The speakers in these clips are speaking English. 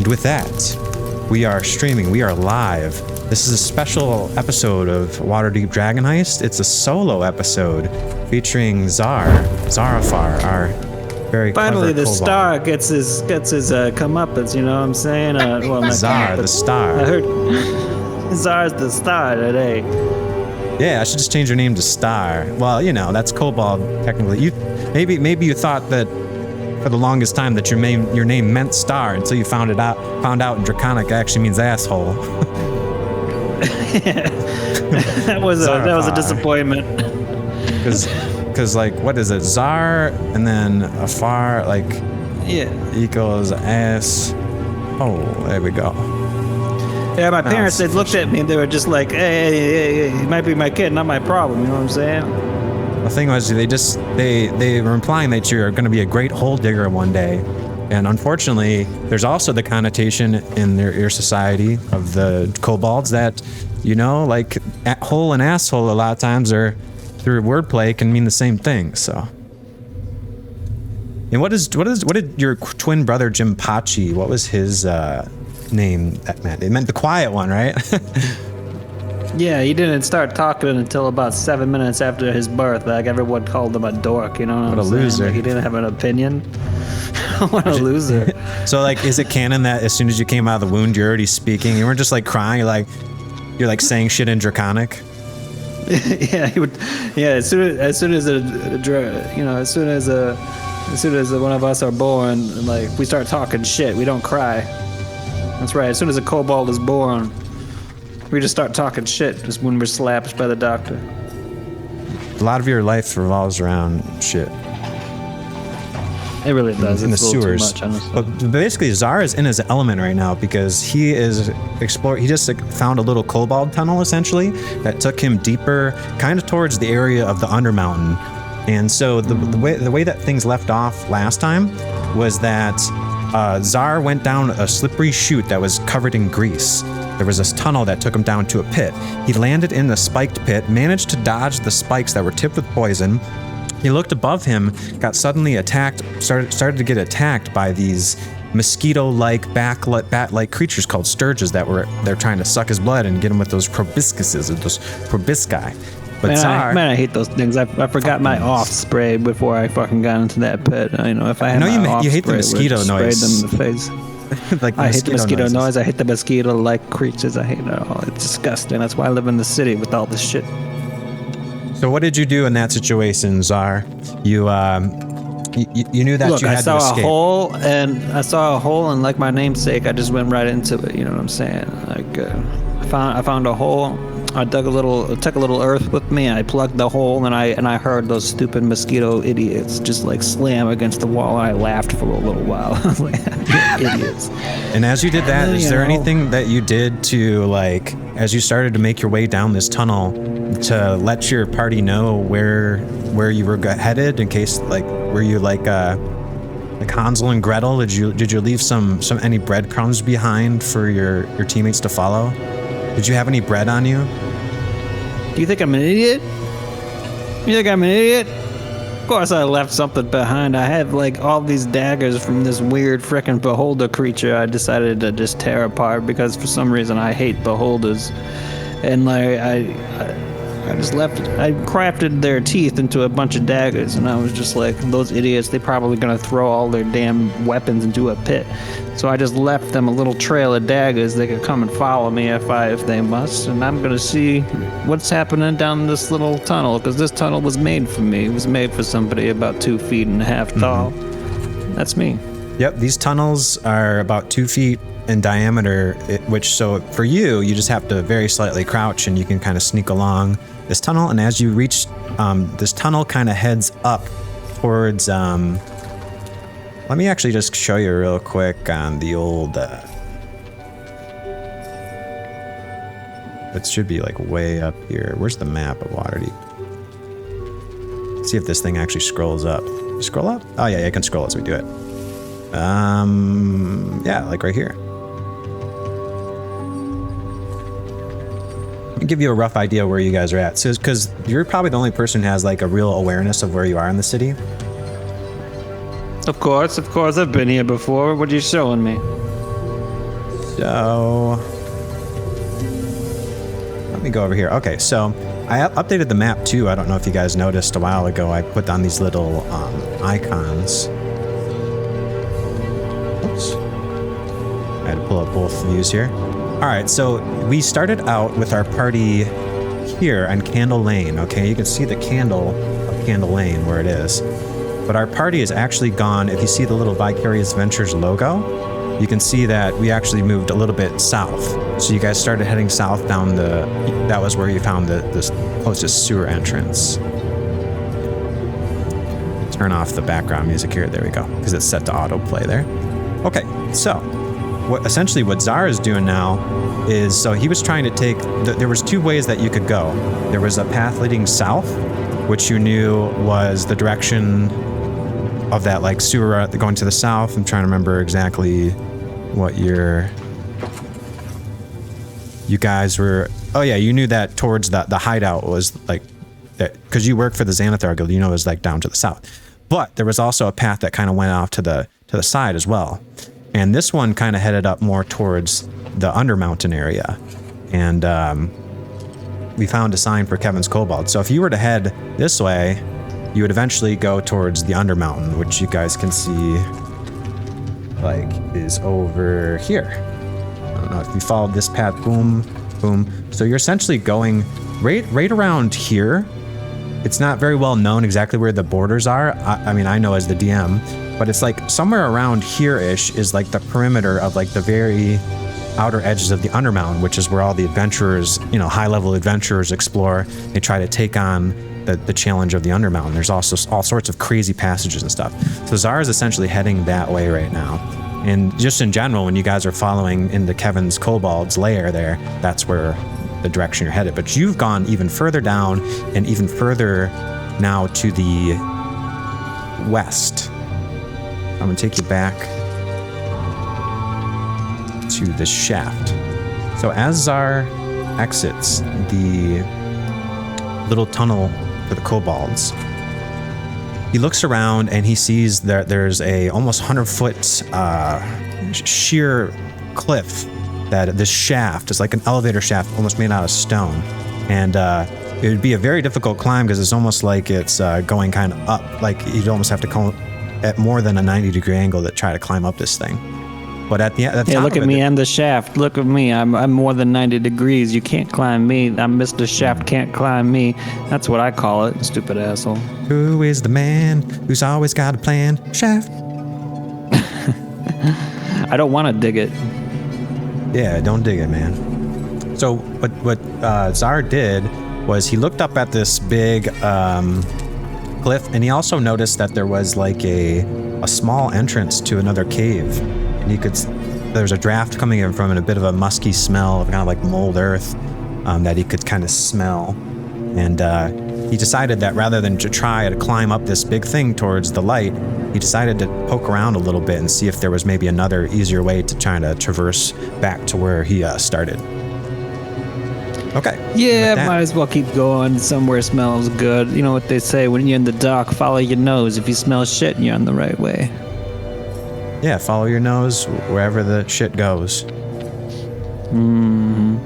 with that, we are streaming. We are live. This is a special episode of Waterdeep Dragon Heist. It's a solo episode featuring Xanathar, our very finally the Kobold. star gets his comeuppance. You know what I'm saying? Tzar, the star. I heard Tzar's the star today. Yeah, I should just change your name to Star. Well, you know, that's Kobold technically. You maybe you thought that for the longest time that your name meant Star until you found out Draconic actually means asshole. that was a disappointment. Because like, what is it? Tzar and then afar, like, equals ass. Oh, there we go. Yeah, my parents, they looked at me and they were just like, hey, he might be my kid, not my problem, you know what I'm saying? The thing was, they were implying that you're going to be a great hole digger one day. And unfortunately, there's also the connotation in your society of the kobolds that, you know, like hole and asshole a lot of times are, through wordplay, can mean the same thing, so. And what did your twin brother Jim Pachi, what was his name that meant? It meant the quiet one, right? Yeah, he didn't start talking until about 7 minutes after his birth. Like, everyone called him a dork, you know what I'm saying? What a loser. Like, he didn't have an opinion. What a loser. So, like, is it canon that as soon as you came out of the wound, you're already speaking? You weren't just, like, crying? You're like saying shit in Draconic? Yeah, he would. Yeah, as soon as one of us are born, like, we start talking shit. We don't cry. That's right. As soon as a kobold is born, we just start talking shit. Just when we're slapped by the doctor. A lot of your life revolves around shit. It really does. In it's the sewers. Too much, but basically, Tzar is in his element right now because he is exploring. He just found a little kobold tunnel essentially that took him deeper, kind of towards the area of the Undermountain. And so the way that things left off last time was that Tzar went down a slippery chute that was covered in grease. There was this tunnel that took him down to a pit. He landed in the spiked pit, managed to dodge the spikes that were tipped with poison. He looked above him, got suddenly attacked, started to get attacked by these mosquito-like, bat-like creatures called sturges they're trying to suck his blood and get him with those proboscises, or those probosci. But I hate those things. I forgot my off spray before I fucking got into that pit. You know, if I had you hate the mosquito noise. Sprayed them in the face. I hate the mosquito noise. I hate the mosquito-like creatures. I hate it all. It's disgusting. That's why I live in the city with all this shit. So what did you do in that situation, Tzar? You knew that you had to escape. I saw a hole, and like my namesake, I just went right into it. You know what I'm saying? Like, I found a hole. I took a little earth with me, and I plugged the hole, and I heard those stupid mosquito idiots just like slam against the wall, and I laughed for a little while. Idiots. And as you did that, is there anything that you did to, like, as you started to make your way down this tunnel, to let your party know where you were headed, in case, like, were you like Hansel and Gretel? Did you leave some any breadcrumbs behind for your teammates to follow? Did you have any bread on you? Do you think I'm an idiot? You think I'm an idiot? Of course I left something behind. I have, like, all these daggers from this weird frickin' beholder creature I decided to just tear apart because for some reason I hate beholders. And, like, I just left it. I crafted their teeth into a bunch of daggers, and I was just like, those idiots, they're probably gonna throw all their damn weapons into a pit. So I just left them a little trail of daggers. They could come and follow me if they must, and I'm gonna see what's happening down this little tunnel, because this tunnel was made for me. It was made for somebody about 2.5 feet tall. That's me. Yep, these tunnels are about 2 feet in diameter, so for you just have to very slightly crouch, and you can kind of sneak along this tunnel. And as you reach, this tunnel kind of heads up towards, let me actually just show you real quick on the old, it should be like way up here. Where's the map of Waterdeep? See if this thing actually scrolls up. Scroll up? Oh yeah, I can scroll as we do it. Yeah, like right here. Let me give you a rough idea where you guys are at. So, because you're probably the only person who has like a real awareness of where you are in the city. Of course, I've been here before. What are you showing me? So let me go over here. Okay, so I updated the map too. I don't know if you guys noticed a while ago. I put on these little icons. Oops. I had to pull up both views here. All right, so we started out with our party here on Candle Lane. Okay, you can see the candle of Candle Lane where it is. But our party has actually gone, if you see the little Vicarious Ventures logo, you can see that we actually moved a little bit south. So you guys started heading south down that was where you found the closest sewer entrance. Turn off the background music here. There we go, because it's set to autoplay there. Okay, so essentially what Tzar is doing now is, so he was trying to take, there was two ways that you could go. There was a path leading south, which you knew was the direction of that like sewer going to the south. I'm trying to remember exactly what you guys were. Oh yeah, you knew that towards the hideout was like that, because you work for the Xanathar Guild. You know, it was like down to the south. But there was also a path that kind of went off to the side as well. And this one kind of headed up more towards the Undermountain area. And we found a sign for Kevin's Kobold. So if you were to head this way, you would eventually go towards the Undermountain, which you guys can see like is over here. I don't know if you followed this path, boom, boom. So you're essentially going right around here. It's not very well known exactly where the borders are. I mean, I know as the DM, but it's like somewhere around here-ish is like the perimeter of like the very outer edges of the Undermountain, which is where all the adventurers, you know, high-level adventurers explore. They try to take on the challenge of the Undermountain. There's also all sorts of crazy passages and stuff. So Tzar is essentially heading that way right now. And just in general, when you guys are following into Kevin's Kobold's lair there, that's where the direction you're headed. But you've gone even further down and even further now to the west. I'm gonna take you back to the shaft. So as Tzar exits the little tunnel for the kobolds, he looks around and he sees that there's a almost 100-foot sheer cliff. That this shaft is like an elevator shaft, almost made out of stone, and it would be a very difficult climb because it's almost like it's going kind of up. Like you'd almost have to come at more than a 90-degree angle to try to climb up this thing. But at the yeah, look at me. I'm the shaft. Look at me. I'm more than 90 degrees. You can't climb me. I'm Mr. Shaft. Can't climb me. That's what I call it. Stupid asshole. Who is the man who's always got a plan? Shaft. I don't want to dig it. Yeah, don't dig it, man. So what Tzar did was he looked up at this big cliff, and he also noticed that there was like a small entrance to another cave. And there's a draft coming in from it, a bit of a musky smell of kind of like mold earth that he could kind of smell. And he decided that rather than to try to climb up this big thing towards the light, he decided to poke around a little bit and see if there was maybe another easier way to try to traverse back to where he started. Okay. Yeah, might as well keep going. Somewhere smells good. You know what they say, when you're in the dark, follow your nose. If you smell shit, you're on the right way. Yeah, follow your nose wherever the shit goes. Mm-hmm.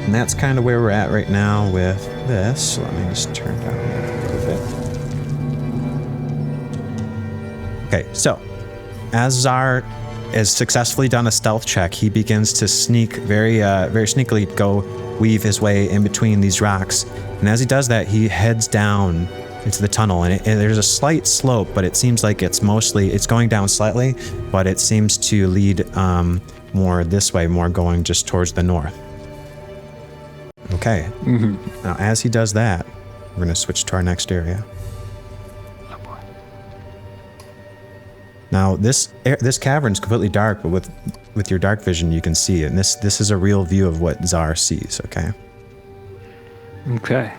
And that's kind of where we're at right now with this. Let me just turn down a little bit. Okay, so as Tzar has successfully done a stealth check, he begins to sneak very sneakily go weave his way in between these rocks. And as he does that, he heads down into the tunnel, and there's a slight slope, but it seems like it's going down slightly, but it seems to lead more this way, more going just towards the north. Okay. Mm-hmm. Now, as he does that, we're going to switch to our next area. Oh boy. Now, this cavern's completely dark, but with your dark vision, you can see it. And this is a real view of what Tzar sees. Okay. Okay.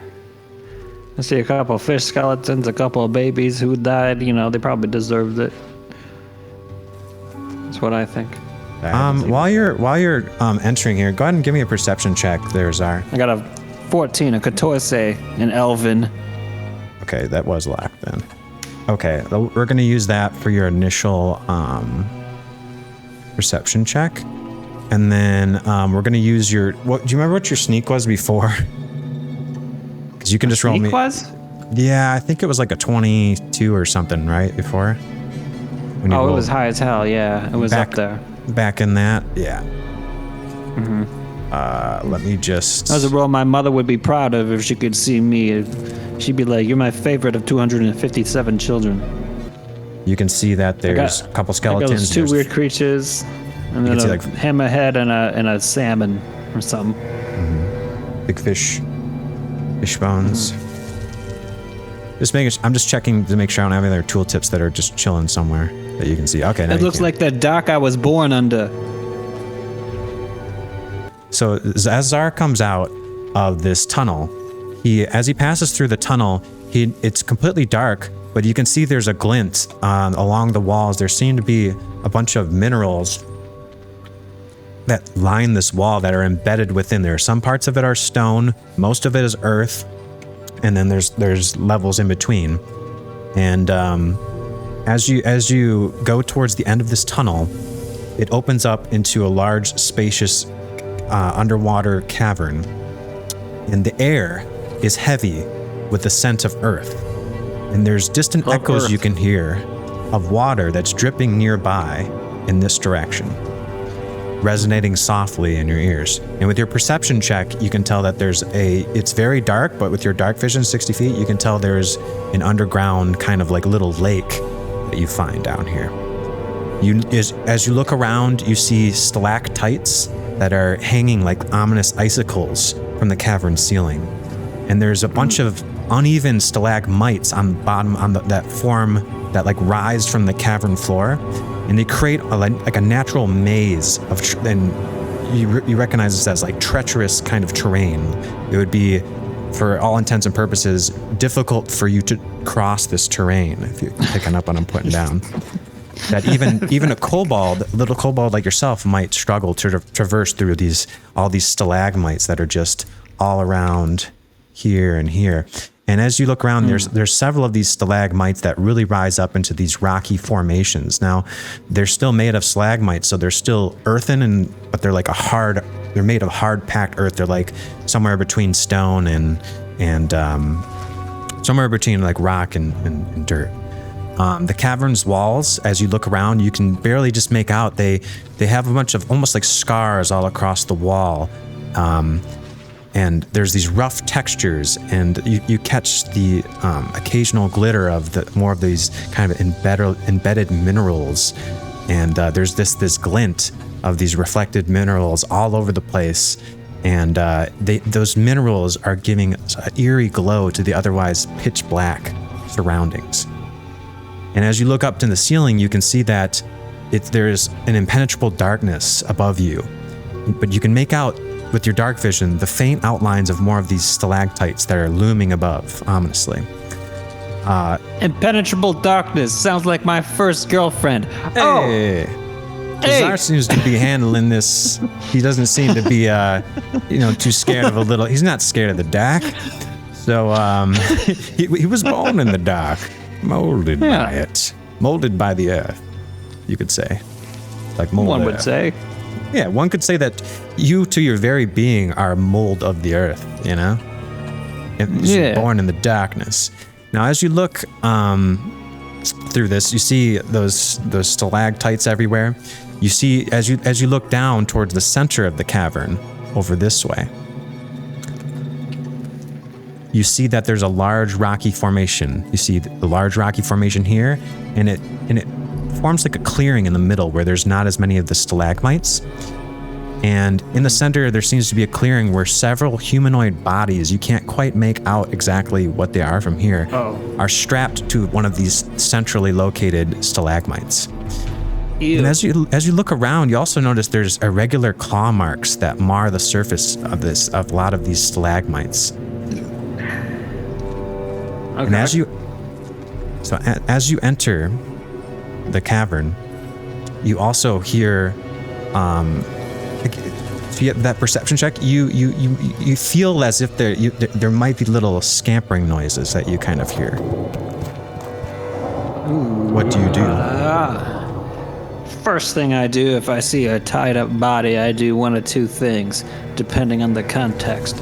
I see a couple of fish skeletons, a couple of babies who died. You know, they probably deserved it. That's what I think. While you're entering here, go ahead and give me a perception check there, Tzar. I got a 14, a 14, an elven. Okay, that was locked then. Okay, we're gonna use that for your initial perception check. And then we're gonna use your. What do you remember what your sneak was before? Because you can just roll me. Sneak was? Yeah, I think it was like a 22 or something, right? Before. When you Oh, it rolled was high as hell. Yeah, it was back, up there. Back in that, yeah. Let me just. That was a role my mother would be proud of if she could see me. She'd be like, "You're my favorite of 257 children." You can see that there's a couple I skeletons. got those two weird creatures, and then see, a like, hammerhead and a salmon or something. Big fish bones. I'm just checking to make sure I don't have any other tooltips that are just chilling somewhere that you can see. Okay, now It looks like the dock I was born under. So as Tzar comes out of this tunnel, as he passes through the tunnel, it's completely dark, but you can see there's a glint along the walls. There seem to be a bunch of minerals that line this wall that are embedded within there. Some parts of it are stone, most of it is earth, and then there's levels in between. And as you go towards the end of this tunnel, it opens up into a large, spacious underwater cavern, and the air is heavy with the scent of earth. And there's distant echoes you can hear of water that's dripping nearby in this direction, resonating softly in your ears. And with your perception check, you can tell that it's very dark, but with your dark vision, 60 feet, you can tell there's an underground kind of like little lake that you find down here. As you look around, you see stalactites that are hanging like ominous icicles from the cavern ceiling. And there's a bunch of uneven stalagmites on the bottom, that form, that like rise from the cavern floor, and they create a natural maze of, and you recognize this as like treacherous kind of terrain. It would be, for all intents and purposes, difficult for you to cross this terrain, if you're picking up what I'm putting down. That even a little kobold like yourself might struggle to traverse through all these stalagmites that are just all around here and here. And as you look around, there's several of these stalagmites that really rise up into these rocky formations. Now, they're still made of stalagmites, so they're still earthen, but they're like they're made of hard packed earth. They're like somewhere between stone and somewhere between like rock and dirt. The cavern's walls, as you look around, you can barely just make out. They have a bunch of almost like scars all across the wall. And there's these rough textures, and you catch the occasional glitter of more of these kind of embedded minerals. And there's this glint of these reflected minerals all over the place. And those minerals are giving an eerie glow to the otherwise pitch black surroundings. And as you look up to the ceiling, you can see that there's an impenetrable darkness above you. But you can make out, with your dark vision, the faint outlines of more of these stalactites that are looming above, ominously. Impenetrable darkness sounds like my first girlfriend. Hey. Tzar seems to be handling this. He doesn't seem to be, too scared of a little. He's not scared of the dark. So he was born in the dark, molded by it, molded by the earth. You could say, like mold. One would say. Yeah, one could say that you, to your very being, are a mold of the earth, you know? You're born in the darkness. Now, as you look through this, you see those stalactites everywhere. You see, as you look down towards the center of the cavern, over this way, you see that there's a large rocky formation. You see the large rocky formation here, and it forms like a clearing in the middle where there's not as many of the stalagmites. And in the center, there seems to be a clearing where several humanoid bodies, you can't quite make out exactly what they are from here, are strapped to one of these centrally located stalagmites. Ew. And as you look around, you also notice there's irregular claw marks that mar the surface of a lot of these stalagmites. Okay. And as you enter the cavern, you also hear, if you have that perception check, you feel as if there might be little scampering noises that you kind of hear. Ooh. What do you do? first thing I do if I see a tied up body, I do one of two things, depending on the context.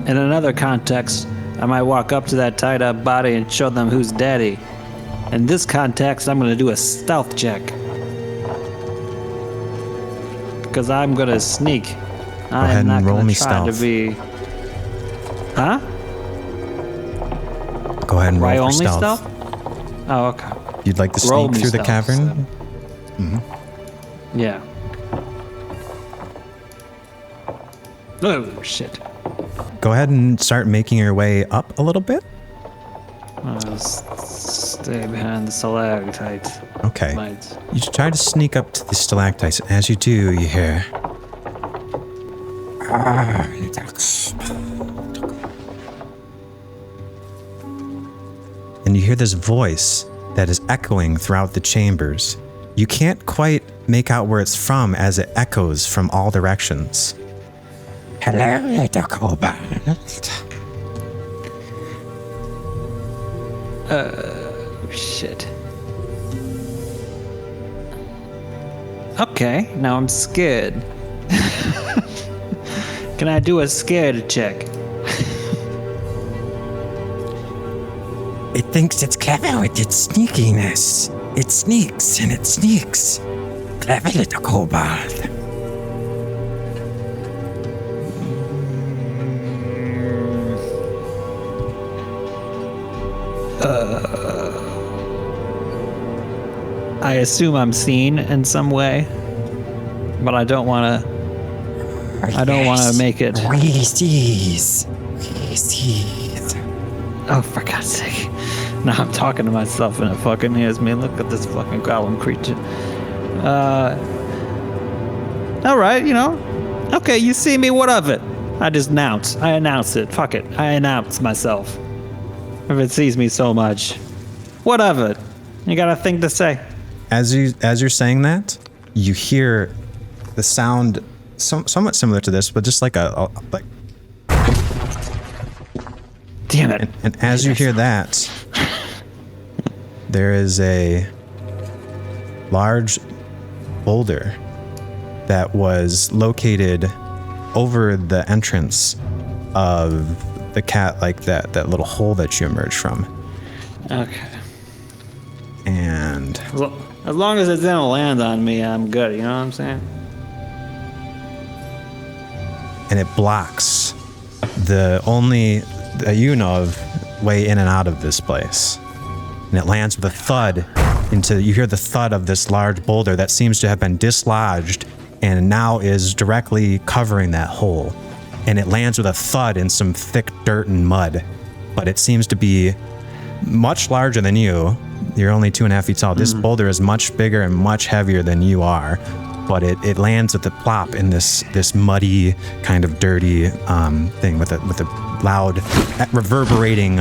In another context, I might walk up to that tied up body and show them who's daddy. In this context, I'm gonna do a stealth check. Because I'm gonna sneak. Go ahead and roll me stealth. Huh? Go ahead and roll for only stealth. Oh, okay. You'd like to Roll sneak me through the stealth, cavern? Yeah. Oh, shit. Go ahead and start making your way up a little bit. I'll stay behind the stalactite. Okay. Mites. You try to sneak up to the stalactites. As you do, you hear... And you hear this voice that is echoing throughout the chambers. You can't quite make out where it's from as it echoes from all directions. Hello, little Kobold. Shit. Okay, now I'm scared. Can I do a scared check? It thinks it's clever with its sneakiness. It sneaks and it sneaks. Clever little kobold. I assume I'm seen in some way, but I don't want to. I don't want to make it. We sees. Oh, for God's sake! Now I'm talking to myself and it fucking hears me. Look at this fucking Goblum creature. All right, you know. Okay, you see me. What of it? I announce it. Fuck it. I announce myself. If it sees me so much, what of it? You got a thing to say? As you're saying that, you hear the sound somewhat similar to this, but just like like. Damn it! And as you hear that, there is a large boulder that was located over the entrance of the cat, like that little hole that you emerged from. Okay. And as long as it didn't land on me, I'm good. You know what I'm saying? And it blocks the only that you know of way in and out of this place. And it lands with a thud you hear the thud of this large boulder that seems to have been dislodged and now is directly covering that hole. And it lands with a thud in some thick dirt and mud. But it seems to be much larger than you. You're only 2.5 feet tall. This boulder is much bigger and much heavier than you are. But it lands with a plop in this muddy, kind of dirty thing with a loud, reverberating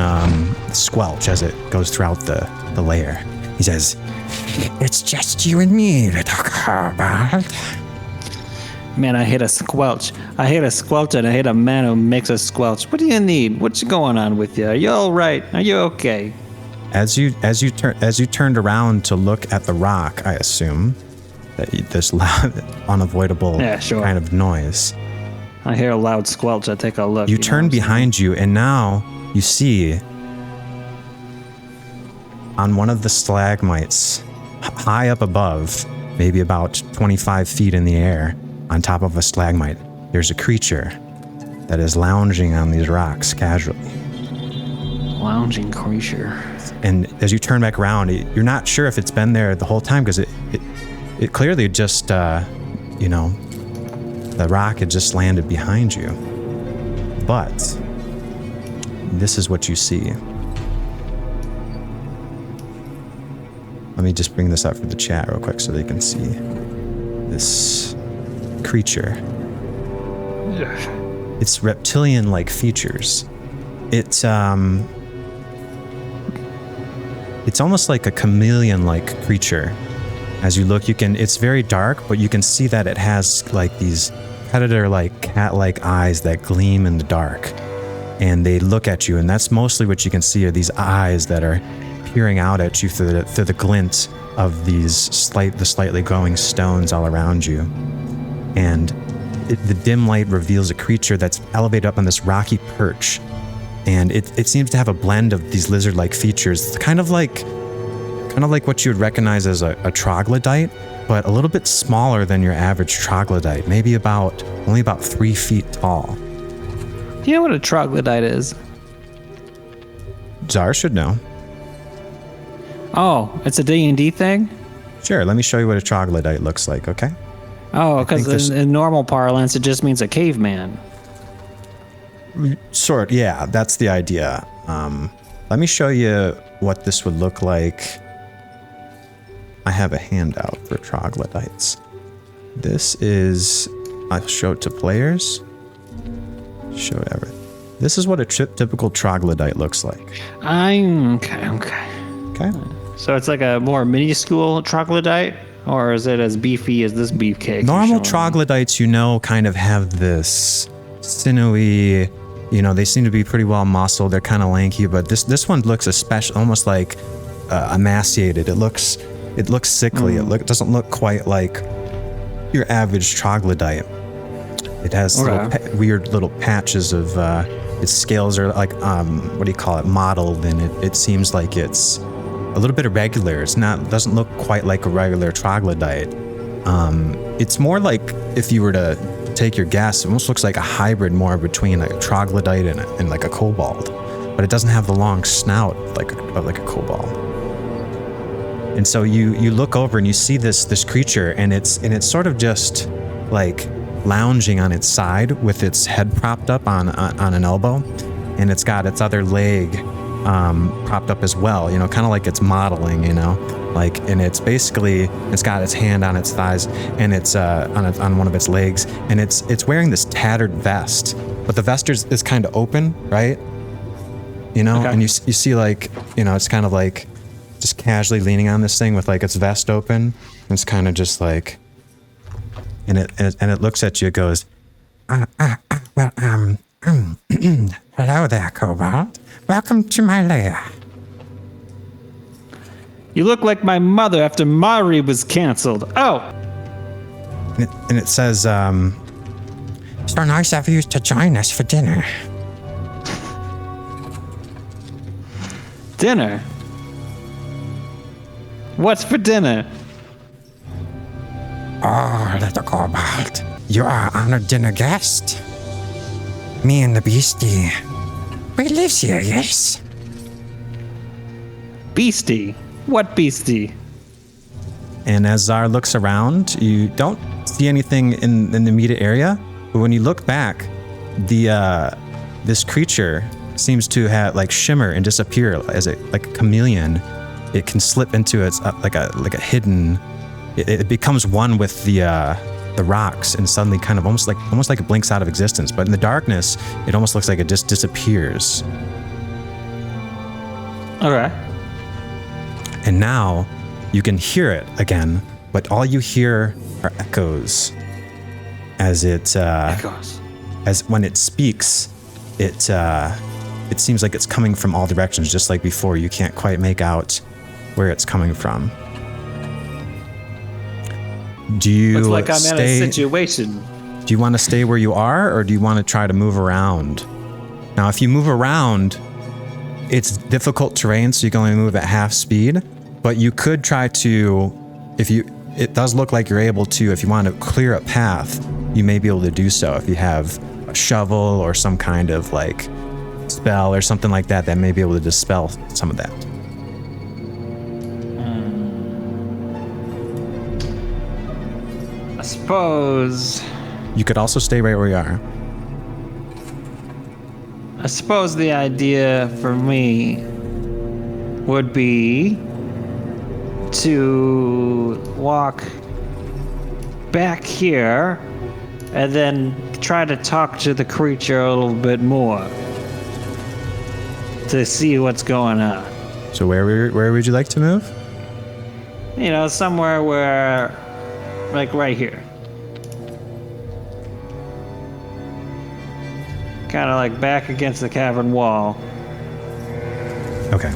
squelch as it goes throughout the layer. He says, It's just you and me, little kobold. Man, I hate a squelch. I hate a squelch and I hate a man who makes a squelch. What do you need? What's going on with you? Are you all right? Are you okay? As you turned around to look at the rock, I assume that this loud, unavoidable kind of noise. I hear a loud squelch. I take a look. You turn behind you, and now you see on one of the stalagmites, high up above, maybe about 25 feet in the air, on top of a stalagmite, there's a creature that is lounging on these rocks casually. Lounging creature. And as you turn back around, you're not sure if it's been there the whole time because it clearly just, the rock had just landed behind you. But this is what you see. Let me just bring this up for the chat real quick so they can see this creature. It's reptilian-like features. It's almost like a chameleon-like creature. As you look, it's very dark, but you can see that it has like these predator-like, cat-like eyes that gleam in the dark. And they look at you, and that's mostly what you can see are these eyes that are peering out at you through the glint of these slightly glowing stones all around you. And the dim light reveals a creature that's elevated up on this rocky perch. And it seems to have a blend of these lizard-like features, kind of like what you would recognize as a troglodyte, but a little bit smaller than your average troglodyte, maybe only about 3 feet tall. Do you know what a troglodyte is? Tzar should know. Oh, it's a D&D thing? Sure, let me show you what a troglodyte looks like, okay? Oh, because in normal parlance, it just means a caveman. Yeah, that's the idea. Let me show you what this would look like. I have a handout for troglodytes. I'll show it to players. Show everything. This is what a typical troglodyte looks like. Okay. So it's like a more minuscule troglodyte, or is it as beefy as this beefcake? Normal troglodytes, kind of have this sinewy, they seem to be pretty well muscled. They're kind of lanky, but this one looks almost like emaciated. It looks sickly. It doesn't look quite like your average troglodyte. It has weird little patches of its scales are like mottled, and it seems like it's a little bit irregular. Doesn't look quite like a regular troglodyte. It's more like, if you were to take your guess, it almost looks like a hybrid more between a troglodyte and like a kobold, but it doesn't have the long snout like a kobold. And so you look over and you see this creature, and it's sort of just like lounging on its side with its head propped up on an elbow, and it's got its other leg propped up as well, kind of like it's modeling, and it's got its hand on its thighs, and it's on one of its legs, and it's wearing this tattered vest, but the vest is kind of open, right? And you see it's kind of like just casually leaning on this thing with like its vest open, and it's kind of just like, and it looks at you. It goes, hello there, Kobold. Welcome to my lair. You look like my mother after Mari was canceled. Oh! And it says, so nice of you to join us for dinner. Dinner? What's for dinner? Oh, little Kobold, you are our honored dinner guest. Me and the beastie. We live here, yes? Beastie? What beastie? And as Tzar looks around, you don't see anything in the immediate area, but when you look back, this creature seems to have like shimmer and disappear like a chameleon. It can slip into its like a hidden. It becomes one with the rocks, and suddenly kind of almost like it blinks out of existence. But in the darkness, it almost looks like it just disappears. Okay. And now you can hear it again, but all you hear are echoes as as when it speaks, it seems like it's coming from all directions, just like before. You can't quite make out where it's coming from. Do you Looks like I'm in a situation. Do you want to stay where you are, or do you want to try to move around? Now, if you move around, it's difficult terrain, so you can only move at half speed, but you could try to, it does look like you're able to, if you want to clear a path, you may be able to do so. If you have a shovel or some kind of like spell or something like that, that may be able to dispel some of that. I suppose. You could also stay right where you are. I suppose the idea for me would be to walk back here and then try to talk to the creature a little bit more to see what's going on. So where would you like to move? Somewhere where, like right here. Kind of like back against the cavern wall. Okay.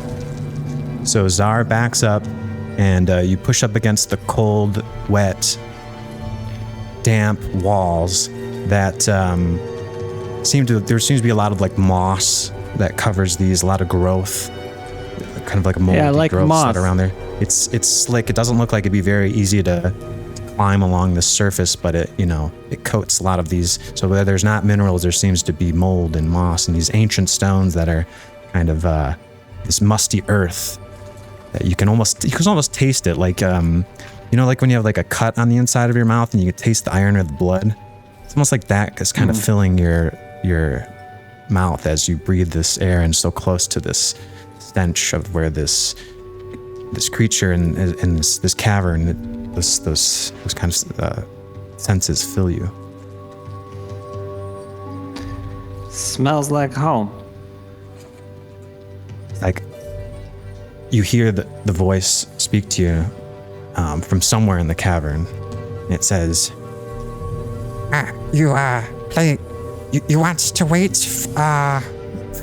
So Tzar backs up and you push up against the cold, wet, damp walls that there seems to be a lot of like moss that covers these, a lot of growth, kind of like a moldy growth set around there. It's slick. It doesn't look like it'd be very easy to climb along the surface, but it coats a lot of these. So where there's not minerals, there seems to be mold and moss and these ancient stones that are kind of this musty earth that you can almost taste it, like like when you have like a cut on the inside of your mouth and you can taste the iron or the blood. It's almost like that is kind of filling your mouth as you breathe this air and so close to this stench of where this creature in this cavern, those kind of senses fill you. Smells like home. Like you hear the voice speak to you from somewhere in the cavern. It says, You want to wait for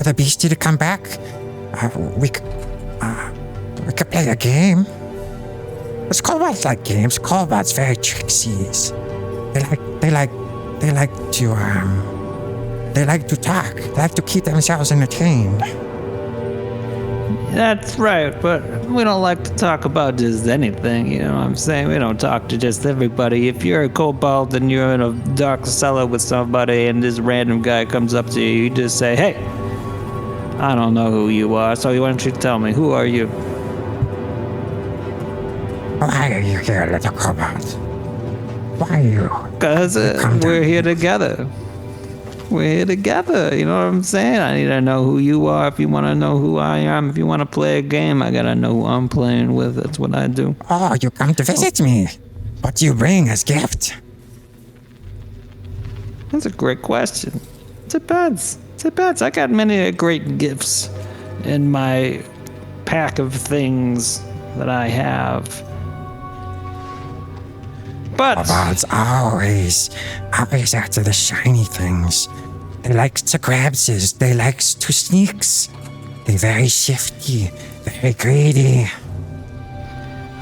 the beastie to come back? We could play a game. It's Kobolds like games. Kobolds very tricksy. They like to talk. They like to keep themselves entertained. That's right, but we don't like to talk about just anything, you know what I'm saying? We don't talk to just everybody. If you're a kobold and you're in a dark cellar with somebody and this random guy comes up to you, you just say, hey, I don't know who you are, so why don't you tell me, who are you? Why are you here, little kobold? Why are you? Because we're here together. We're here together, you know what I'm saying? I need to know who you are if you want to know who I am. If you want to play a game, I got to know who I'm playing with. That's what I do. Oh, you come to visit me. What do you bring as gift? That's a great question. Depends. I got many great gifts in my pack of things that I have. But Kobolds always after the shiny things. They like to grabs. They like to sneaks. They very shifty, very greedy.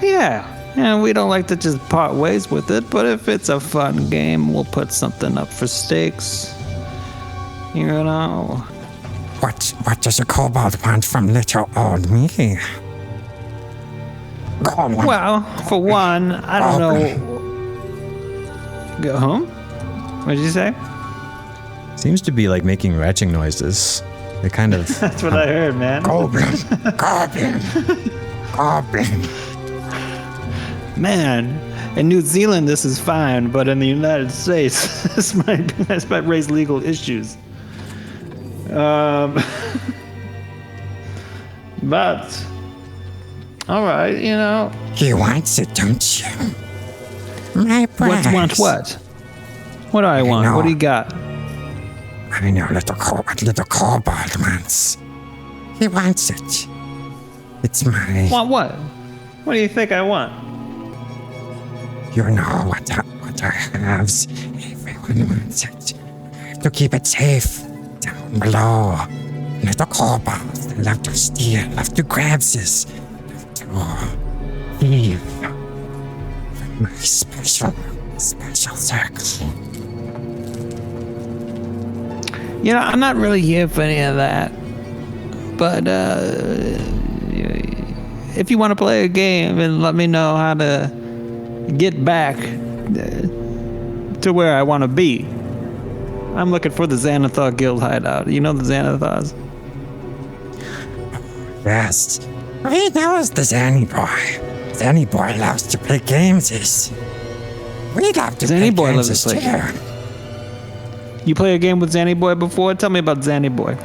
Yeah, and we don't like to just part ways with it, but if it's a fun game, we'll put something up for stakes. You know. What does a kobold want from little old me? Golbum. Well, for one, I don't know. Go home? What did you say? seems to be like making retching noises. It kind of. That's what I heard, man. Goblum. Man, in New Zealand this is fine, but in the United States this might raise legal issues. But all right, you know. He wants it, don't you? My prize. Want what? What do I want? know. What do you got? I know little kobold wants. He wants it. It's my. Want what? What do you think I want? You know what I have. Everyone wants it. I have to keep it safe. Down below. Little kobolds. They love to steal, love to grab this. Love to thieve. From my special circle. You know, I'm not really here for any of that. But if you want to play a game and let me know how to get back to where I want to be, I'm looking for the Xanathar Guild hideout. You know the Xanathars? Yes. He knows the Zanny boy. Zanny boy loves to play games. We love to play Zanny boy games loves to play too. You play a game with Zanny Boy before? Tell me about Zanny Boy.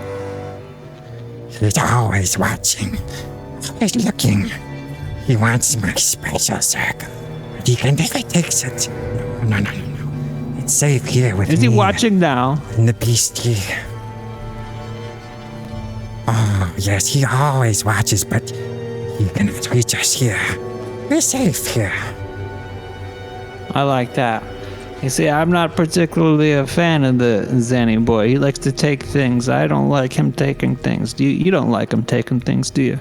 He's always watching, always looking. He wants my special circle. But he can never takes it. No. It's safe here with me. Is he watching now? And the beastie. Oh, yes, he always watches, but he cannot reach us here. We're safe here. I like that. You see, I'm not particularly a fan of the Zanny Boy. He likes to take things. I don't like him taking things. You don't like him taking things, do you?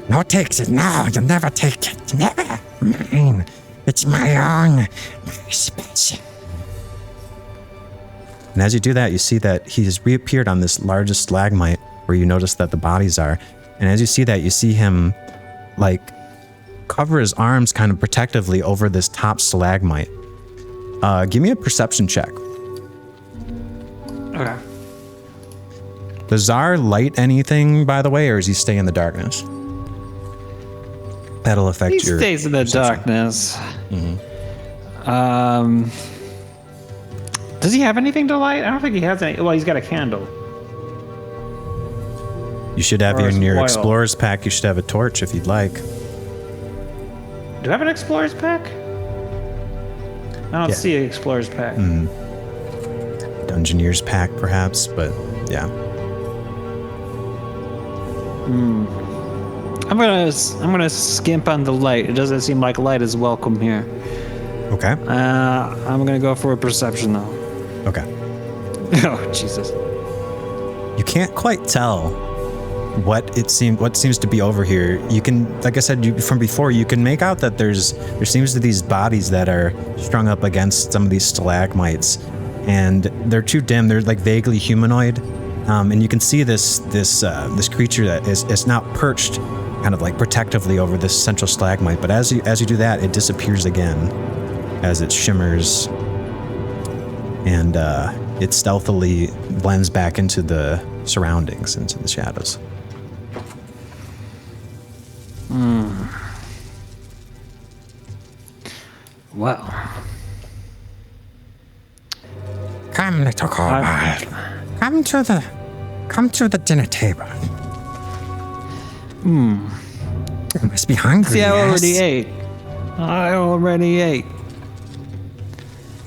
No takes it. No, you'll never take it. Never. Mine. It's my own. My special. And as you do that, you see that he has reappeared on this largest stalagmite where you notice that the bodies are. And as you see that, you see him like cover his arms kind of protectively over this top stalagmite. Give me a perception check. Okay. Does Tzar light anything, by the way, or does he stay in the darkness? That'll affect He your stays in the perception. darkness. Does he have anything to light? I don't think he has any. Well, he's got a candle. You should have Or in your oil. explorer's pack, you should have a torch if you'd like. Do I have an explorer's pack? I don't Yeah. see an explorer's pack. Dungeoneer's pack, perhaps, but yeah. I'm gonna skimp on the light. It doesn't seem like light is welcome here. Okay. I'm gonna go for a perception though. Okay. Oh Jesus! You can't quite tell what seems to be over here. You can, like I said, from before, you can make out that there seems to be these bodies that are strung up against some of these stalagmites, and they're too dim. They're like vaguely humanoid, and you can see this creature that is now perched, kind of like protectively over this central stalagmite. But as you do that, it disappears again as it shimmers, and it stealthily blends back into the surroundings, into the shadows. Wow. Come, little Kobold. Come to the dinner table. You must be hungry. See, I yes? already ate. I already ate.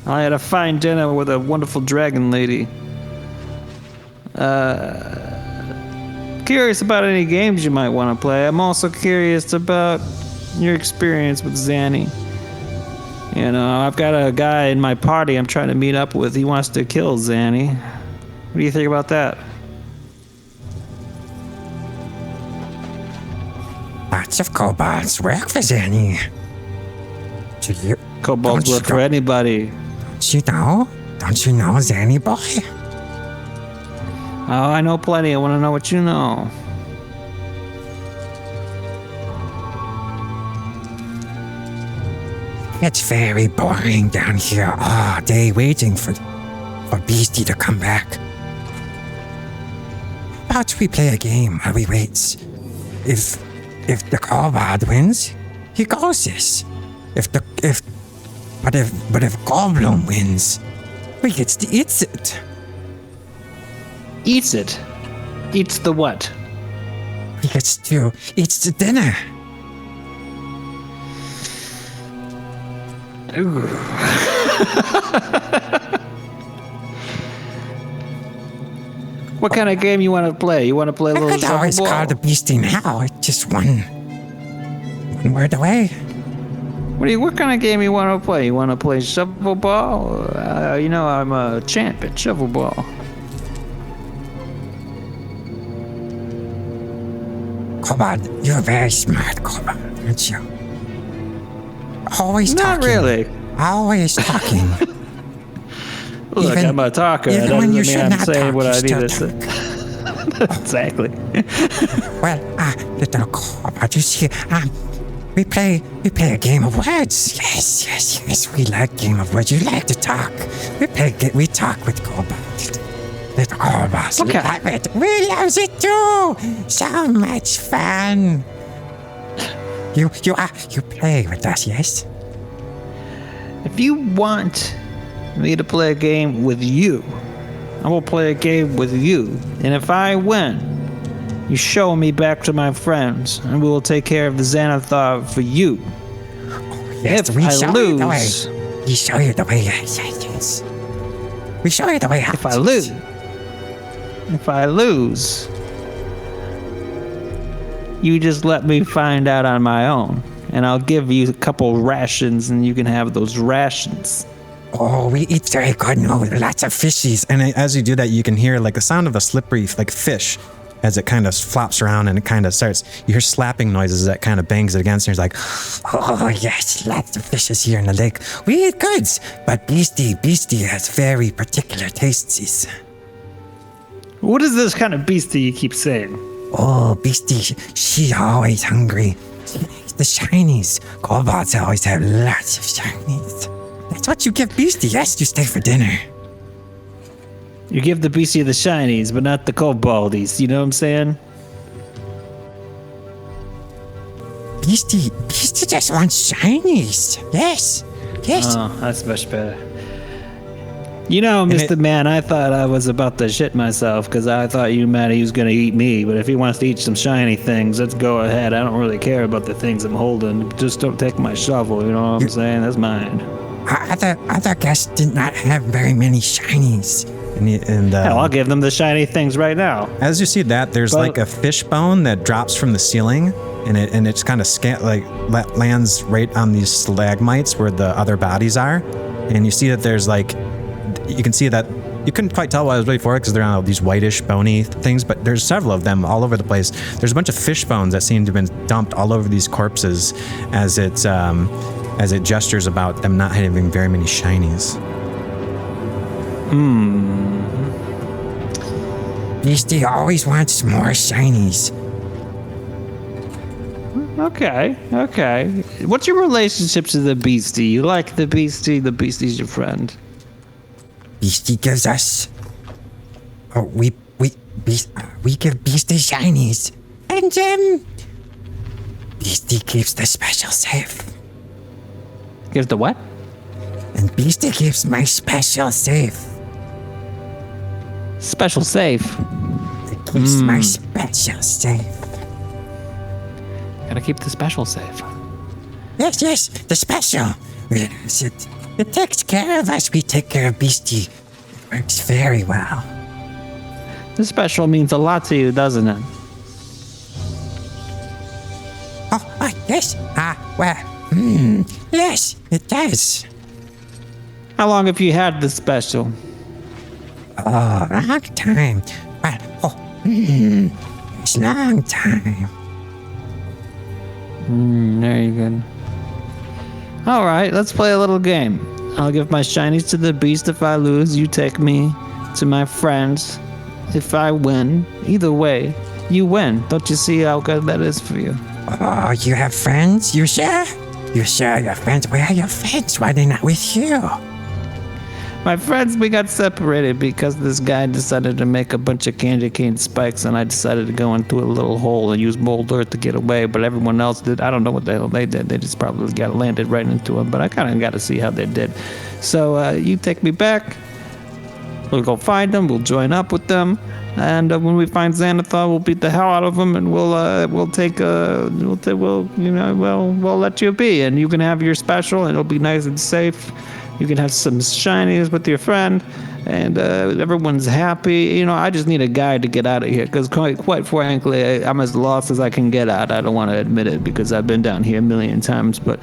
I had a fine dinner with a wonderful dragon lady. Curious about any games you might want to play. I'm also curious about your experience with Zanny. You know, I've got a guy in my party I'm trying to meet up with. He wants to kill Zanny. What do you think about that? Lots of kobolds work for Zanny. Do you? Kobolds don't work for anybody. Don't you know? Don't you know Zanny boy? Oh, I know plenty. I want to know what you know. It's very boring down here all day waiting for Beastie to come back. How about we play a game while we wait? If the kobold wins, he goes this. But if Golbum wins, we gets to eat it. Eats it. Eats the what? He gets to eat the dinner. What kind of game you want to play? You want to play a I little could always shuffleboard? call the Beastie now. It's just one word away. What kind of game you want to play? You want to play shovel ball? You know I'm a champ at shovel ball. Kobold, you're very smart, Kobold, aren't you? Always Not talking. really. Always talking. Look, Even- I'm a talker. even That when doesn't you mean should I'm not saying talk, what you I still need to say. Exactly. Well, little Kobold, you see, we play a game of words. Yes, we like game of words. You like to talk. We talk with Kobold. Little Kobold, we Okay. love it. We love it too. So much fun. You play with us, yes? If you want me to play a game with you, I will play a game with you. And if I win, you show me back to my friends, and we will take care of the Xanathar for you. Yes, If we I show you the way. lose, We show you the way. Yes. We show you the way out. if I lose, you just let me find out on my own, and I'll give you a couple rations, and you can have those rations. Oh, we eat very good. No, lots of fishies. And as you do that, you can hear like the sound of a slippery like fish as it kind of flops around and it kind of starts, you hear slapping noises that kind of bangs it against, and he's like, Oh, yes, lots of fishes here in the lake. We eat goods, but Beastie has very particular tastes. What is this kind of beastie you keep saying? Oh, Beastie, she always hungry. She likes the shinies. Kobolds always have lots of shinies. That's what you give Beastie. Yes, you stay for dinner. You give the beastie the shinies, but not the koboldies. You know what I'm saying? Beastie just wants shinies. Yes. Oh, that's much better. You know, Mr. Man, I thought I was about to shit myself because I thought you meant he was going to eat me. But if he wants to eat some shiny things, let's go ahead. I don't really care about the things I'm holding. Just don't take my shovel, you know what I'm saying? That's mine. Other guests did not have very many shinies. Hell, I'll give them the shiny things right now. as you see that, there's like a fish bone that drops from the ceiling, and it's kind of lands right on these stalagmites where the other bodies are, and you see that there's like, you can see that you couldn't quite tell what I was waiting for because they're on these whitish bony things, but there's several of them all over the place. There's a bunch of fish bones that seem to have been dumped all over these corpses as it gestures about them not having very many shinies. Beastie always wants more shinies. Okay. What's your relationship to the beastie? You like the beastie's your friend. Beastie gives us. We give Beastie shinies, and Beastie keeps the special safe. Gives the what? And Beastie keeps my special safe. Special safe. It keeps my special safe. Gotta keep the special safe. Yes, the special. It takes care of us. We take care of Beastie. It works very well. The special means a lot to you, doesn't it? Oh, yes. Yes, it does. How long have you had the special? Oh, long time. It's a long time. Very good. All right, let's play a little game. I'll give my shinies to the beast if I lose. You take me to my friends if I win. Either way, you win. Don't you see how good that is for you? Oh, you have friends? You sure? You sure you have friends? Where are your friends? Why are they not with you? My friends, we got separated because this guy decided to make a bunch of candy cane spikes, and I decided to go into a little hole and use mold earth to get away, but everyone else did. I don't know what the hell they did. They just probably got landed right into him, but I kind of got to see how they did. So you take me back. We'll go find them. We'll join up with them. And when we find Xanathar, we'll beat the hell out of him, and we'll let you be, and you can have your special, and it'll be nice and safe. You can have some shinies with your friend, and everyone's happy. You know, I just need a guide to get out of here, because quite frankly, I'm as lost as I can get out. I don't want to admit it, because I've been down here a million times, but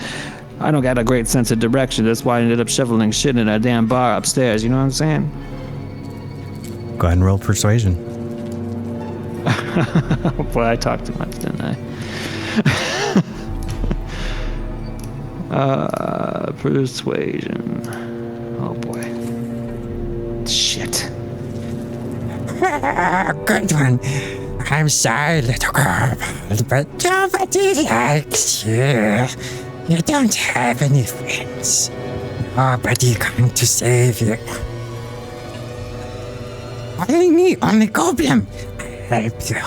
I don't got a great sense of direction. That's why I ended up shoveling shit in a damn bar upstairs. You know what I'm saying? Go ahead and roll persuasion. Boy, I talked too much, didn't I? Persuasion. Oh boy. Shit. Good one. I'm sorry, little girl, but nobody likes you. You don't have any friends. Nobody going to save you. Only me, only Golbum. I help you.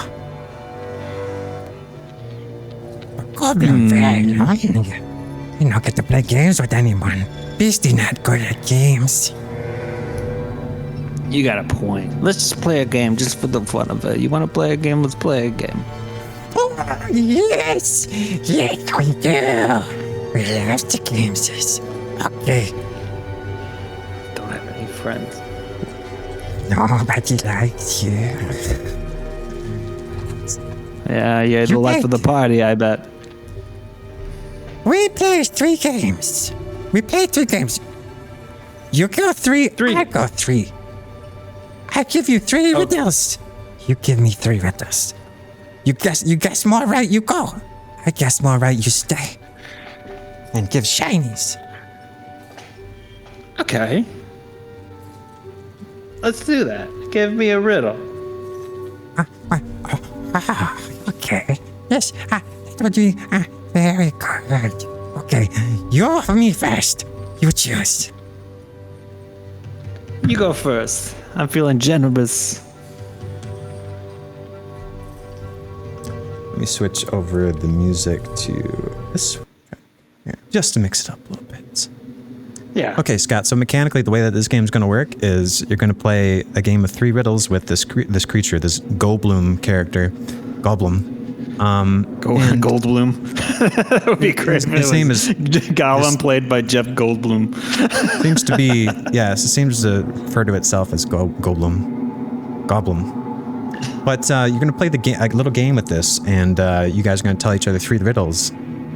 But Golbum very lonely. You don't get to play games with anyone. Beastie not good at games. You got a point. Let's just play a game just for the fun of it. You want to play a game? Let's play a game. Oh, yes. Yes, we do. We love the games. Okay. Don't have any friends. Nobody likes you. Yeah, you're the life of the party, I bet. We play 3 games. We play 3 games. You go 3, I go 3. I give you 3 riddles. You give me 3 riddles. You guess more right, you go. I guess more right, you stay. And give shinies. Okay. Let's do that. Give me a riddle. Okay. Yes, that would be very good. Okay, you're for me first. You choose. You go first. I'm feeling generous. Let me switch over the music to this one. Here, just to mix it up a little bit. Yeah. Okay, Scott. So mechanically, the way that this game's going to work is you're going to play a game of 3 riddles with this creature, this Golbum character, Goblum. Goldblum. That would be great. His name is Gollum, played by Jeff Goldblum. Seems to be it seems to refer to itself as Goblum. But you're going to play a little game with this, and you guys are going to tell each other 3 riddles.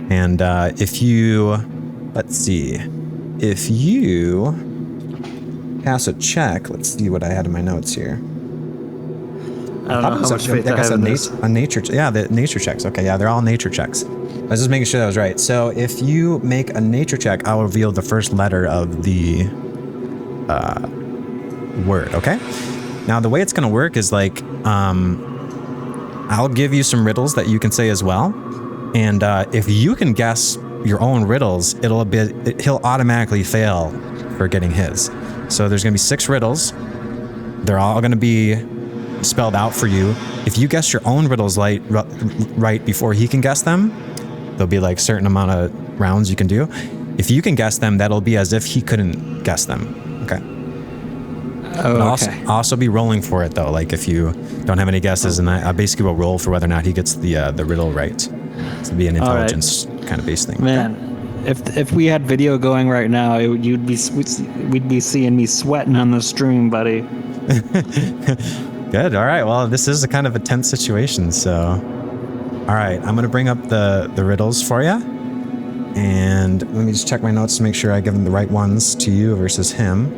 And if you pass a check, let's see what I had in my notes here. I don't know how much faith I have in this. The nature checks. Okay, yeah, they're all nature checks. I was just making sure that was right. So if you make a nature check, I'll reveal the first letter of the word, okay? Now, the way it's going to work is like, I'll give you some riddles that you can say as well. And if you can guess your own riddles, he'll automatically fail for getting his. So there's going to be 6 riddles. They're all going to be spelled out for you. If you guess your own riddles right before he can guess them, there'll be like certain amount of rounds you can do. If you can guess them, that'll be as if he couldn't guess them. Okay. Oh, okay. I'll also be rolling for it though. Like if you don't have any guesses, and I basically will roll for whether or not he gets the riddle right. It'll be an intelligence kind of based thing. Man, if we had video going right now, we'd be seeing me sweating on the stream, buddy. Good. All right. Well, this is a kind of a tense situation. So, all right, I'm going to bring up the riddles for you. And let me just check my notes to make sure I give them the right ones to you versus him.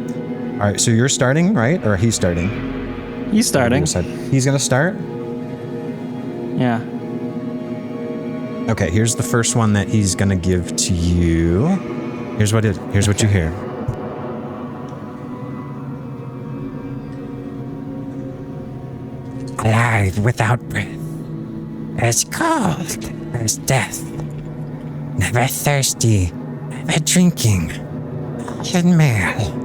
All right. So you're starting, right? Or he's starting? He's starting. He's going to start? Yeah. Okay. Here's the first one that he's going to give to you. Here's what you hear. Alive without breath, as cold as death, never thirsty, never drinking, in mail,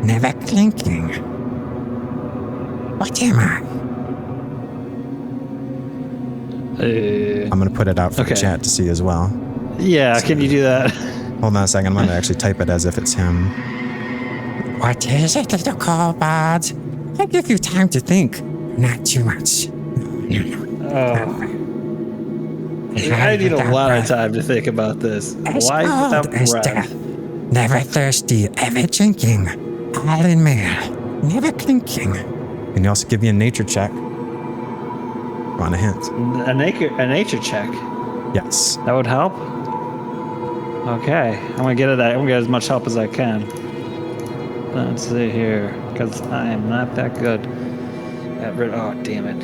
never clinking. What am I? I'm going to put it out for the chat to see as well. Yeah, can you do that? Hold on a second. I'm going to actually type it as if it's him. What is it, little Kobold? I give you time to think. Not too much. I need a lot of time to think about this. Life without breath. Death. Never thirsty, ever drinking. All in mail, never clinking. Can you also give me a nature check? Want a hint? A nature check. Yes. That would help. Okay, I'm gonna get as much help as I can. Let's see here, because I am not that good. Oh, damn it.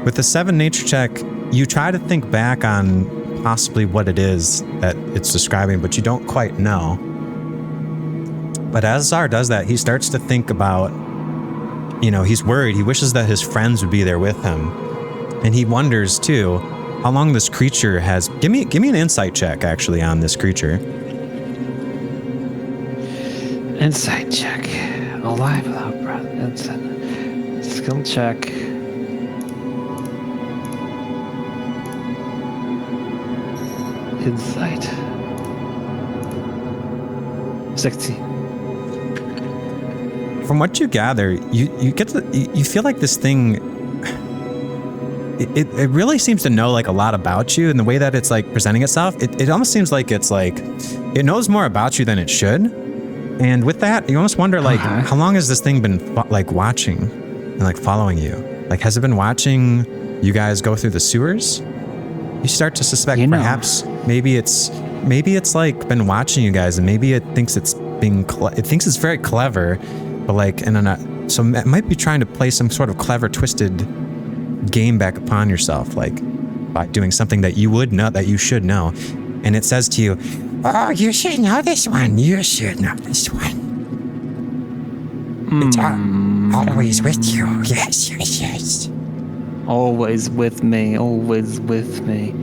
With the 7 nature check, you try to think back on possibly what it is that it's describing, but you don't quite know. But as Tzar does that, he starts to think about, he's worried. He wishes that his friends would be there with him. And he wonders, too, how long this creature has... Give me an insight check, actually, on this creature. Insight check. Alive without breath. Skill check. Insight. 60. From what you gather, you feel like this thing... It really seems to know like a lot about you, and the way that it's like presenting itself, it almost seems like it's like it knows more about you than it should. And with that, you almost wonder, like, how long has this thing been, watching and, like, following you? Like, has it been watching you guys go through the sewers? You start to suspect perhaps maybe it's, like, been watching you guys, and maybe it thinks it's being, it thinks it's very clever, but, like, in a So it might be trying to play some sort of clever, twisted game back upon yourself, like by doing something that you would know, that you should know. And it says to you, Oh, you should know this one. You should know this one. It's always with you. Yes, yes, yes. Always with me, always with me.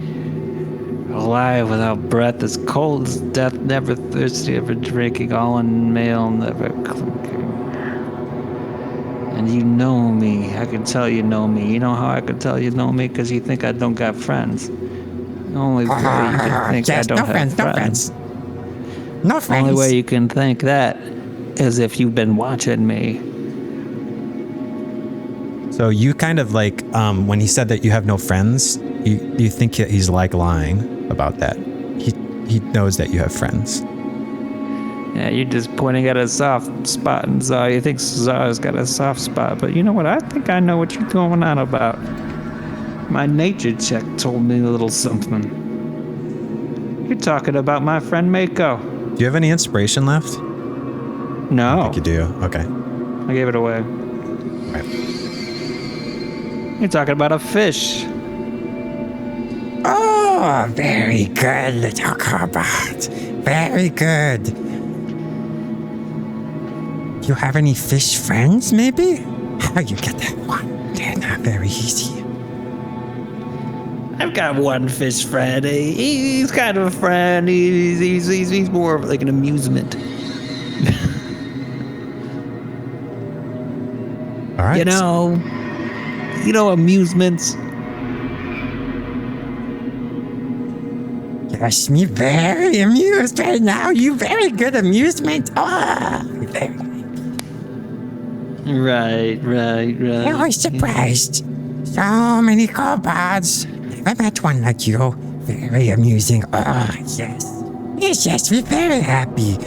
Alive without breath, as cold as death, never thirsty, ever drinking, all in male, never clinking. And you know me. I can tell you know me. You know how I can tell you know me? Because you think I don't got friends. The only way you can think I don't have friends. No friends. No friends. Only way you can think that is if you've been watching me. so you kind of like, when he said that you have no friends, you think he's like lying about that. He knows that you have friends. Yeah, you're just pointing at a soft spot in Tzar. You think Tzar's got a soft spot, but you know what? I think I know what you're going on about. My nature check told me a little something. You're talking about my friend Mako. Do you have any inspiration left? No. I think you do. Okay. I gave it away. Right. You're talking about a fish. Oh, very good, little Kobold. Very good. You have any fish friends, maybe? How you get that one? They're not very easy. I've got one fish friend. He's kind of a friend. He's more of like an amusement. All right. You know amusements. Yes, me very amused right now. You very good amusement. Oh, very. Right. I was surprised. So many kobolds. Never met one like you. Very amusing. Oh, yes. Yes, we're very happy.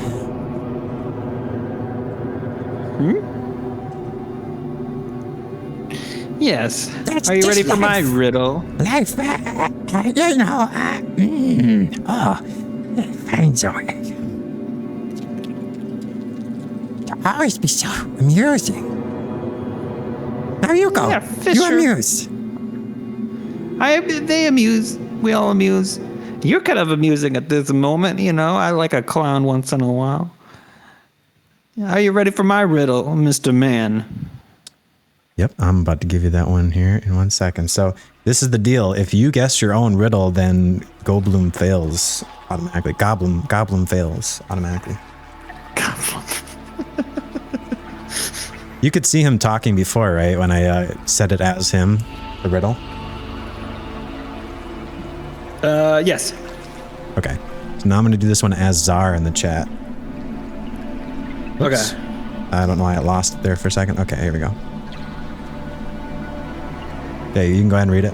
Yes. That's Are you ready just for my life. riddle? Life, finds a way. To always be so amusing. Now you go. Yeah, fish You are- amuse. They amuse. We all amuse. You're kind of amusing at this moment, I like a clown once in a while. Are you ready for my riddle, Mr. Man? Yep, I'm about to give you that one here in 1 second. So this is the deal. If you guess your own riddle, then Golbum fails automatically. Goblum fails automatically. You could see him talking before, right? When I said it as him, the riddle. Yes. Okay. So now I'm going to do this one as Tzar in the chat. Okay. Oops. I don't know why I lost it there for a second. Okay, here we go. Okay, you can go ahead and read it.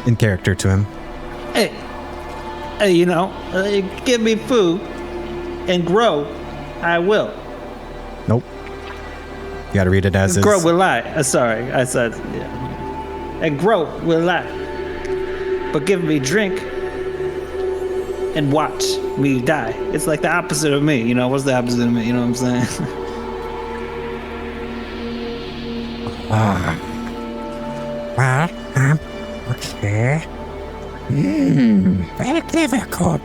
In character to him. Hey, give me food and grow, I will. Nope. You got to read it as is. Grow will I. Sorry, I said, yeah. And grow will I. But give me drink and watch me die. It's like the opposite of me. What's the opposite of me? You know what I'm saying? Well, okay. Very clever kobold.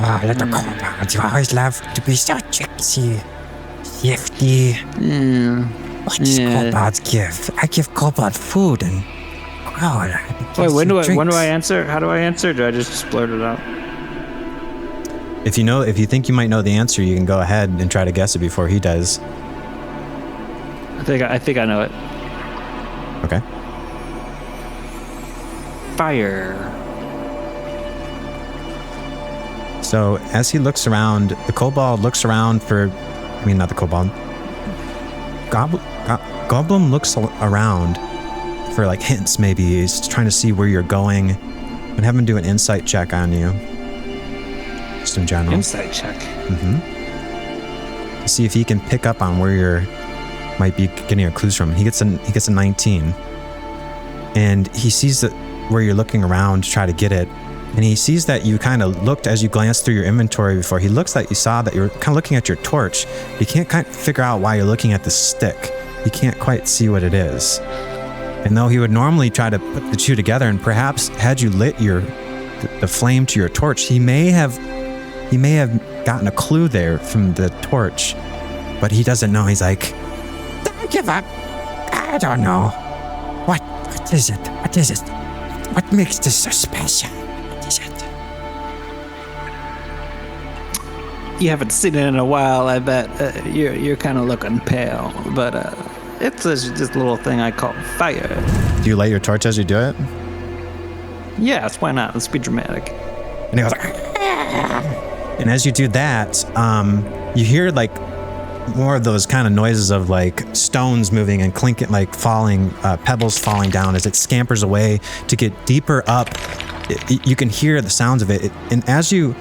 Oh, little kobolds, you always love to be so tricksy, shifty. Yeah. What does kobolds give? I give kobold food and grow. Wait, when do I answer? How do I answer? Do I just blurt it out? If you think you might know the answer, you can go ahead and try to guess it before he does. I think I know it. Okay. Fire. So as he looks around, the kobold looks around for, not the kobold. Goblum looks around for like hints, maybe. He's trying to see where you're going. And have him do an insight check on you. Just in general. Insight check. To see if he can pick up on where you're might be getting your clues from. He gets a 19. And he sees that where you're looking around to try to get it, And he sees that you kind of looked as you glanced through your inventory before. He looks like you saw that you're kind of looking at your torch. He can't quite figure out why you're looking at the stick. He can't quite see what it is. And though he would normally try to put the two together, and perhaps had you lit the flame to your torch, he may have gotten a clue there from the torch, but he doesn't know. He's like, Don't give up. I don't know. What is it? What is it? What makes this so special? What is it? You haven't seen it in a while, I bet. You're kind of looking pale, but it's just a little thing I call fire. do you light your torch as you do it? Yes, why not? Let's be dramatic. And he goes, and as you do that, you hear like more of those kind of noises of like stones moving and clinking, like falling, pebbles falling down as it scampers away to get deeper up. You can hear the sounds of it. And as you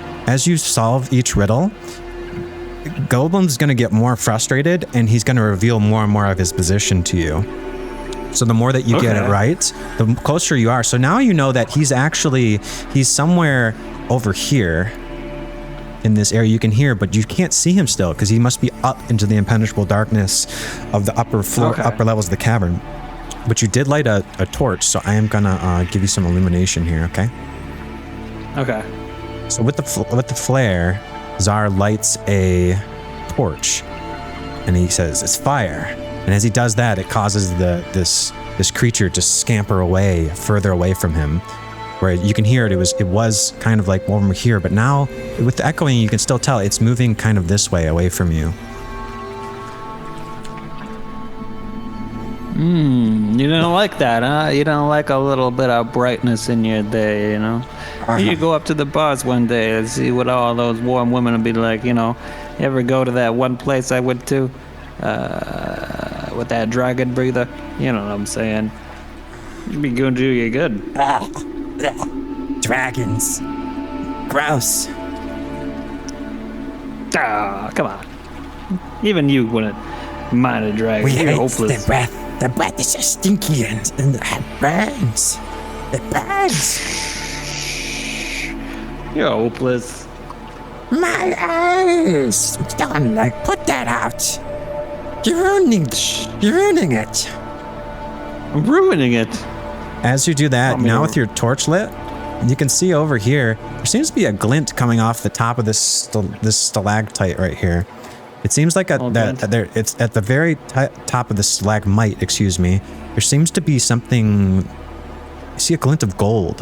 solve each riddle, Golbum's going to get more frustrated, and he's going to reveal more and more of his position to you. So the more that you get it right, the closer you are. So now you know that he's somewhere over here in this area. You can hear, but you can't see him still because he must be up into the impenetrable darkness of the upper floor, upper levels of the cavern. But you did light a torch, so I am gonna give you some illumination here. Okay. Okay. So with the flare, Tzar lights a torch, and he says, "It's fire." And as he does that, it causes this creature to scamper away, further away from him. Where you can hear it, it was kind of like over here, but now with the echoing, you can still tell it's moving kind of this way away from you. You don't like that, huh? You don't like a little bit of brightness in your day, you know? You go up to the bars one day and see what all those warm women will be like, you know? You ever go to that one place I went to with that dragon breather? You know what I'm saying? You'd be going to do you good. Dragons. Gross. Ah, come on. Even you wouldn't mind a dragon. We You're hate hopeless. the breath. The breath is so stinky and it burns. It burns. You're hopeless. My eyes. Don't put that out. You're ruining it. I'm ruining it. As you do that, now with your torch lit, you can see over here, there seems to be a glint coming off the top of this stalactite right here. It seems like it's at the very top of the stalagmite, excuse me. There seems to be something, you see a glint of gold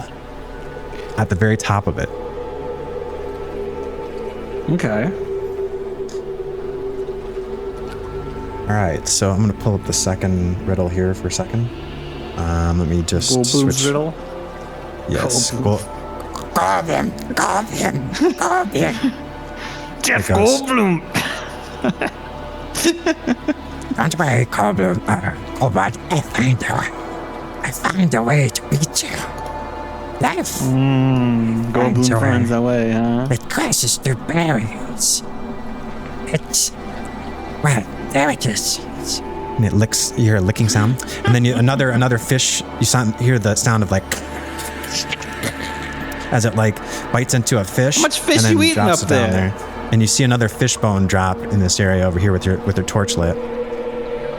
at the very top of it. Okay. All right, so I'm gonna pull up the second riddle here for a second. Let me just Golbum's switch. riddle. Yes. Golbum. Jeff It goes. Goldblum. Don't worry, Golbum. Kobold, I find a way to beat you. Life. Goldblum Tzar. finds a way, huh? It crashes through barriers. Well, there it is. And it licks. You hear a licking sound, and then another fish. You hear the sound of like as it like bites into a fish. How much fish and then you eating drops up it down there? And you see another fish bone drop in this area over here with your torch lit.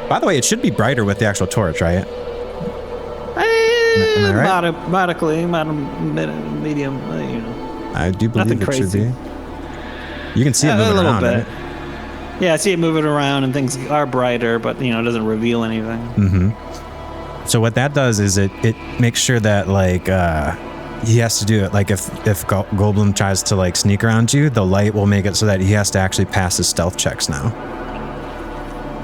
By the way, it should be brighter with the actual torch, right? Am I right? Modically, medium, you know. I do believe Nothing it crazy. should be. You can see it A moving little around, bit. right? Yeah, I see it moving around and things are brighter, but you know, it doesn't reveal anything. So what that does is it makes sure that like he has to do it. Like if Golbum tries to like sneak around you, the light will make it so that he has to actually pass his stealth checks now.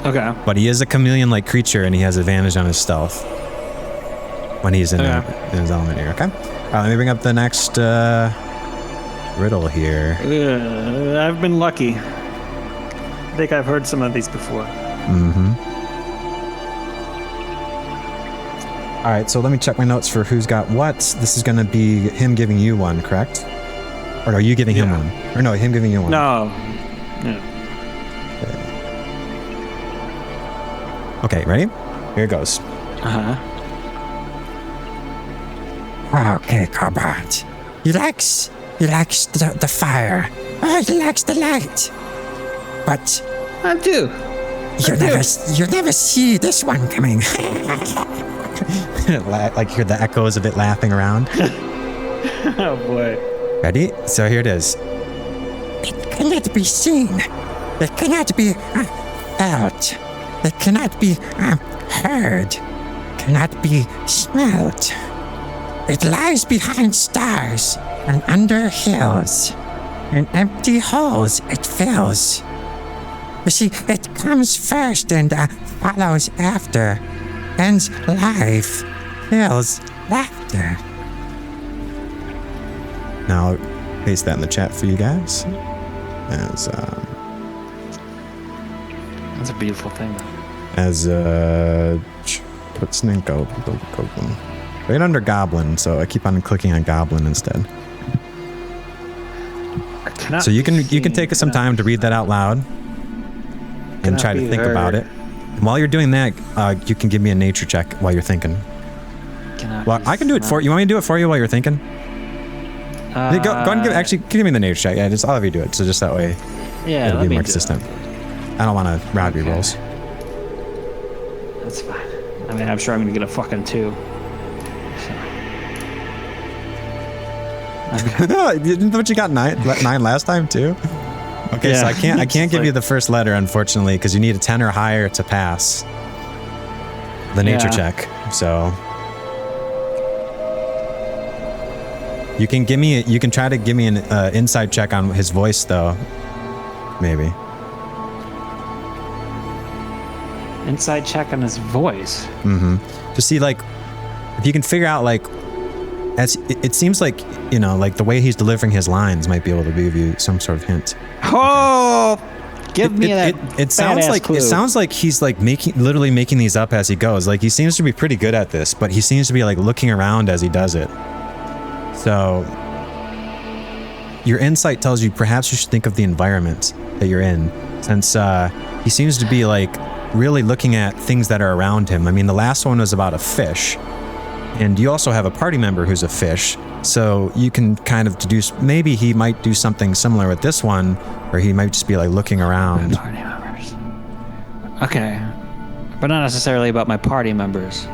Okay. But he is a chameleon-like creature, and he has advantage on his stealth when he's in his element here. Okay. Let me bring up the next riddle here. I've been lucky. I think I've heard some of these before. All right, so let me check my notes for who's got what. This is going to be him giving you one, correct? Or are you giving him one? Or no, him giving you one. No. Yeah. Okay, ready? Here it goes. Uh-huh. Okay, Kobold. He likes the fire. Oh, he likes the light. But I do. you never see this one coming. Like hear the echoes of it laughing around. Oh boy. Ready? So here it is. It cannot be seen. It cannot be felt. It cannot be heard. Cannot be smelled. It lies behind stars and under hills. In empty holes it fills. You see, it comes first and follows after. Ends life, kills laughter. Now, I'll paste that in the chat for you guys. As That's a beautiful thing. what's the name? Goblum. Right under Goblin, so I keep on clicking on Goblin instead. So you can take some time to read that out loud and try to think about it. And while you're doing that, you can give me a nature check while you're thinking. Well, I can do it for you. You want me to do it for you while you're thinking? Go ahead and give me the nature check. Yeah, I'll have you do it. So just that way, it'll be more consistent. I don't want to rob your rolls. That's fine. I mean, I'm sure I'm gonna get a fucking 2. Didn't what you got 9 last time too? Okay, Yeah. so I can't give you the first letter, unfortunately, because you need a 10 or higher to pass the nature check. So you can try to give me an inside check on his voice, though. Maybe. Inside check on his voice. To see, like, if you can figure out, like, it seems like, like the way he's delivering his lines might be able to give you some sort of hint. Oh, give me that. It sounds like clue. It sounds like he's like literally making these up as he goes. Like he seems to be pretty good at this, but he seems to be like looking around as he does it. So your insight tells you perhaps you should think of the environment that you're in, since he seems to be like really looking at things that are around him. I mean, the last one was about a fish, and you also have a party member who's a fish. So you can kind of deduce maybe he might do something similar with this one, or he might just be like looking around. Party members. Okay, but not necessarily about my party members.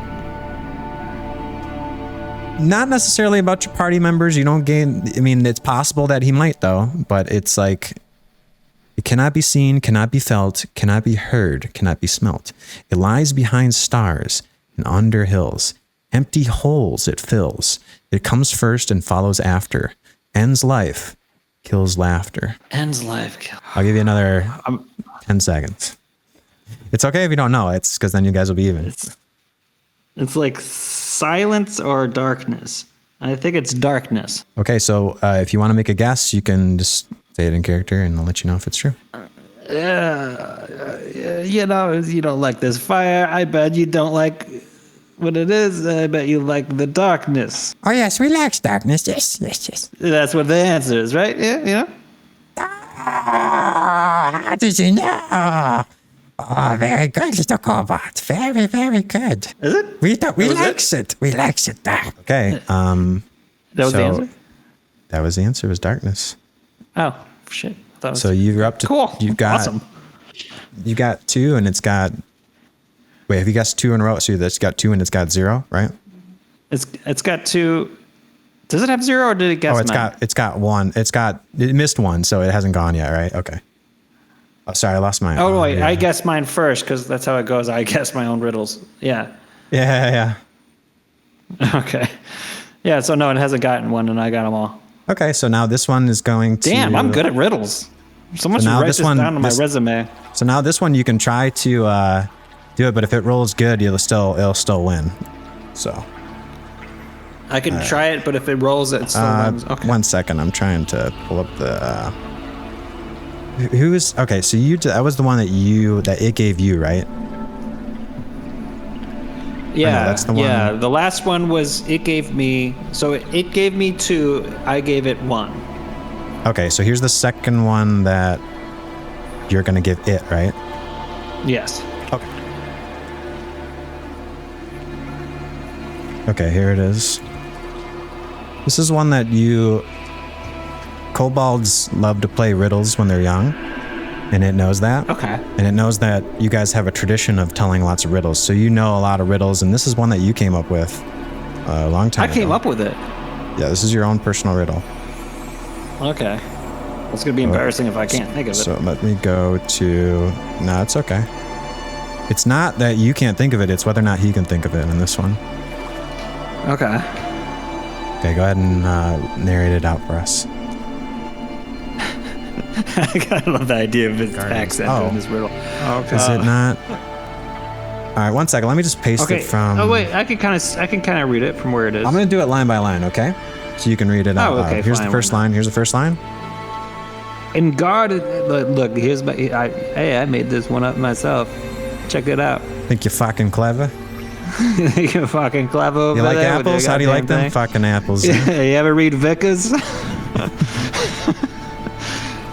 Not necessarily about your party members. You don't gain. I mean, it's possible that he might, though, but it's like it cannot be seen, cannot be felt, cannot be heard, cannot be smelt. It lies behind stars and under hills. Empty holes it fills. It comes first and follows after. Ends life, kills laughter. Ends life. Kill. I'll give you another 10 seconds. It's okay if you don't know. It's because then you guys will be even. It's like silence or darkness. I think it's darkness. Okay, so if you want to make a guess, you can just say it in character and I'll let you know if it's true. You don't like this fire. I bet you don't like what it is. I bet you like the darkness. Oh, yes, we like darkness. Yes. That's what the answer is, right? Yeah. How did you know? Oh, very good, little Kobold. Very, very good. Is it? We likes it. We likes it. Okay. That was the answer? That was the answer. It was darkness. Oh, shit. So you're up to cool. You've got awesome. You got 2 and it's got. Wait, have you guessed 2 in a row? So that's got 2 and it's got 0, right? It's got 2. Does it have 0 or did it guess? It's got 1. It missed 1, so it hasn't gone yet, right? Okay. Oh, sorry, I lost mine. Oh wait, yeah. I guessed mine first because that's how it goes. I guess my own riddles. Yeah. Yeah. Okay. Yeah. So no, it hasn't gotten 1, and I got them all. Okay, so now this one is going to. Damn, I'm good at riddles. Someone should write this down on my resume. So now this one you can try to do it, but if it rolls good, it'll still win. So. I can try it, but if it rolls, it still wins. Okay. 1 second, I'm trying to pull up the. Who is okay? So that was the one that it gave you, right? Yeah, no, that's the one. Yeah, the last one was it gave me. So it gave me 2. I gave it 1. Okay, so here's the second one that you're gonna give it, right? Yes. Okay. Okay, here it is. This is one that kobolds love to play riddles when they're young, and it knows that. Okay. And it knows that you guys have a tradition of telling lots of riddles, so you know a lot of riddles, and this is one that you came up with a long time ago. I came up with it. Yeah, this is your own personal riddle. Okay. It's going to be embarrassing if I can't think of it. So let me go to... No, it's okay. It's not that you can't think of it, it's whether or not he can think of it in this one. Okay. Okay, go ahead and narrate it out for us. I kind of love the idea of his accent in this riddle. Is it not? All right, 1 second. Let me just paste it from. Oh wait, I can kind of read it from where it is. I'm gonna do it line by line, okay? So you can read it out. Okay. Here's the first line. Here's the first line. In guard, look. Here's my. I made this one up myself. Check it out. Think you're fucking clever? You're fucking clever over You like there with your apples? How do you like them? goddamn Fucking apples. thing. You ever read Vickers?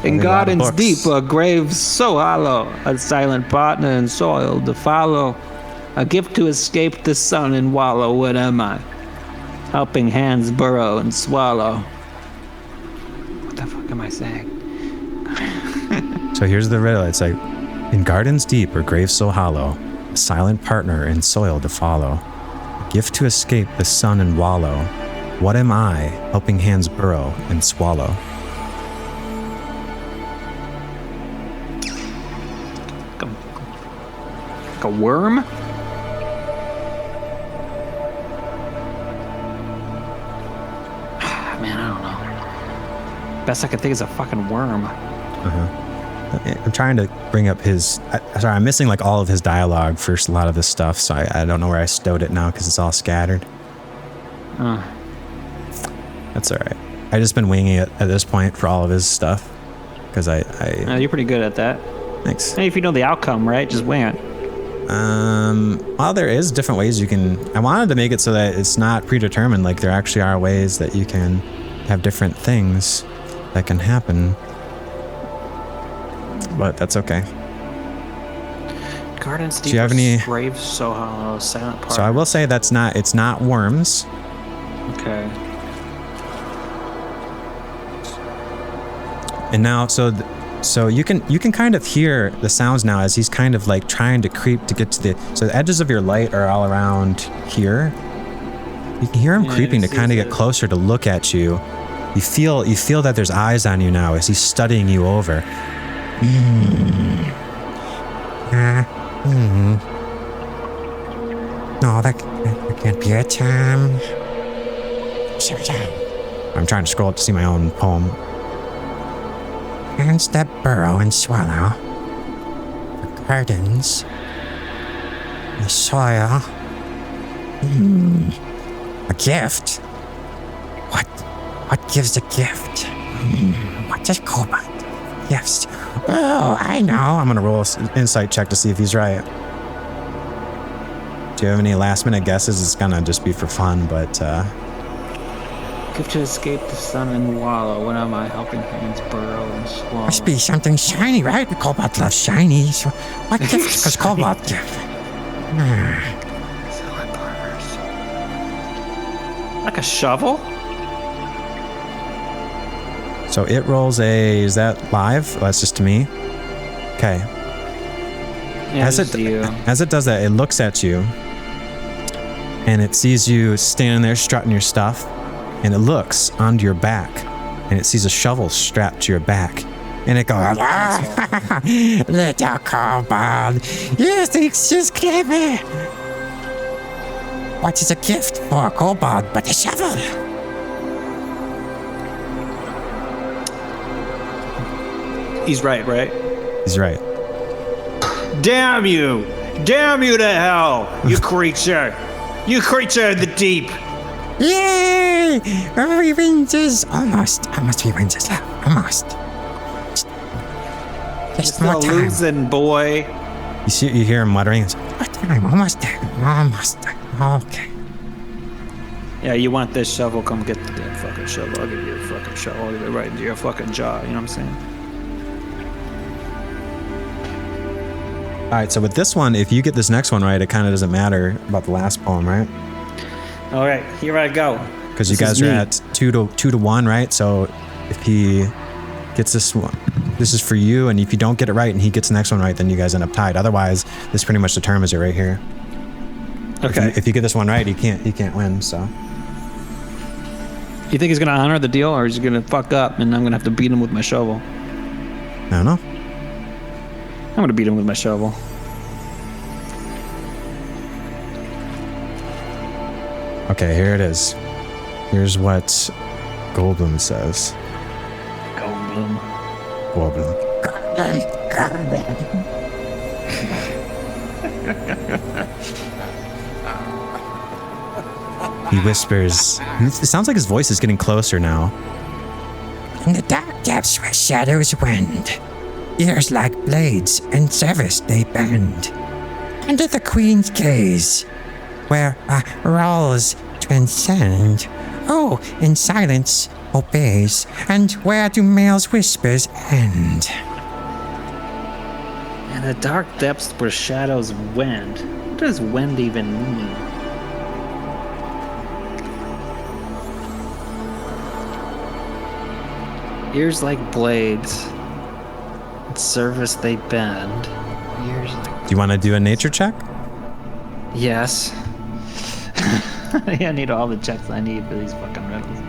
In gardens deep, a grave so hollow, a silent partner in soil to follow, a gift to escape the sun and wallow. What am I? Helping hands burrow and swallow. What the fuck am I saying? So here's the riddle. It's like, in gardens deep or graves so hollow, a silent partner in soil to follow, a gift to escape the sun and wallow. What am I? Helping hands burrow and swallow. Like a worm? Man, I don't know. Best I can think is a fucking worm. I'm trying to bring up his... sorry, I'm missing like all of his dialogue for a lot of this stuff, so I don't know where I stowed it now because it's all scattered. That's all right. I just been winging it at this point for all of his stuff because You're pretty good at that. Thanks. Hey, if you know the outcome, right? Just wing it. Well, there is different ways you can... I wanted to make it so that it's not predetermined. Like, there actually are ways that you can have different things that can happen. But that's okay. Gardens deep. Do you have any... Graves so hollow, silent part. So I will say it's not worms. Okay. And now, so you can kind of hear the sounds now as he's kind of like trying to creep to get to the... So the edges of your light are all around here. You can hear him creeping to kind of get closer to look at you. You feel that there's eyes on you now as he's studying you over. No, that can't be it. I'm trying to scroll up to see my own poem. Hands that burrow and swallow. The gardens. The soil. A gift. What gives a gift? What does Kobold? Gifts. Oh, I know. I'm gonna roll an insight check to see if he's right. Do you have any last minute guesses? It's gonna just be for fun, but Gift to escape the sun and wallow. When am I helping hands burrow and swallow? Must be something shiny, right? The Kobold loves shiny. So what gift does Kobold give? Silent partners. Like a shovel? so it rolls a... Is that live? Oh, that's just to me. Okay. Yeah, As it does that, it looks at you, and it sees you standing there strutting your stuff, and it looks onto your back, and it sees a shovel strapped to your back, and it goes, Little Kobold, you think she's clever? What is a gift for a Kobold but a shovel? He's right? he's right. Damn you! Damn you to hell! You creature! You creature of the deep! Yay! Revenge is almost revenge is love. Almost. Just Still more time. losing, boy. You hear him muttering. What time? Almost there. Almost there. Okay. Yeah, you want this shovel? Come get the damn fucking shovel. I'll give you a fucking shovel. I'll give it right into your fucking jaw. You know what I'm saying? All right, so with this one, if you get this next one right, it kind of doesn't matter about the last poem, right? All right, here I go. Because you This is guys are me. at 2-1, right? So if he gets this one, this is for you, and if you don't get it right and he gets the next one right, then you guys end up tied. Otherwise, this pretty much determines it right here. Okay. If you get this one right, he can't win. So You think he's gonna honor the deal, or is he gonna fuck up and I'm gonna have to beat him with my shovel? I don't know. I'm gonna beat him with my shovel. Okay, here it is. Here's what Golbum says. Golbum. Golbum. He whispers. It sounds like his voice is getting closer now. In the dark depths where shadows wend, ears like blades and service they bend. Under the queen's gaze, where roles transcend. Oh, in silence obeys, and where do male's whispers end? In the dark depths where shadows wend. What does wend even mean? Ears like blades. In service they bend. Ears like... Do you want to do a nature check? Yes. I need all the checks I need for these fucking riddles.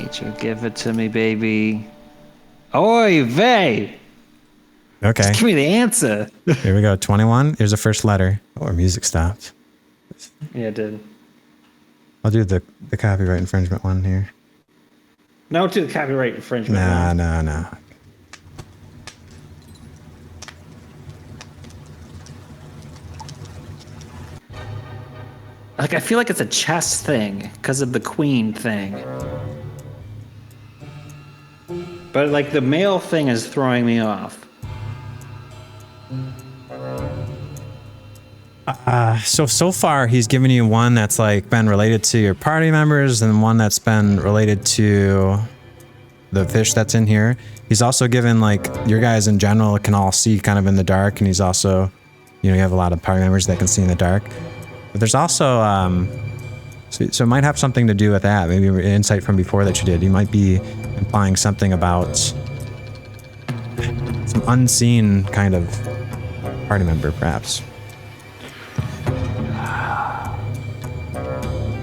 Nature, give it to me, baby. Oy vey! Okay. Just give me the answer. Here we go. 21. Here's the first letter. Oh, our music stopped. Yeah, it did. I'll do the copyright infringement one here. No to the copyright infringement. Nah. Like, I feel like it's a chess thing because of the queen thing. But, like, the male thing is throwing me off. So far he's given you one that's like been related to your party members and one that's been related to the fish that's in here. He's also given like your guys in general can all see kind of in the dark, and he's also, you have a lot of party members that can see in the dark. But there's also so it might have something to do with that. Maybe an insight from before that you did. You might be implying something about some unseen kind of party member, perhaps.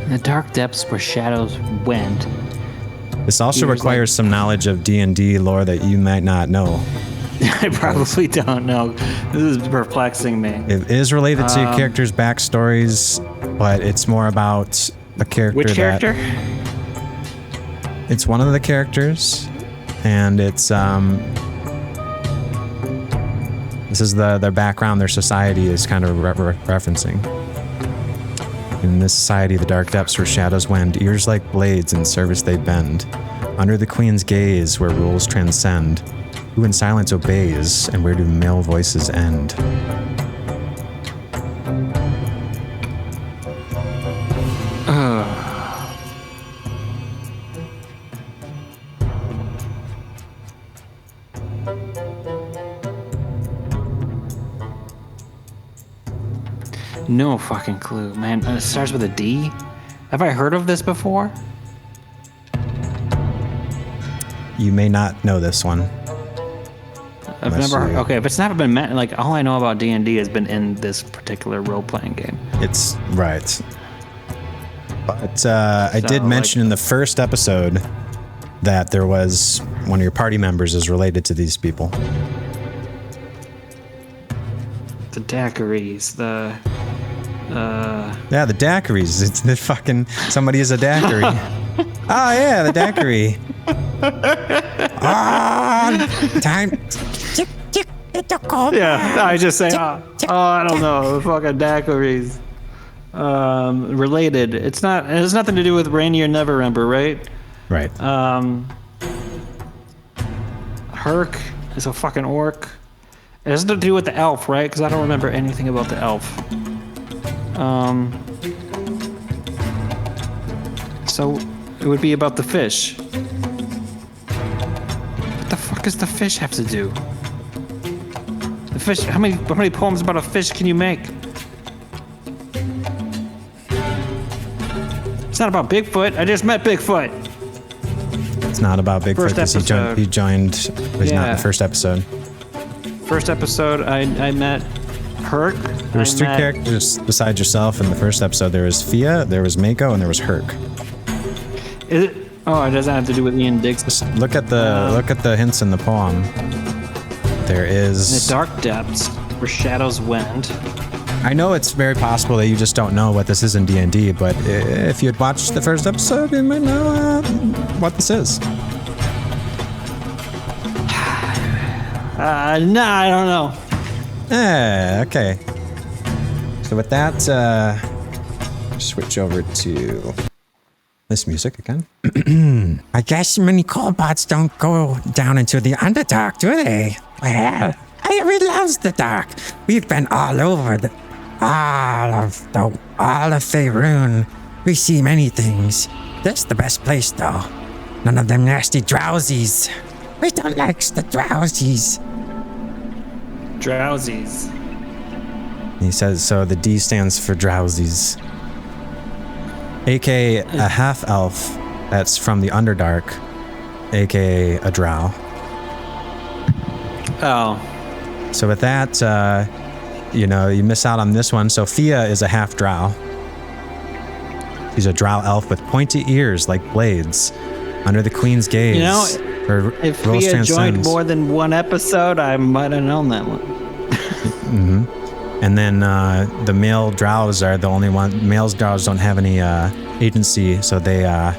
In the dark depths where shadows went. This also He was requires some knowledge of D&D lore that you might not know. I probably don't know. This is perplexing me. It is related to your characters' backstories, but it's more about a character. Which character? It's one of the characters, and it's this is their background, their society is kind of referencing. In this society, the dark depths where shadows wend, ears like blades in service they bend. Under the queen's gaze, where rules transcend, who in silence obeys, and where do male voices end? No fucking clue, man. It starts with a D? Have I heard of this before? You may not know this one. I've Unless never heard. you- Okay, if it's never been met, like all I know about D&D has been in this particular role-playing game. It's right. But I did So, mention in the first episode that there was one of your party members is related to these people. The daiquiris, Yeah, the daiquiris. It's the fucking somebody is a daiquiri. Oh yeah, the daiquiri. Time. Tick, tick, it's a call. Yeah, I just say, I don't know, the fucking daiquiris. Related. It has nothing to do with Rainier Neverember, right? Right. Herc is a fucking orc. It has nothing to do with the elf, right? Because I don't remember anything about the elf. So it would be about the fish. What the fuck does the fish have to do? The fish. How many poems about a fish can you make? not about Bigfoot. I just met Bigfoot. It's not about Bigfoot First because episode. he joined, but he's not in the first episode. First episode, I met Herc. There was three characters besides yourself in the first episode. There was Fia, there was Mako, and there was Herc. Is it? Oh, it doesn't have to do with Ian Diggs. Just look at the hints in the poem. There is The dark depths where shadows wend. I know it's very possible that you just don't know what this is in D&D, but if you had watched the first episode, you might know what this is. No, I don't know. Okay. So with that, switch over to this music again. I guess many kobolds don't go down into the Underdark, do they? Well, everyone loves the dark. We've been all over all of Faerun. We see many things. This is the best place, though. None of them nasty drowsies. We don't like the drowsies. Drowsies. He says, so the D stands for drowsies. AKA a half-elf that's from the Underdark, AKA a drow. Oh. So with that, you miss out on this one. Sophia is a half-drow. She's a drow elf with pointy ears like blades. Under the queen's gaze. If we had joined more than one episode, I might have known that one. And then the male drows are the only one. Male drows don't have any agency, so they're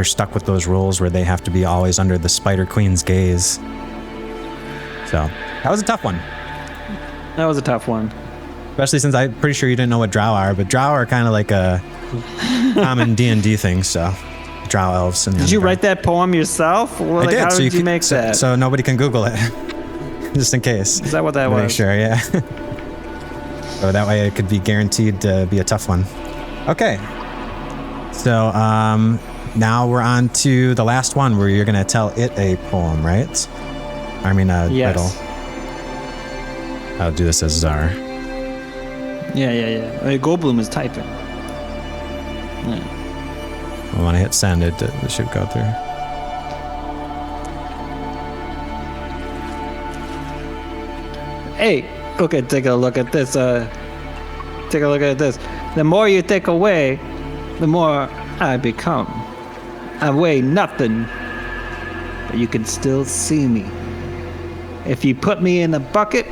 stuck with those rules where they have to be always under the Spider Queen's gaze. So that was a tough one. That was a tough one. Especially since I'm pretty sure you didn't know what drow are, but drow are kind of like a common D&D thing, so drow elves. Did you write that poem yourself? I did. How so did you make that? So nobody can Google it. Just in case. Is that what that was? Make sure, yeah. So that way it could be guaranteed to be a tough one. Okay. So now we're on to the last one where you're going to tell it a poem, right? I mean, a yes. riddle. I'll do this as Tzar. Yeah. Golbum is typing. Yeah. When I hit send, it should go through. Hey, okay, take a look at this. Take a look at this. The more you take away, the more I become. I weigh nothing, but you can still see me. If you put me in a bucket,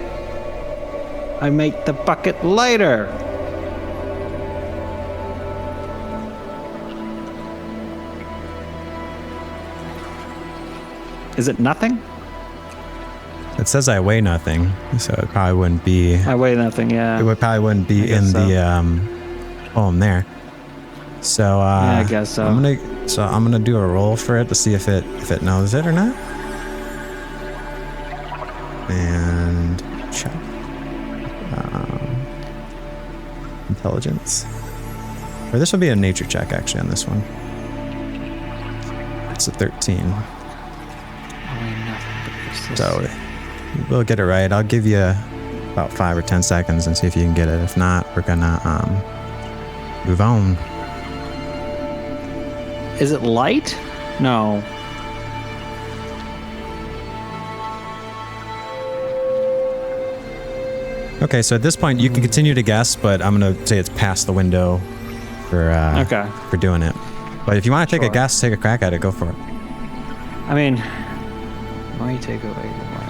I make the bucket lighter. Is it nothing? It says I weigh nothing, so it probably wouldn't be. I weigh nothing, yeah. It probably wouldn't be in the poem there. So yeah, I guess so. I'm gonna do a roll for it to see if it knows it or not. And check. Intelligence. Or this will be a nature check actually on this one. It's a 13. So we'll get it right. I'll give you about 5 or 10 seconds and see if you can get it. If not, we're gonna move on. Is it light? No. Okay, so at this point you can continue to guess, but I'm gonna say it's past the window for doing it. But if you want to take a guess, take a crack at it, go for it. I mean, why you take away the light?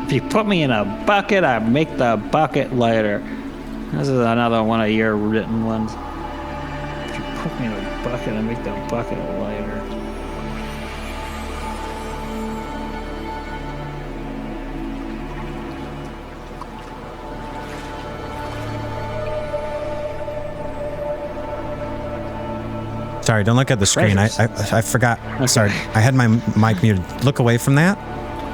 If you put me in a bucket, I make the bucket lighter. This is another one of your written ones. If you put me in a bucket, I make the bucket lighter. Sorry, don't look at the screen. I forgot. Okay. Sorry, I had my mic muted. Look away from that.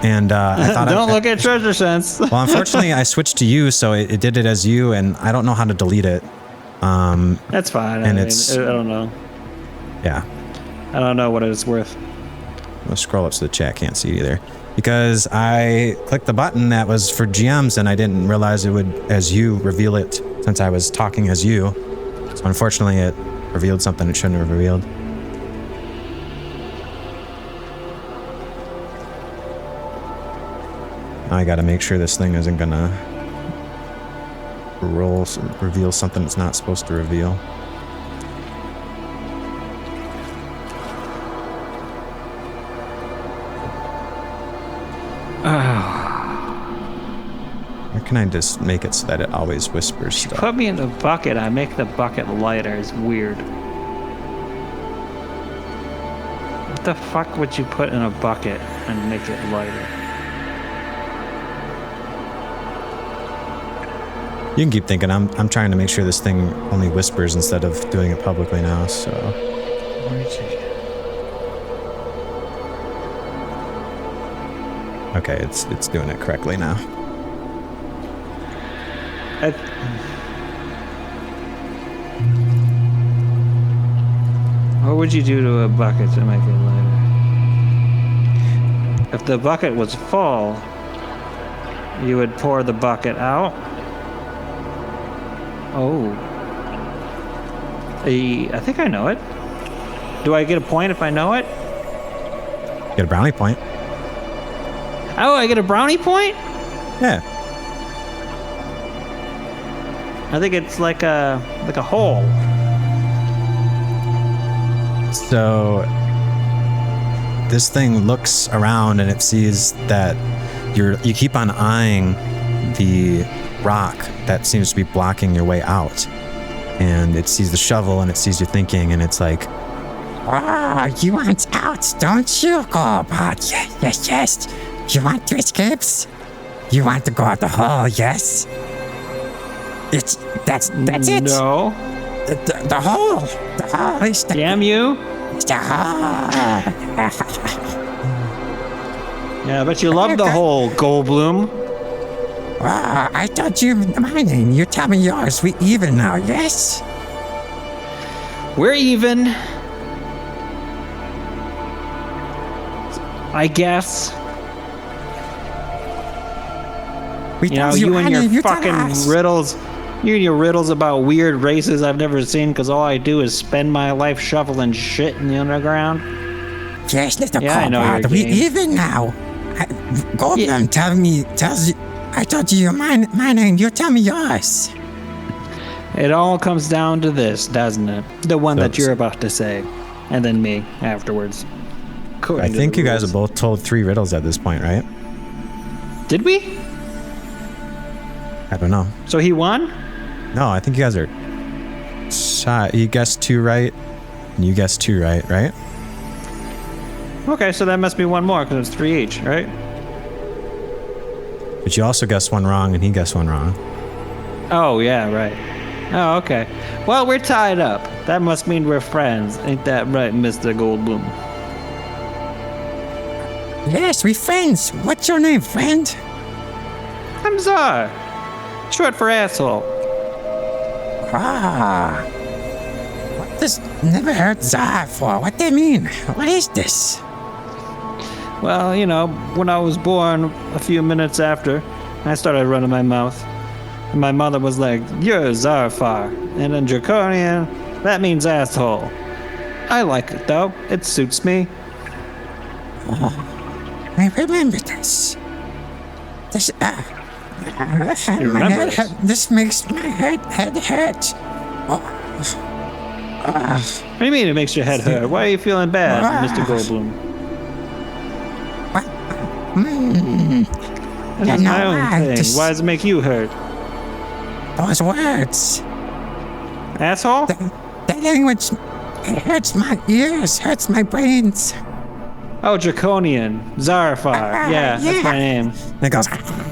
And I thought don't look at treasure sense. Well, unfortunately, I switched to you, so it did it as you, and I don't know how to delete it. That's fine. And I it's- don't know. Yeah. I don't know what it's worth. Let's scroll up so the chat can't see it either. Because I clicked the button that was for GMs and I didn't realize it would, as you, reveal it since I was talking as you. So unfortunately it revealed something it shouldn't have revealed. I gotta make sure this thing isn't gonna reveal something it's not supposed to reveal. Or can I just make it so that it always whispers stuff? Put me in the bucket. I make the bucket lighter. It's weird. What the fuck would you put in a bucket and make it lighter? You can keep thinking. I'm trying to make sure this thing only whispers instead of doing it publicly now, so. Okay, it's doing it correctly now. What would you do to a bucket to make it lighter? If the bucket was full, you would pour the bucket out. Oh. I think I know it. Do I get a point if I know it? Get a brownie point. Oh, I get a brownie point? Yeah. I think it's like a hole. So this thing looks around and it sees that you keep on eyeing the rock that seems to be blocking your way out. And it sees the shovel and it sees you thinking and it's like, Ah, you want out, don't you, Kobold? Yes. You want to escape? You want to go out the hole, yes? That's it. No. The hole. The hole is the... Damn you. The hole. Yeah, but you love the hole, Golbum. Ah, I told you my name. You tell me yours. We even now, yes? We're even. I guess. We You know, told you my and name, your you tell fucking us. riddles. You and your riddles about weird races I've never seen because all I do is spend my life shoveling shit in the underground. Yes, Mr. Yeah, I know Kobold. your We game. even now. Golbum Yeah. tells you. I told you my name. You tell me yours. It all comes down to this, doesn't it? The one that you're about to say. And then me afterwards. I think you guys have both told 3 riddles at this point, right? Did we? I don't know. So he won? No, I think you guys are shot. You guessed 2 right, and you guessed 2 right, right? Okay, so that must be one more because it's 3 each, right? But you also guessed 1 wrong, and he guessed 1 wrong. Oh, yeah, right. Oh, okay. Well, we're tied up. That must mean we're friends. Ain't that right, Mr. Goldblum? Yes, we friends. What's your name, friend? I'm Tzar. Short for asshole. Ah. What this? Never heard Tzar for. What they mean? What is this? Well, you know, when I was born, a few minutes after, I started running my mouth. And my mother was like, "You're Zarfar." And in Draconian, that means asshole. I like it, though. It suits me. I remember this. This, You my remember head this? hurt. This makes my head hurt. Oh. What do you mean it makes your head hurt? Why are you feeling bad, Mr. Goldblum? What? This Yeah, is no, my own I thing. just- Why does it make you hurt? Those words. Asshole? That language. It hurts my ears. Hurts my brains. Oh, Draconian. Zarfar. Yeah, that's my name. And it goes, Goblin.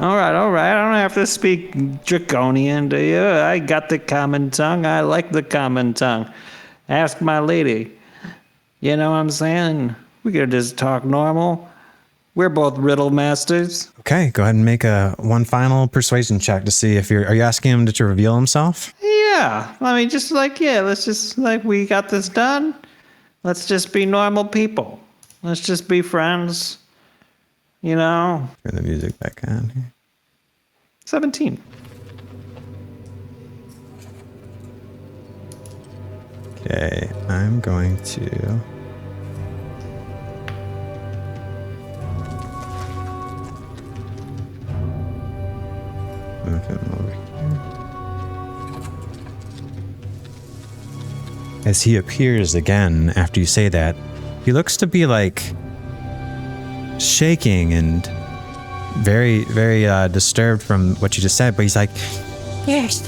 All right. I don't have to speak Draconian, do you? I got the common tongue. I like the common tongue. Ask my lady. You know what I'm saying? We could just talk normal. We're both riddle masters. Okay, go ahead and make one final persuasion check to see if are you asking him to reveal himself? Yeah. I mean, just like, let's just, like, we got this done. Let's just be normal people. Let's just be friends. You know? Turn the music back on here. 17. Okay, I'm going to... move him over here. As he appears again after you say that, he looks to be like shaking and very, very disturbed from what you just said, but he's like, Yes.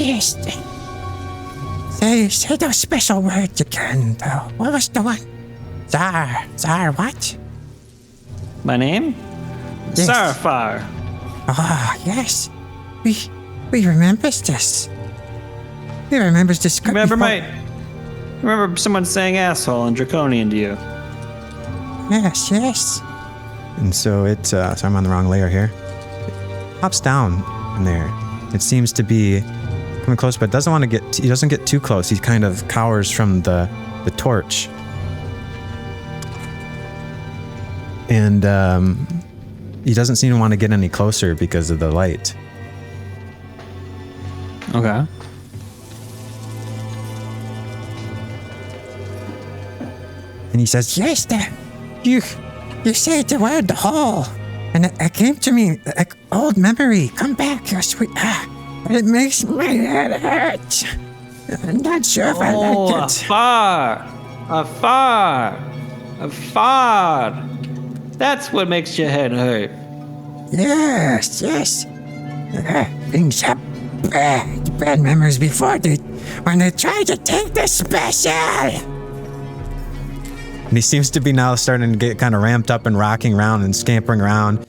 Say those special words again, though. What was the one? Tzar, what? My name? Yes. Sarfar. Ah, yes. We remember this. We remember this. Remember someone saying asshole in Draconian to you? Yes. and so it, so I'm on the wrong layer here. It pops down in there. It seems to be coming close, but doesn't want to get, he doesn't get too close. He kind of cowers from the torch. And he doesn't seem to want to get any closer because of the light. Okay. And he says, yes, you say the word the hall. And it came to me, like old memory. Come back, you're sweet. But it makes my head hurt. I'm not sure if I like it. Afar. That's what makes your head hurt. Yes. Things have bad memories before when they tried to take the special. And he seems to be now starting to get kind of ramped up and rocking around and scampering around,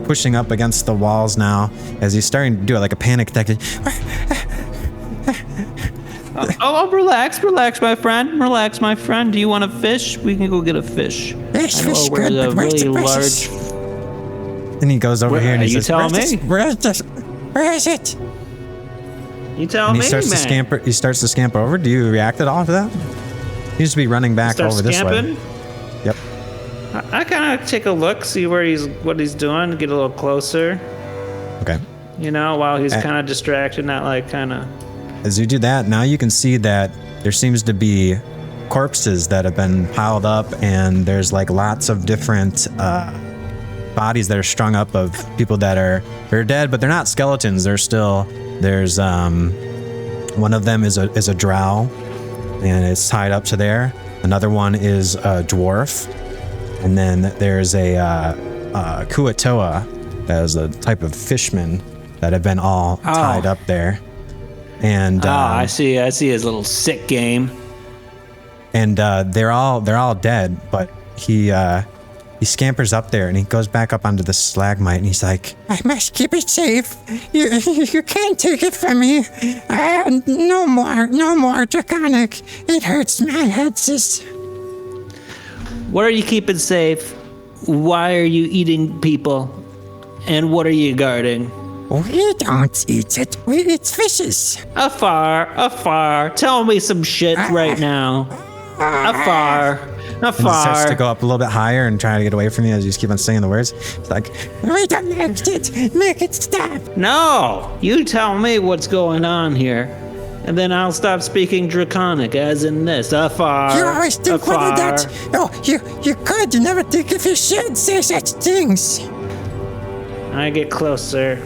pushing up against the walls now as he's starting to do it like a panic attack. Relax, my friend. Relax, my friend. Do you want a fish? We can go get a fish. Fish, We're good, a but where's really the large. precious? And he goes over here and he You says, tell me. Where is it? You tell and me, he starts man. to scamper. He starts to scamper over. Do you react at all to that? He needs to be running back Start over this scamping? way. Yep. I kind of take a look, see what he's doing, get a little closer. Okay. You know, while he's kind of distracted, not like kind of. As you do that, now you can see that there seems to be corpses that have been piled up, and there's like lots of different bodies that are strung up of people they're dead, but they're not skeletons. There's one of them is a drow, and it's tied up to there. Another one is a dwarf, and then there's a kuatoa, that is a type of fishman that have been all tied up there. And I see his little sick game. And they're all dead, but he scampers up there and he goes back up onto the stalagmite and he's like, I must keep it safe. You can't take it from me. No more Draconic. It hurts my head, sis. What are you keeping safe? Why are you eating people? And what are you guarding? We don't eat it. We eat fishes. Afar. Tell me some shit right now. Afar. and he starts to go up a little bit higher and try to get away from you as you just keep on saying the words. It's like, we don't like it. Make it stop. No, you tell me what's going on here. And then I'll stop speaking Draconic, as in this. Afar. You always think one of that. Oh, you could. You never think if you should say such things. I get closer.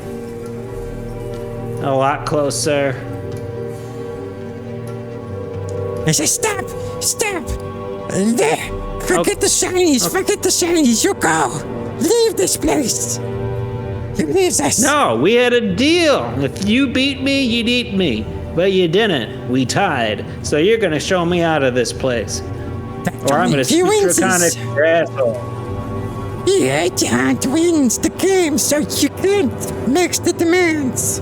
A lot closer. I say, stop. There. Forget the shinies. Forget the shinies. You go. Leave this place. You leave us. No, we had a deal. If you beat me, you'd eat me. But you didn't. We tied. So you're going to show me out of this place. Or I'm going to speak Draconic your asshole. Yeah, Hunt wins the game, so you can't make the demands.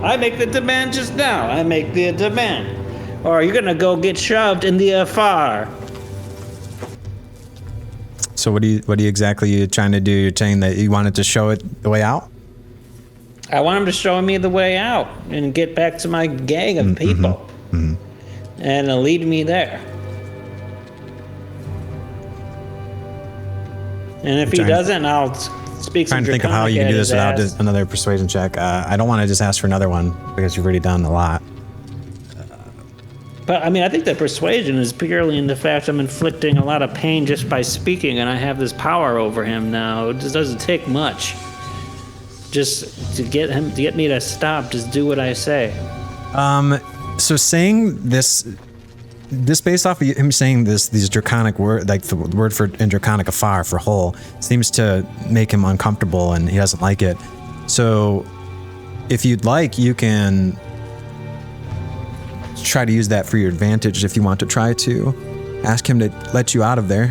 I make the demand just now. I make the demand. Or you're going to go get shoved in the afar. So what are you exactly trying to do? You're saying that you wanted to show it the way out? I want him to show me the way out and get back to my gang of people. And lead me there. And if he doesn't, I'll speak some Trying to think of how you can do this without just another persuasion check. I don't want to just ask for another one because you've already done a lot. But I mean, I think the persuasion is purely in the fact I'm inflicting a lot of pain just by speaking, and I have this power over him now. It just doesn't take much. Just to get me to stop, just do what I say. So saying this based off of him saying these draconic word, like the word for in draconic afar for whole, seems to make him uncomfortable and he doesn't like it. So if you'd like, you can try to use that for your advantage if you want to try to ask him to let you out of there.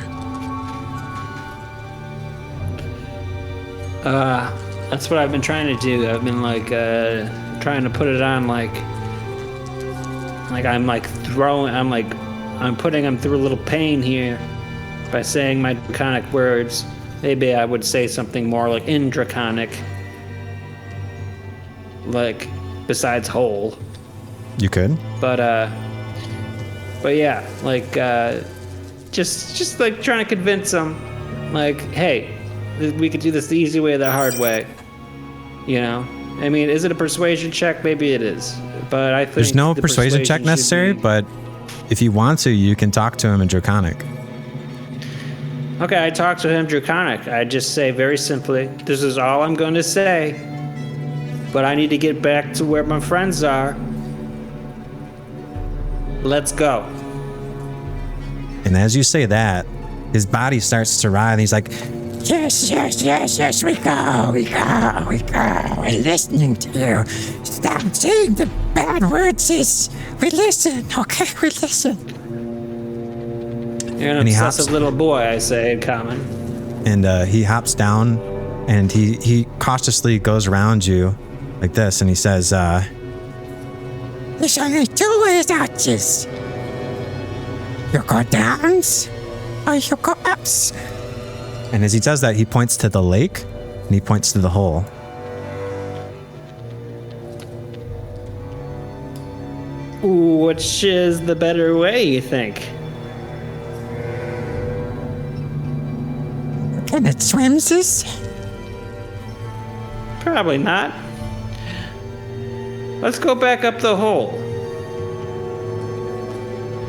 That's what I've been trying to do. I've been trying to put it on I'm putting him through a little pain here by saying my draconic words. Maybe I would say something more like in draconic, like besides whole. You could. But yeah, just like trying to convince him, like, hey, we could do this the easy way or the hard way. You know? I mean, is it a persuasion check? Maybe it is. But I think there's no persuasion check necessary, but if you want to, you can talk to him in Draconic. Okay, I talk to him Draconic. I just say very simply, this is all I'm going to say, but I need to get back to where my friends are. Let's go. And as you say that, his body starts to writhe, and he's like, yes, we go. We're listening to you. Stop saying the bad words, we listen, okay? We listen. You're an obsessive little boy, I say in common. And he hops down, and he cautiously goes around you like this, and he says, there's only two ways out, this. You go downs, or you go ups. And as he does that, he points to the lake, and he points to the hole. Which is the better way, you think? Can it swim, this? Probably not. Let's go back up the hole.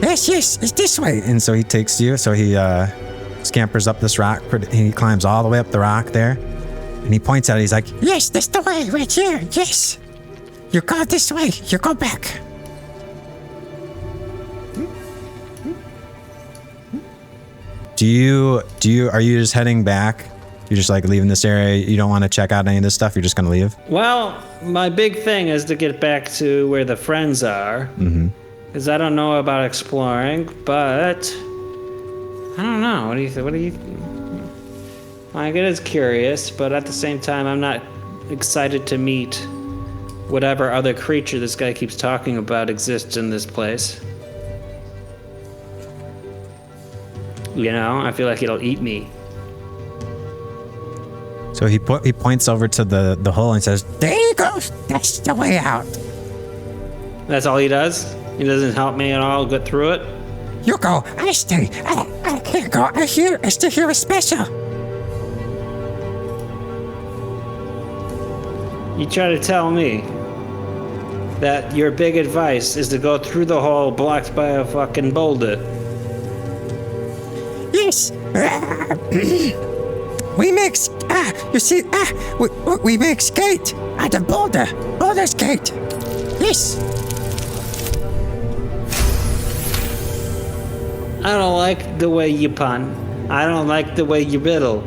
Yes, it's this way. And so he takes you, so he scampers up this rock, he climbs all the way up the rock there, and he points at it, he's like, yes, that's the way, right here, yes. You go this way, you go back. Are you just heading back? You're just like leaving this area, you don't want to check out any of this stuff, you're just gonna leave? Well, my big thing is to get back to where the friends are. Because I don't know about exploring, but I don't know. What do you think? Like, it is curious, but at the same time, I'm not excited to meet whatever other creature this guy keeps talking about exists in this place. You know, I feel like it'll eat me. So he points over to the hole and says, there you go, that's the way out. That's all he does? He doesn't help me at all get through it? You go, I stay. I can't go. I still hear a special. You try to tell me that your big advice is to go through the hole blocked by a fucking boulder. Yes. We make, we make skate at the boulder skate. Yes. I don't like the way you pun. I don't like the way you riddle.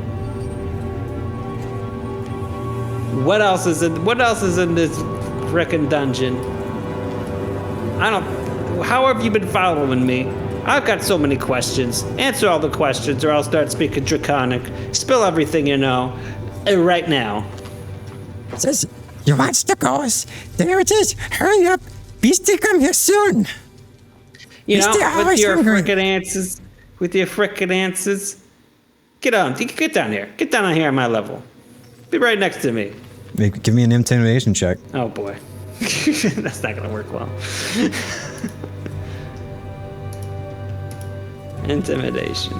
What else is in this frickin' dungeon? How have you been following me? I've got so many questions. Answer all the questions or I'll start speaking Draconic. Spill everything you know. Right now. Says, you want to go? There it is. Hurry up. Beastie come here soon. You know, with your frickin' answers, Get down here. Get down on here on my level. Be right next to me. Give me an intimidation check. Oh boy. That's not gonna work well. Intimidation.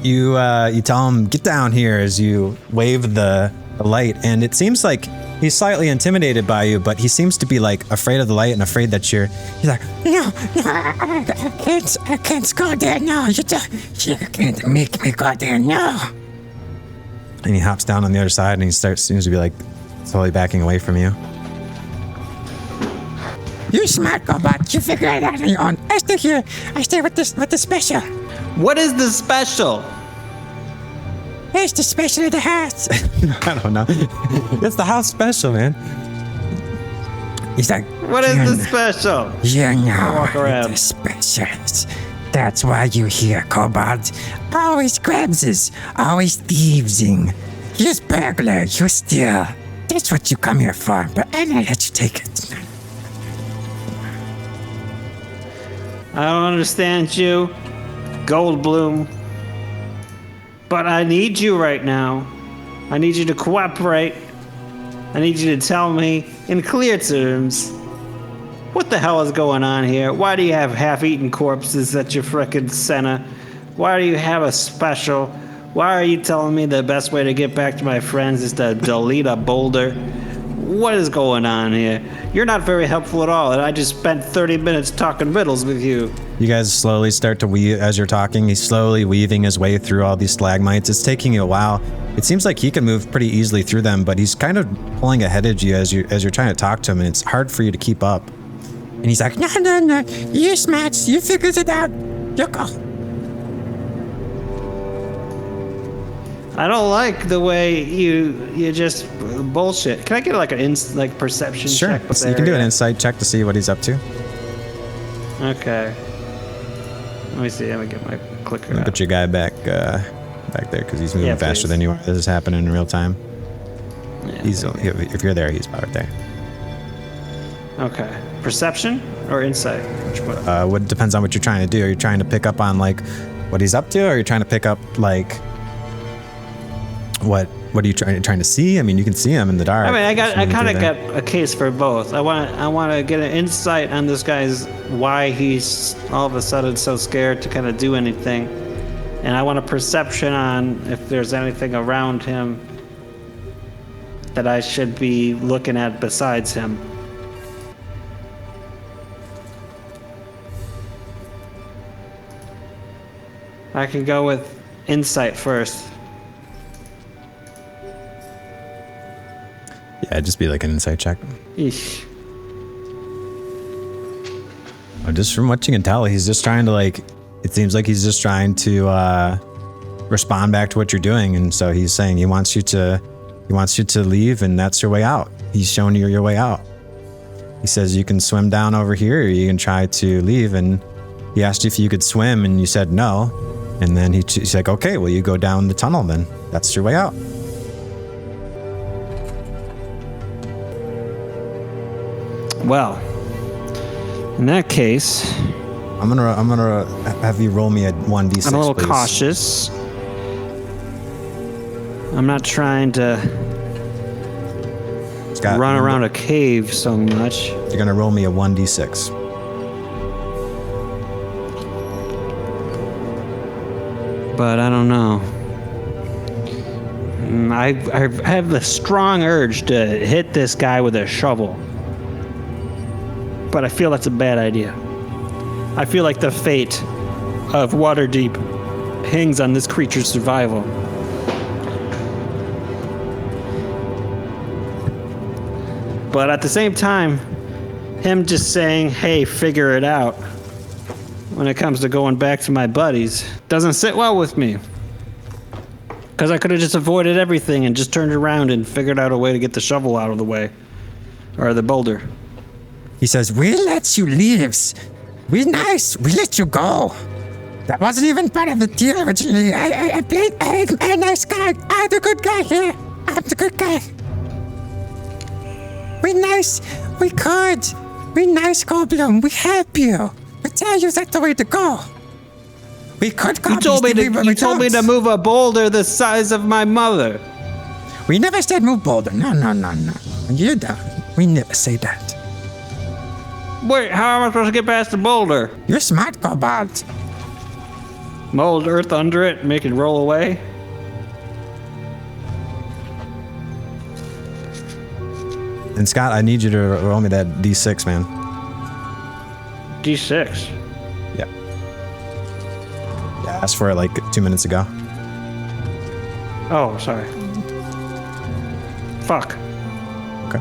You tell him, get down here, as you wave the light, and it seems like he's slightly intimidated by you, but he seems to be like afraid of the light and afraid that he's like, No, I can't go there, no. You can't make me go there, no. and he hops down on the other side and he seems to be like slowly backing away from you. You smart, Kobold. You figure it out on your own. I stay here. I stay with the special. What is the special? It's the special of the house. I don't know. It's the house special, man. He's like, What is the special? You know walk around. the specials. That's why you here, Kobold. Always grabses, always thievesing. You're burglar, you steal. That's what you come here for, but I don't let you take it. I don't understand you, Golbum. But I need you right now. I need you to cooperate. I need you to tell me in clear terms what the hell is going on here. Why do you have half-eaten corpses at your frickin' center? Why do you have a special? Why are you telling me the best way to get back to my friends is to delete a boulder? What is going on here? You're not very helpful at all, and I just spent 30 minutes talking riddles with you. You guys slowly start to weave as you're talking. He's slowly weaving his way through all these stalagmites. It's taking you a while. It seems like he can move pretty easily through them, but he's kind of pulling ahead of you as you're trying to talk to him, and it's hard for you to keep up. And he's like, no. You smart. You figured it out. You go. I don't like the way you just bullshit. Can I get like a perception Sure. check? So you can do an insight check to see what he's up to. Okay. Let me see. Let me get my clicker out. Put your guy back there because he's moving faster please. than you are. This is happening in real time. Yeah, If you're there, he's about right there. Okay. Perception or insight? Which one? What depends on what you're trying to do. Are you trying to pick up on like what he's up to, or are you trying to pick up like what are you trying to see? I mean, you can see him in the dark. I mean, I kind of got. got a case for both. I want to get an insight on this guy's why he's all of a sudden so scared to kind of do anything, and I want a perception on if there's anything around him that I should be looking at besides him. I can go with insight first. Yeah, just be like an insight check. Eesh. Just from what you can tell, he's just trying to like. It seems like he's just trying to respond back to what you're doing, and so he's saying he wants you to leave, and that's your way out. He's showing you your way out. He says you can swim down over here, or you can try to leave, and he asked you if you could swim, and you said no, and then he's like, okay, well you go down the tunnel then. That's your way out. Well, in that case, I'm gonna have you roll me a 1d6. I'm a little please. cautious. I'm not trying to run around a cave so much. You're gonna roll me a 1d6. But I don't know. I have the strong urge to hit this guy with a shovel. But I feel that's a bad idea. I feel like the fate of Waterdeep hangs on this creature's survival. But at the same time, him just saying, hey, figure it out, when it comes to going back to my buddies, doesn't sit well with me. Because I could have just avoided everything and just turned around and figured out a way to get the shovel out of the way. Or the boulder. He says, we let you leave. We're nice. We let you go. That wasn't even part of the deal originally. I'm a nice guy. I'm the good guy here. I'm the good guy. We nice. We could. We nice, Golbum. We help you. We tell you that's the way to go. We could You told me to move a boulder the size of my mother. We never said move boulder. No. You're done. We never say that. Wait, how am I supposed to get past the boulder? You're smart, Kobold. Mold earth under it, make it roll away? And Scott, I need you to roll me that D6, man. D6. Yeah. Yeah, I asked for it like 2 minutes ago. Oh, sorry. Fuck. Okay.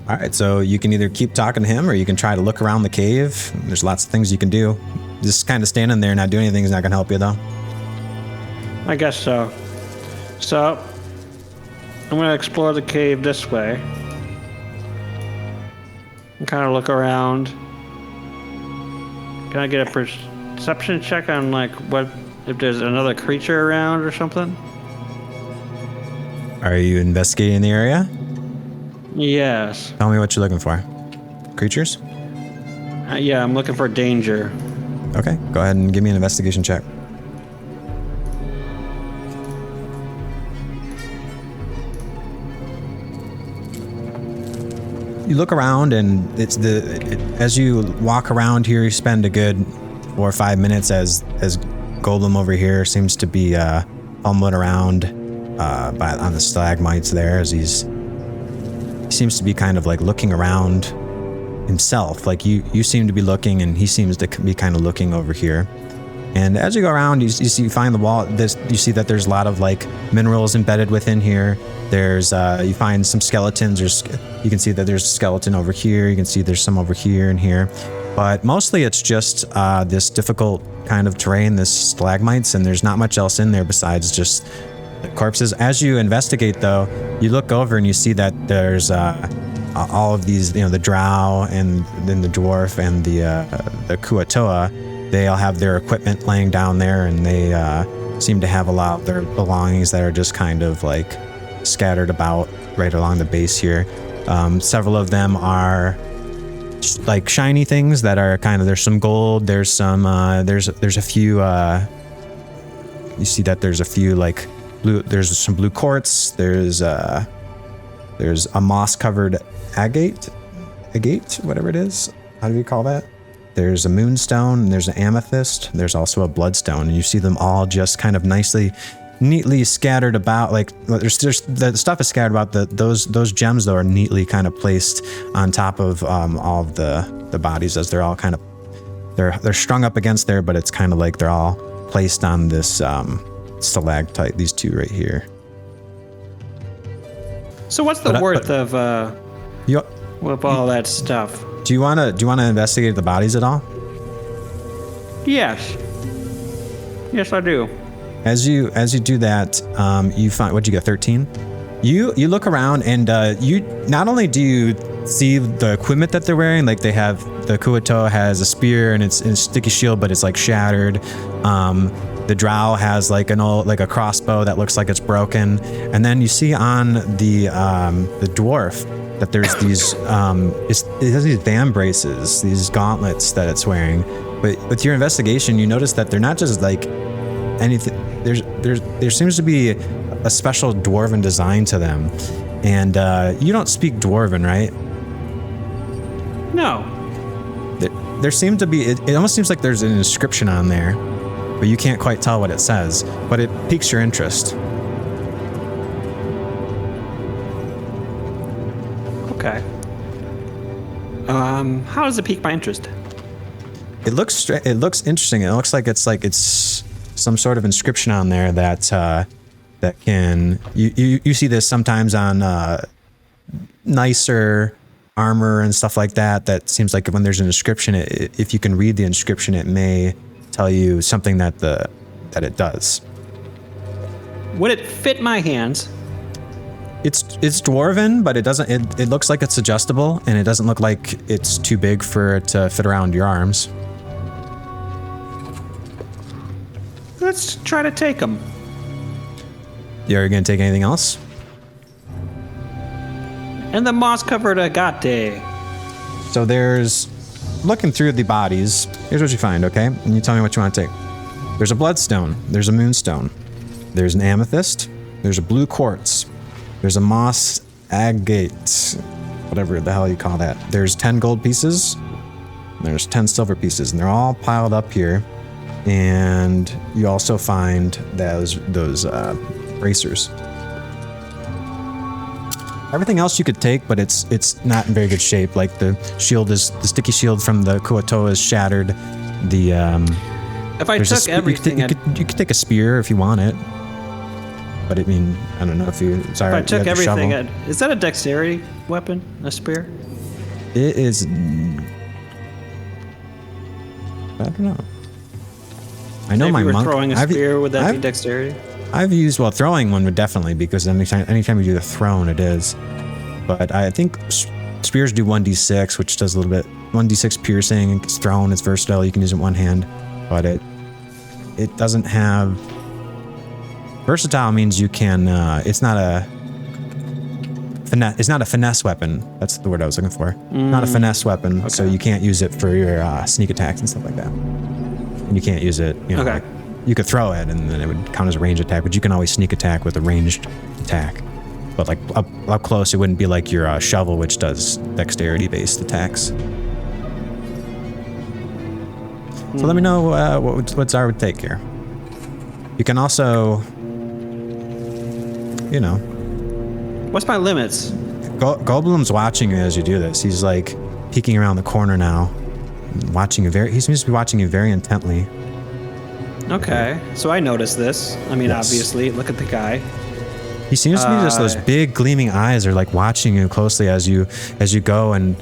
All right, so you can either keep talking to him or you can try to look around the cave. There's lots of things you can do. Just kind of standing there and not doing anything is not going to help you, though. I guess so. So, I'm going to explore the cave this way. And kind of look around. Can I get a perception check on, like, what if there's another creature around or something? Are you investigating the area? Yes. Tell me what you're looking for. Creatures? Yeah, I'm looking for danger. Okay, go ahead and give me an investigation check. You look around, and as you walk around here, you spend a good 4 or 5 minutes as Golbum over here seems to be fumbling around on the stalagmites there, as he seems to be kind of like looking around himself. Like you seem to be looking, and he seems to be kind of looking over here. And as you go around, you find the wall. You see that there's a lot of like minerals embedded within here. There's you find some skeletons. You can see that there's a skeleton over here. You can see there's some over here and here. But mostly it's just this difficult kind of terrain, this stalagmites, and there's not much else in there besides just the corpses. As you investigate, though, you look over and you see that there's all of these, the drow and then the dwarf and the Kuatoa. They all have their equipment laying down there, and they seem to have a lot of their belongings that are just kind of like scattered about right along the base here. Several of them are like shiny things that are kind of, there's some gold, there's some there's a few you see that there's a few like blue, there's some blue quartz, there's a moss covered agate, whatever it is. How do you call that? There's a moonstone, and there's an amethyst, there's also a bloodstone, and you see them all just kind of neatly scattered about. Like there's the stuff is scattered about. Those gems though are neatly kind of placed on top of all of the bodies, as they're all kind of they're strung up against there, but it's kind of like they're all placed on this stalactite. These two right here. So what's the worth of with all that stuff? Do you wanna investigate the bodies at all? Yes, I do. As you do that, you find, what'd you get, 13? You look around, and you not only do you see the equipment that they're wearing, like they have, the Kuatoa has a spear and it's a sticky shield, but it's like shattered. The drow has like a crossbow that looks like it's broken, and then you see on the dwarf that there's these it has these band braces, these gauntlets that it's wearing. But with your investigation, you notice that they're not just like anything. There seems to be a special dwarven design to them, and you don't speak dwarven, right? No. There seemed to be. It almost seems like there's an inscription on there, but you can't quite tell what it says. But it piques your interest. Okay. How does it pique my interest? It looks interesting. It looks like it's some sort of inscription on there that can you see this sometimes on nicer armor and stuff like that. That seems like when there's an inscription, if you can read the inscription, it may tell you something that it does. Would it fit my hands? It's dwarven, but it doesn't. It looks like it's adjustable, and it doesn't look like it's too big for it to fit around your arms. Let's try to take them. Are you gonna take anything else? And the moss-covered agate. So there's, looking through the bodies, here's what you find, okay? And you tell me what you want to take. There's a bloodstone, there's a moonstone, there's an amethyst, there's a blue quartz, there's a moss agate, whatever the hell you call that. There's 10 gold pieces, there's 10 silver pieces, and they're all piled up here. And you also find those bracers. Everything else you could take, but it's not in very good shape. Like the sticky shield from the Kuo-toa is shattered. If I took everything, you could take a spear if you want it. But I mean, I don't know if you. Sorry, if I took everything, is that a dexterity weapon? A spear? It is. I don't know. I know my monk. Throwing a spear, would that be dexterity? I've used, throwing one would definitely, because anytime you do the thrown, it is. But I think spears do 1d6, which does a little bit, 1d6 piercing. It's thrown, it's versatile, you can use it in one hand. But it doesn't have, versatile means you can, it's not a finesse weapon. That's the word I was looking for. Not a finesse weapon, so you can't use it for your sneak attacks and stuff like that. And you can't use it, like, you could throw it and then it would count as a ranged attack, but you can always sneak attack with a ranged attack. But like up close, it wouldn't be like your shovel, which does dexterity-based attacks. So let me know what Tzar would take here. You can also, What's my limits? Golbum's watching you as you do this. He's like peeking around the corner now, watching you he seems to be watching you very intently. Okay, so I noticed this. I mean, Yes. Obviously, look at the guy. He seems to be just those big gleaming eyes are like watching you closely as you go. And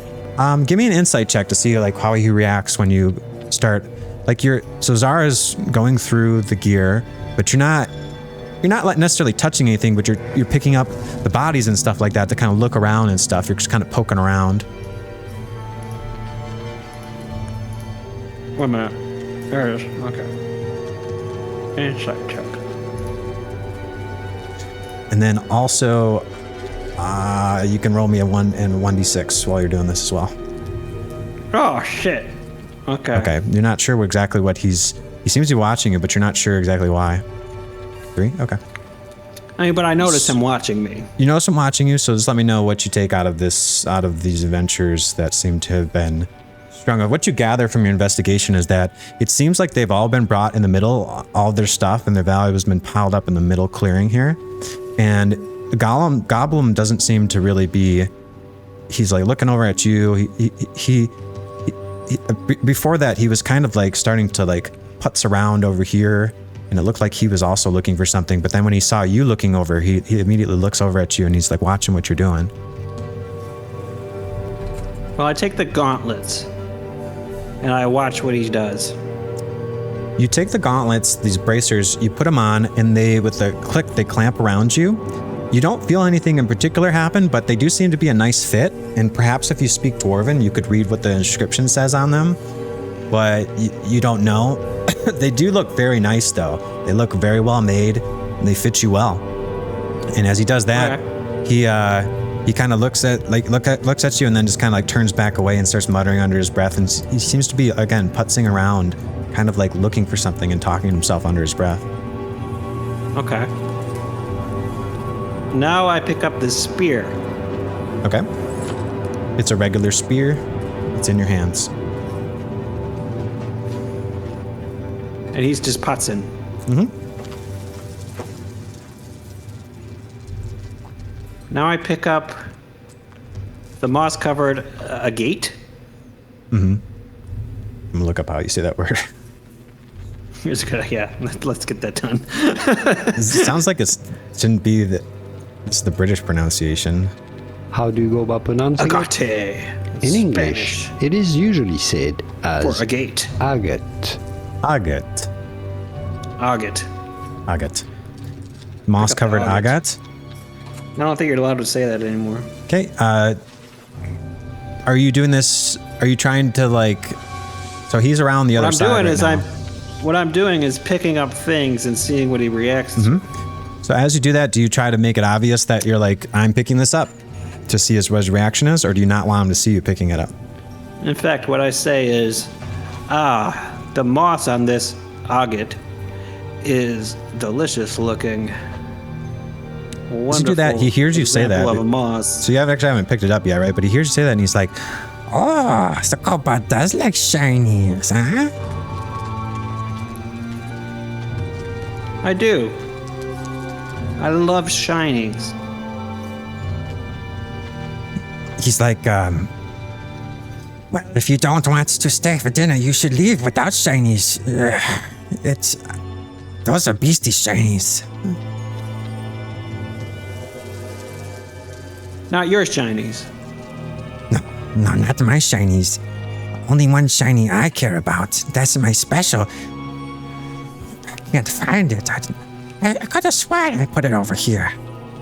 give me an insight check to see like how he reacts when you start. Like so Tzar is going through the gear, but you're not necessarily touching anything, but you're picking up the bodies and stuff like that to kind of look around and stuff. You're just kind of poking around. Wait a minute. There it is. Okay. Insight check. And then also, you can roll me a 1d6 while you're doing this as well. Oh shit. Okay. Okay. You're not sure exactly what he seems to be watching you, but you're not sure exactly why. 3? Okay. I mean, but I noticed him watching me. You notice him watching you, so just let me know what you take out of these adventures that seem to have been strung up. What you gather from your investigation is that it seems like they've all been brought in the middle, all their stuff and their valuables has been piled up in the middle clearing here. And Goblum doesn't seem to really be, he's like looking over at you. He before that, he was kind of like starting to like putz around over here, and it looked like he was also looking for something. But then when he saw you looking over, he immediately looks over at you and he's like watching what you're doing. Well, I take the gauntlets and I watch what he does. You take the gauntlets, these bracers, you put them on, and with a click, they clamp around you. You don't feel anything in particular happen, but they do seem to be a nice fit. And perhaps if you speak Dwarven, you could read what the inscription says on them. But you don't know. They do look very nice, though. They look very well made, and they fit you well. And as he does that, he kind of looks at you, and then just kind of like turns back away and starts muttering under his breath. And he seems to be again putzing around, kind of like looking for something and talking to himself under his breath. Okay. Now I pick up this spear. Okay. It's a regular spear. It's in your hands. And he's just putzing. Mm-hmm. Now I pick up the moss-covered agate. Mm-hmm. I'm gonna look up how you say that word. Here's good. Yeah, let's get that done. It sounds like it shouldn't be it's the British pronunciation. How do you go about pronouncing Agate. it? In English, it is usually said as For agate. agate. Agate. Agate. Agate. Moss-covered agate. I don't think you're allowed to say that anymore. Okay. Are you doing this? Are you trying to like? So he's around the other side. What I'm doing is picking up things and seeing what he reacts to. So as you do that, do you try to make it obvious that you're like, I'm picking this up to see what his reaction is, or do you not want him to see you picking it up? In fact, what I say is, the moss on this agate is delicious looking. Wonderful. As you do that, he hears you say that. Of a moss. So you haven't picked it up yet, right? But he hears you say that, and he's like, Oh, the kobold does like shinies, huh? I do. I love shinings. He's like, well, if you don't want to stay for dinner, you should leave without shinies. Those are beastie shinies. Not your shinies. No, not my shinies. Only one shiny I care about. That's my special. I can't find it. I could have sworn I put it over here.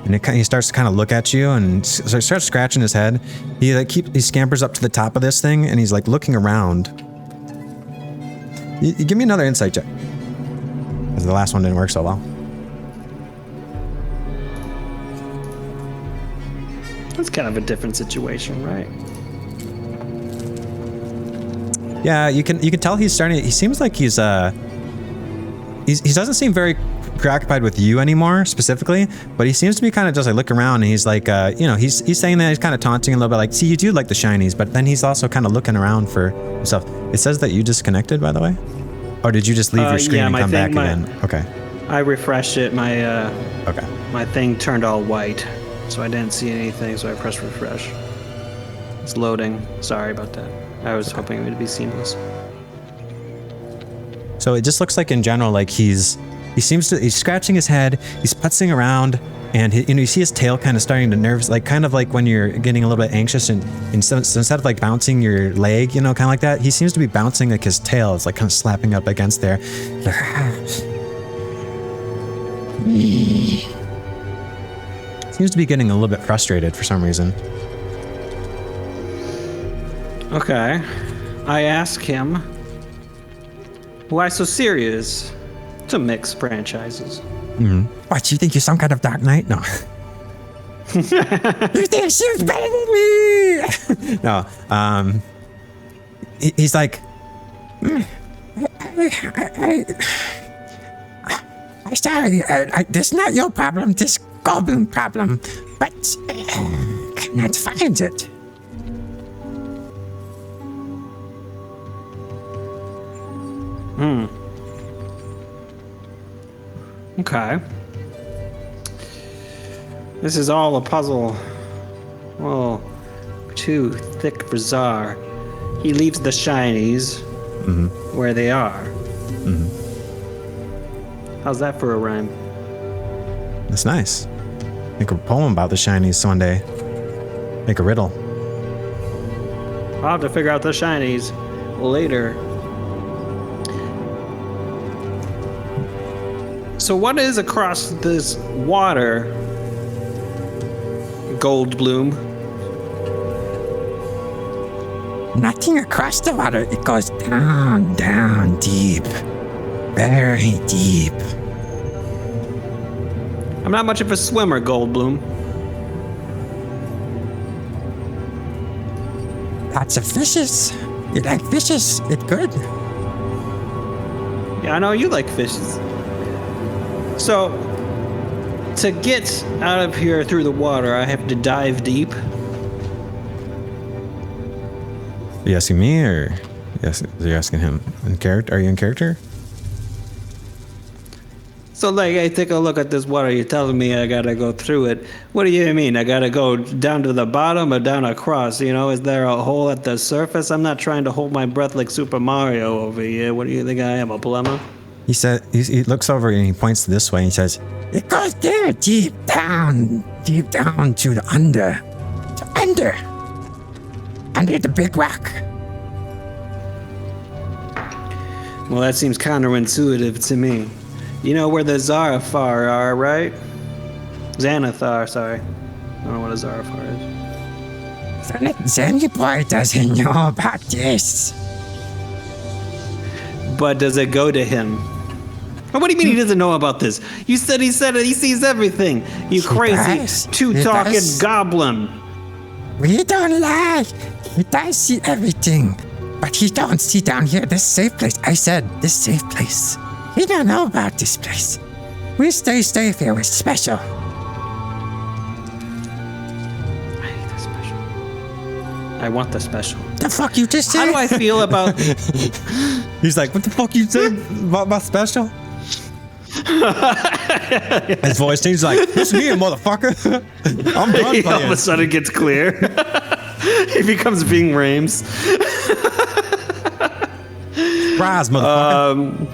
and he starts to kind of look at you and starts scratching his head. He scampers up to the top of this thing and he's like looking around. You give me another insight check, because the last one didn't work so well. That's kind of a different situation, right? Yeah, you can tell he's starting. He seems like he doesn't seem very preoccupied with you anymore specifically, but he seems to be kind of just like looking around, and he's like, he's saying that, he's kind of taunting a little bit, like, see, you do like the shinies, but then he's also kind of looking around for himself. It says that you disconnected, by the way, or did you just leave your screen and come back again? Okay. I refreshed it. Okay. My thing turned all white, so I didn't see anything. So I pressed refresh. It's loading. Sorry about that. I was hoping it would be seamless. So it just looks like in general, like he's scratching his head, he's putzing around, and you see his tail kind of starting to nerves, like kind of like when you're getting a little bit anxious, and instead of like bouncing your leg, kind of like that, he seems to be bouncing like his tail. It's like kind of slapping up against there. Seems to be getting a little bit frustrated for some reason. Okay. I ask him, why so serious to mix franchises? Mm-hmm. What, you think you're some kind of Dark Knight? No. You think she's better than me? No. He's like, I'm sorry, this is not your problem, this Golbum problem, but I cannot find it. Okay. This is all a puzzle. Well, too thick for Tzar. He leaves the shinies where they are. Mm-hmm. How's that for a rhyme? that's nice. Make a poem about the shinies one day. Make a riddle. I'll have to figure out the shinies later. So what is across this water, Golbum? Nothing across the water. It goes down, down, deep. Very deep. I'm not much of a swimmer, Golbum. Lots of fishes. You like fishes? It's good. Yeah, I know you like fishes. So, to get out of here through the water, I have to dive deep. Are you asking me, or yes, are you asking him? In character? Are you in character? So, like, I take a look at this water. You're telling me I gotta go through it. What do you mean? I gotta go down to the bottom or down across? Is there a hole at the surface? I'm not trying to hold my breath like Super Mario over here. What do you think I am, a plumber? He said, he looks over and he points this way and he says, It goes there, deep down to the under. Under the big rock. Well, that seems counterintuitive to me. You know where the Xanathar are, right? Xanathar, sorry. I don't know what a Xanathar is. Zanny boy doesn't know about this. But does it go to him? What do you mean he doesn't know about this? You said he sees everything. You crazy does. two-talking He does. goblin. We don't lie. He does see everything. But he don't see down here this safe place. I said this safe place. He don't know about this place. We stay safe here. We're special. I want the special. The fuck you just said? How do I feel about... He's like, what the fuck you say about my special? His voice changes like, it's me, motherfucker. I'm done He all of a playing. sudden gets clear. He becomes Ving Rhames. Rise, motherfucker.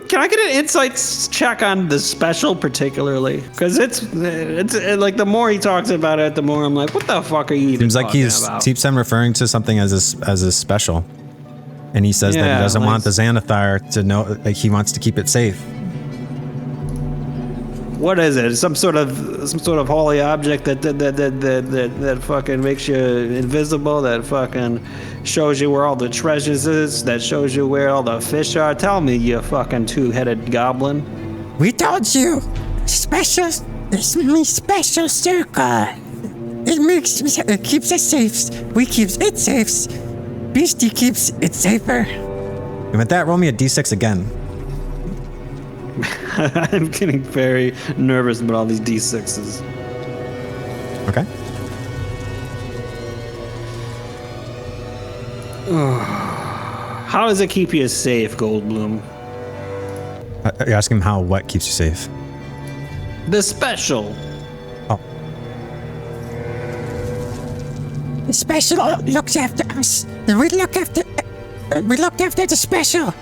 Can I get an insights check on the special particularly? Because it's like the more he talks about it, the more I'm like, what the fuck are you even Seems like talking he's about? keeps on referring to something as a special. And he says that Yeah, he doesn't like- want the Xanathar to know, like he wants to keep it safe. What is it? Some sort of holy object that fucking makes you invisible, that fucking shows you where all the treasures is, that shows you where all the fish are. Tell me, you fucking two-headed goblin. We told you. Special. It's me special circle. It keeps us safe. We keeps it safe. Beastie keeps it safer. And with that, roll me a d6 again. I'm getting very nervous about all these D6s. Okay. How does it keep you safe, Goldblum? You're asking him how what keeps you safe? The special. Oh, The special looks after us. We look after. We looked after the special.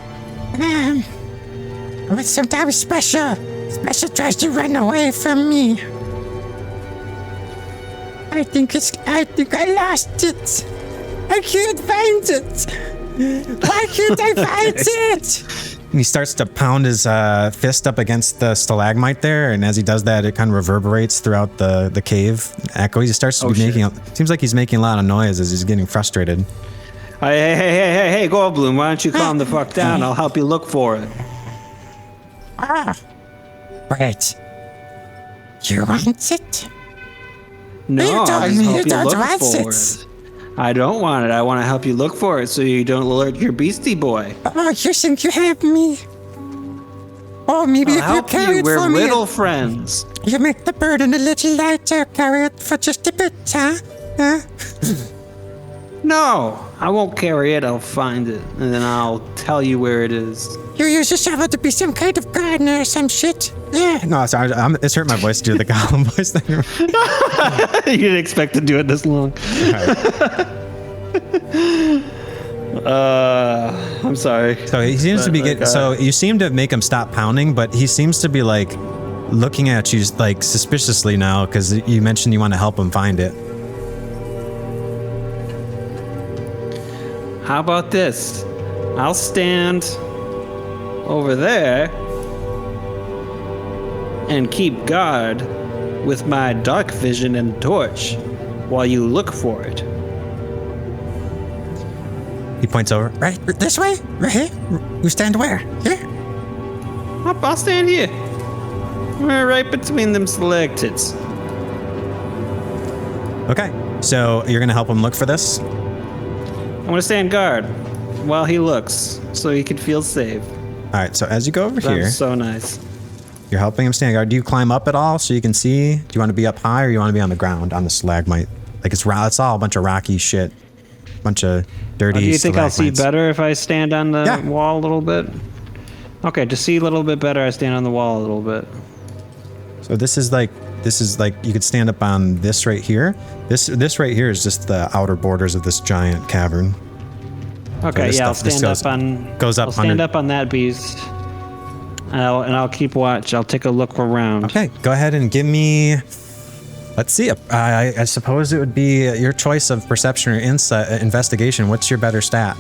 But sometimes special tries to run away from me. I think I lost it. I can't find it. Why can't I find it? and he starts to pound his fist up against the stalagmite there, and as he does that, it kind of reverberates throughout the cave. Echo. He starts to be making. Seems like he's making a lot of noise as he's getting frustrated. Hey, Golbum, why don't you calm the fuck down? I'll help you look for it. Wait. You want it? No, You told I'll me you help you don't look want for it. it. I don't want it. I want to help you look for it so you don't alert your beastie boy. Oh, you think you have me? Oh, maybe I'll if you help carry you. it We're for me, Riddle friends. you make the burden a little lighter. Carry it for just a bit, huh? Huh? No, I won't carry it. I'll find it, and then I'll tell you where it is. You use a shovel to be some kind of gardener or some shit. Yeah. No, sorry, it's hurt my voice to do the Gollum voice thing. You didn't expect to do it this long. I'm sorry. So he seems to be getting. So you seem to make him stop pounding, but he seems to be like looking at you like suspiciously now because you mentioned you want to help him find it. How about this? I'll stand over there and keep guard with my dark vision and torch while you look for it. He points over. Right this way? Right here? You stand where? Here? I'll stand here. We're right between them selecteds. Okay, so you're gonna help him look for this. I'm gonna stand guard while he looks so he can feel safe. All right, so as you go over here, That's so nice. you're helping him stand guard. Do you climb up at all so you can see? Do you want to be up high or you want to be on the ground on the stalagmite? Like it's all a bunch of rocky shit, bunch of dirty. Do you think I'll see stalagmites. better if I stand on the Yeah. wall a little bit? Okay, to see a little bit better, I stand on the wall a little bit. So this is like you could stand up on this right here. This right here is just the outer borders of this giant cavern. Okay, this yeah, I'll stuff- this stand goes- up on. goes up I'll stand under- up on that beast. And I'll keep watch. I'll take a look around. Okay, go ahead and give me. Let's see. I suppose it would be your choice of perception or insight, investigation. What's your better stat?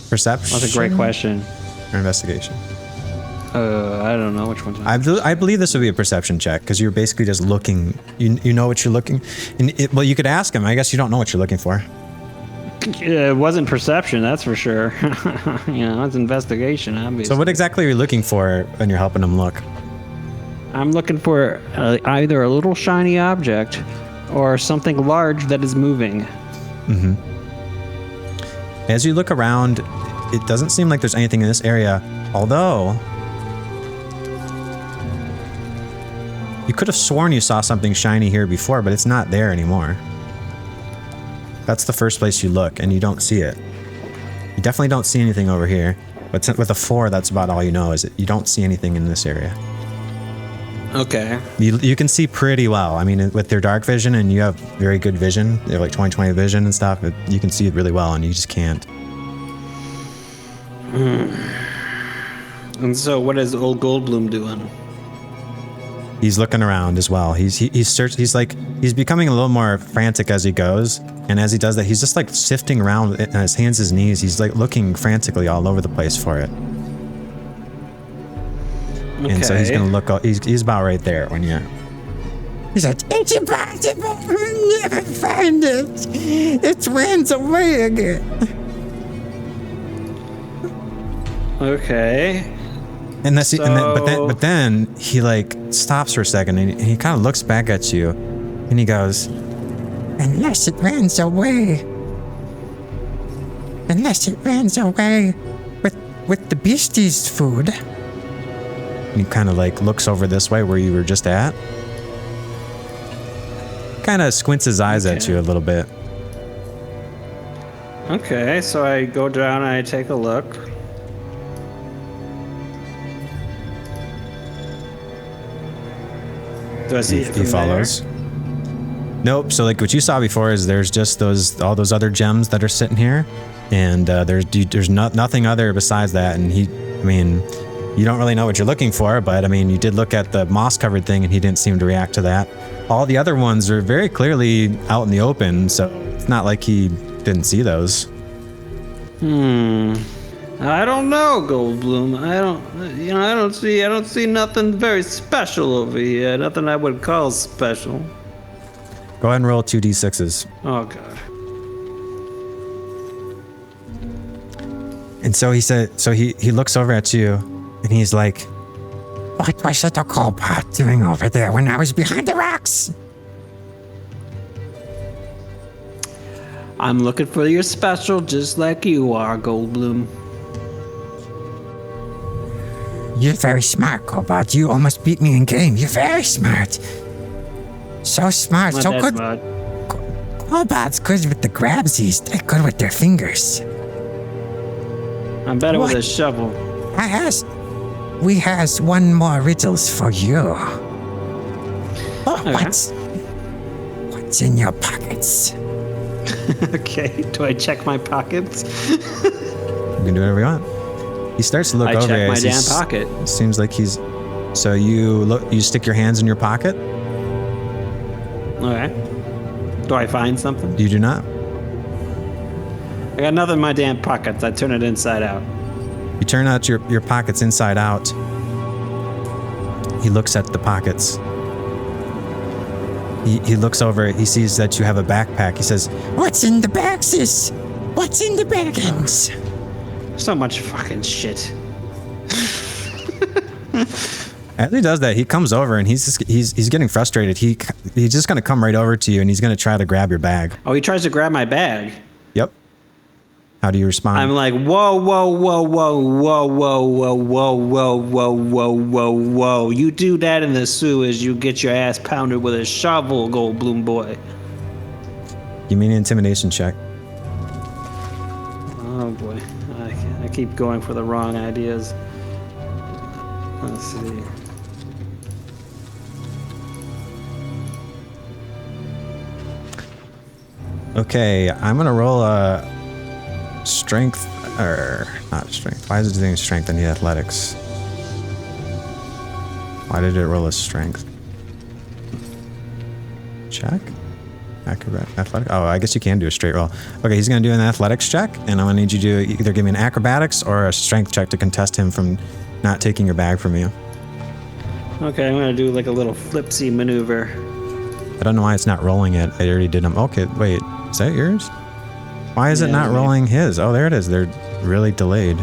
Perception. That's a great question. Or investigation. I don't know which one's. I believe this would be a perception check because you're basically just looking. You know what you're looking. Well, you could ask him. I guess you don't know what you're looking for. It wasn't perception, that's for sure. It's investigation, obviously. So what exactly are you looking for when you're helping him look? I'm looking for either a little shiny object or something large that is moving. Mm-hmm. As you look around, it doesn't seem like there's anything in this area, although you could have sworn you saw something shiny here before, but it's not there anymore. That's the first place you look, and you don't see it. You definitely don't see anything over here, but with a 4, that's about all you know, is that you don't see anything in this area. Okay. You can see pretty well. I mean, with your dark vision, and you have very good vision, you have like 20/20 vision and stuff, you can see it really well, and you just can't. And so what is old Golbum doing? He's looking around as well. He's becoming a little more frantic as he goes, and as he does that, he's just like sifting around on his hands, his knees. He's like looking frantically all over the place for it. Okay. And so he's gonna look. He's about right there when you. He's like, it's impossible. We'll never find it. It runs away again. Okay. But then he like stops for a second and he kind of looks back at you, and he goes, unless it runs away with the beastie's food. And he kind of like looks over this way where you were just at. Kind of squints his eyes at you a little bit. Okay, so I go down and I take a look. Do I see it from he follows. there? Nope. So like what you saw before is there's just all those other gems that are sitting here, and there's nothing other besides that. And you don't really know what you're looking for, but I mean, you did look at the moss-covered thing, and he didn't seem to react to that. All the other ones are very clearly out in the open, so it's not like he didn't see those. I don't know, Golbum. I don't see nothing very special over here. Nothing I would call special. Go ahead and roll 2d6s. Oh god. And so he looks over at you, and he's like, what was the Kobold doing over there when I was behind the rocks? I'm looking for your special just like you are, Golbum. You're very smart, Kobold. You almost beat me in game. You're very smart. So smart, Not so that good. smart. Kobold's good with the grabsies. They're good with their fingers. I'm better What? with a shovel. We has one more riddles for you. Oh, Okay. what's in your pockets? Okay, do I check my pockets? you can do whatever you want. He starts to look I over check my as damn pocket. Seems like he's. So you stick your hands in your pocket? Okay. Do I find something? You do not. I got nothing in my damn pockets. I turn it inside out. You turn out your pockets inside out. He looks at the pockets. He looks over. He sees that you have a backpack. He says, What's in the bag, sis? What's in the baggins? So much fucking shit. as he does that, he comes over and he's getting frustrated. He's just gonna come right over to you and he's gonna try to grab your bag. Oh, he tries to grab my bag. Yep. How do you respond? I'm like, whoa, whoa, whoa, whoa, whoa, whoa, whoa, whoa, whoa, whoa, whoa, whoa, whoa. You do that in the sewers, you get your ass pounded with a shovel, Golbum boy. Give me an intimidation check. Oh boy, I keep going for the wrong ideas. Let's see. Okay, I'm gonna roll a strength, or not strength. Why is it doing strength? I need athletics. Why did it roll a strength? Check? Acrobat, athletic? Oh, I guess you can do a straight roll. Okay, he's gonna do an athletics check, and I'm gonna need you to either give me an acrobatics or a strength check to contest him from not taking your bag from you. Okay, I'm gonna do like a little flipsy maneuver. I don't know why it's not rolling it. I already did them. Okay, wait, is that yours? Why is it not rolling his? Oh, there it is. They're really delayed.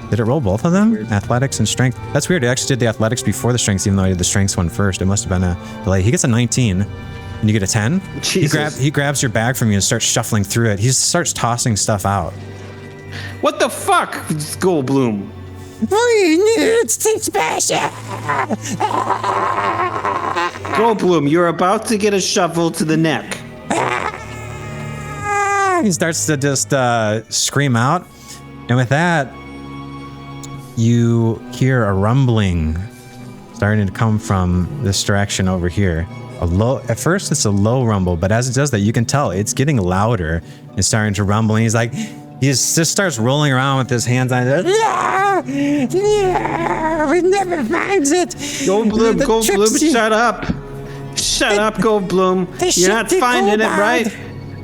Did it roll both of them? Athletics and strength. That's weird. It actually did the athletics before the strengths, even though I did the strengths one first. It must have been a delay. He gets a 19, and you get a 10. Jesus. He grabs your bag from you and starts shuffling through it. He starts tossing stuff out. What the fuck, Golbum? It's special. Golbum, you're about to get a shovel to the neck. He starts to just scream out, and with that, you hear a rumbling starting to come from this direction over here. At first, it's a low rumble, but as it does that, you can tell it's getting louder and starting to rumble. And he just starts rolling around with his hands on it. We never finds it. Golbum, shut up. Shut up, Golbum. You're not finding it, right?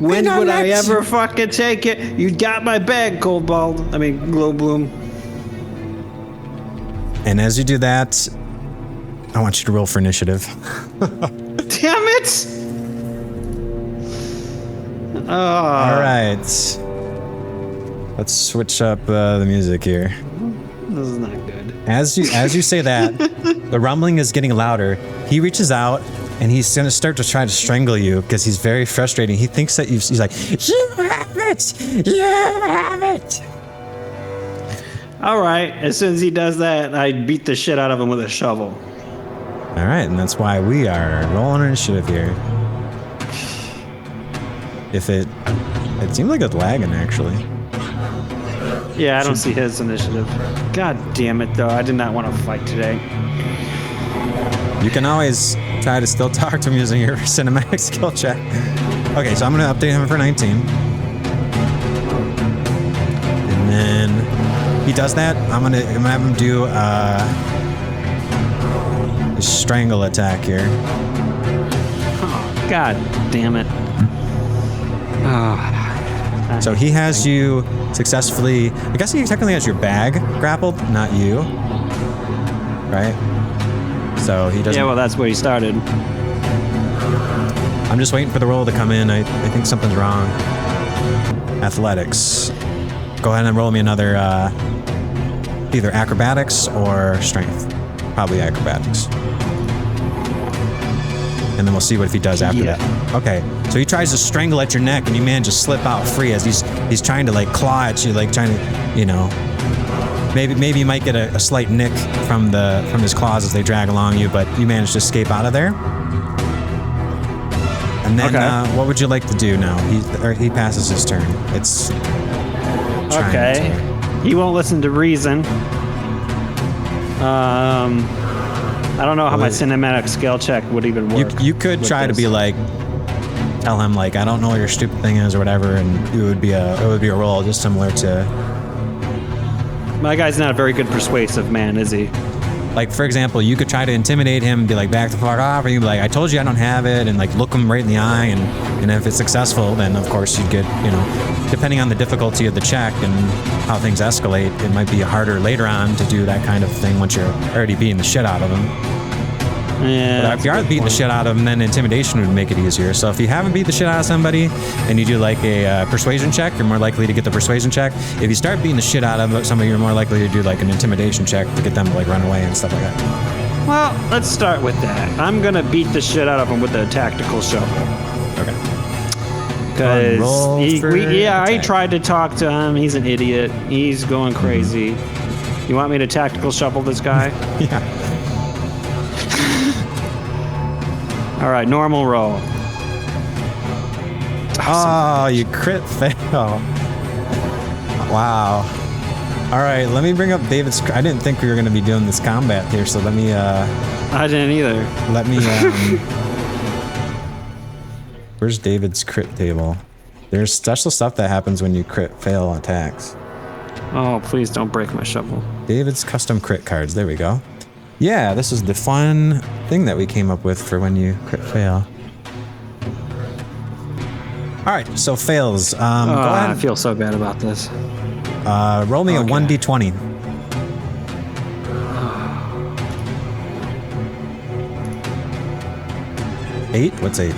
When would I ever fucking take it? You got my bag, Golbum. And as you do that, I want you to roll for initiative. Damn it! All right. Let's switch up the music here. This is not good. As you say that, the rumbling is getting louder. He reaches out and he's gonna start to try to strangle you because he's very frustrating. He thinks that he's like, you have it, you have it. All right. As soon as he does that, I beat the shit out of him with a shovel. All right, and that's why we are rolling initiative here. It seemed like it's lagging actually. Yeah, I don't see his initiative. God damn it, though. I did not want to fight today. You can always try to still talk to him using your cinematic skill check. Okay, so I'm going to update him for 19. And then he does that. I'm gonna have him do a strangle attack here. Oh, God damn it. Oh. So he has you successfully, I guess he technically has your bag grappled, not you. Right? So he doesn't. Yeah, well, that's where he started. I'm just waiting for the roll to come in. I think something's wrong. Athletics. Go ahead and roll me another either acrobatics or strength. Probably acrobatics. And then we'll see what if he does after that. Okay, so he tries to strangle at your neck and you manage to slip out free as he's trying to like claw at you, like trying to, you know, maybe you might get a slight nick from his claws as they drag along you, but you manage to escape out of there. And then what would you like to do now? He passes his turn. It's okay. He won't listen to reason. I don't know how my cinematic skill check would even work. You could try to be like, tell him like, I don't know what your stupid thing is or whatever, and it would be a roll just similar to. My guy's not a very good persuasive man, is he? Like, for example, you could try to intimidate him and be like, back the fuck off, or you'd be like, I told you I don't have it, and like look him right in the eye, and if it's successful, then of course you'd get, you know, depending on the difficulty of the check and how things escalate, it might be harder later on to do that kind of thing once you're already beating the shit out of him. Yeah. But if you are beating the shit out of him, then intimidation would make it easier. So if you haven't beat the shit out of somebody and you do like a persuasion check, you're more likely to get the persuasion check. If you start beating the shit out of somebody, you're more likely to do like an intimidation check to get them to like run away and stuff like that. Well, let's start with that. I'm gonna beat the shit out of him with a tactical shovel. Okay. Because I tried to talk to him. He's an idiot. He's going crazy. You want me to tactical shovel this guy? Yeah. All right, normal roll. Oh, you crit fail. Wow. All right, let me bring up David's. I didn't think we were going to be doing this combat here, so let me. I didn't either. Let me. Where's David's crit table? There's special stuff that happens when you crit fail attacks. Oh, please don't break my shovel. David's custom crit cards. There we go. Yeah, this is the fun thing that we came up with for when you crit fail. All right, so fails. Go ahead. I feel so bad about this. Roll me a 1d20. Eight? What's 8?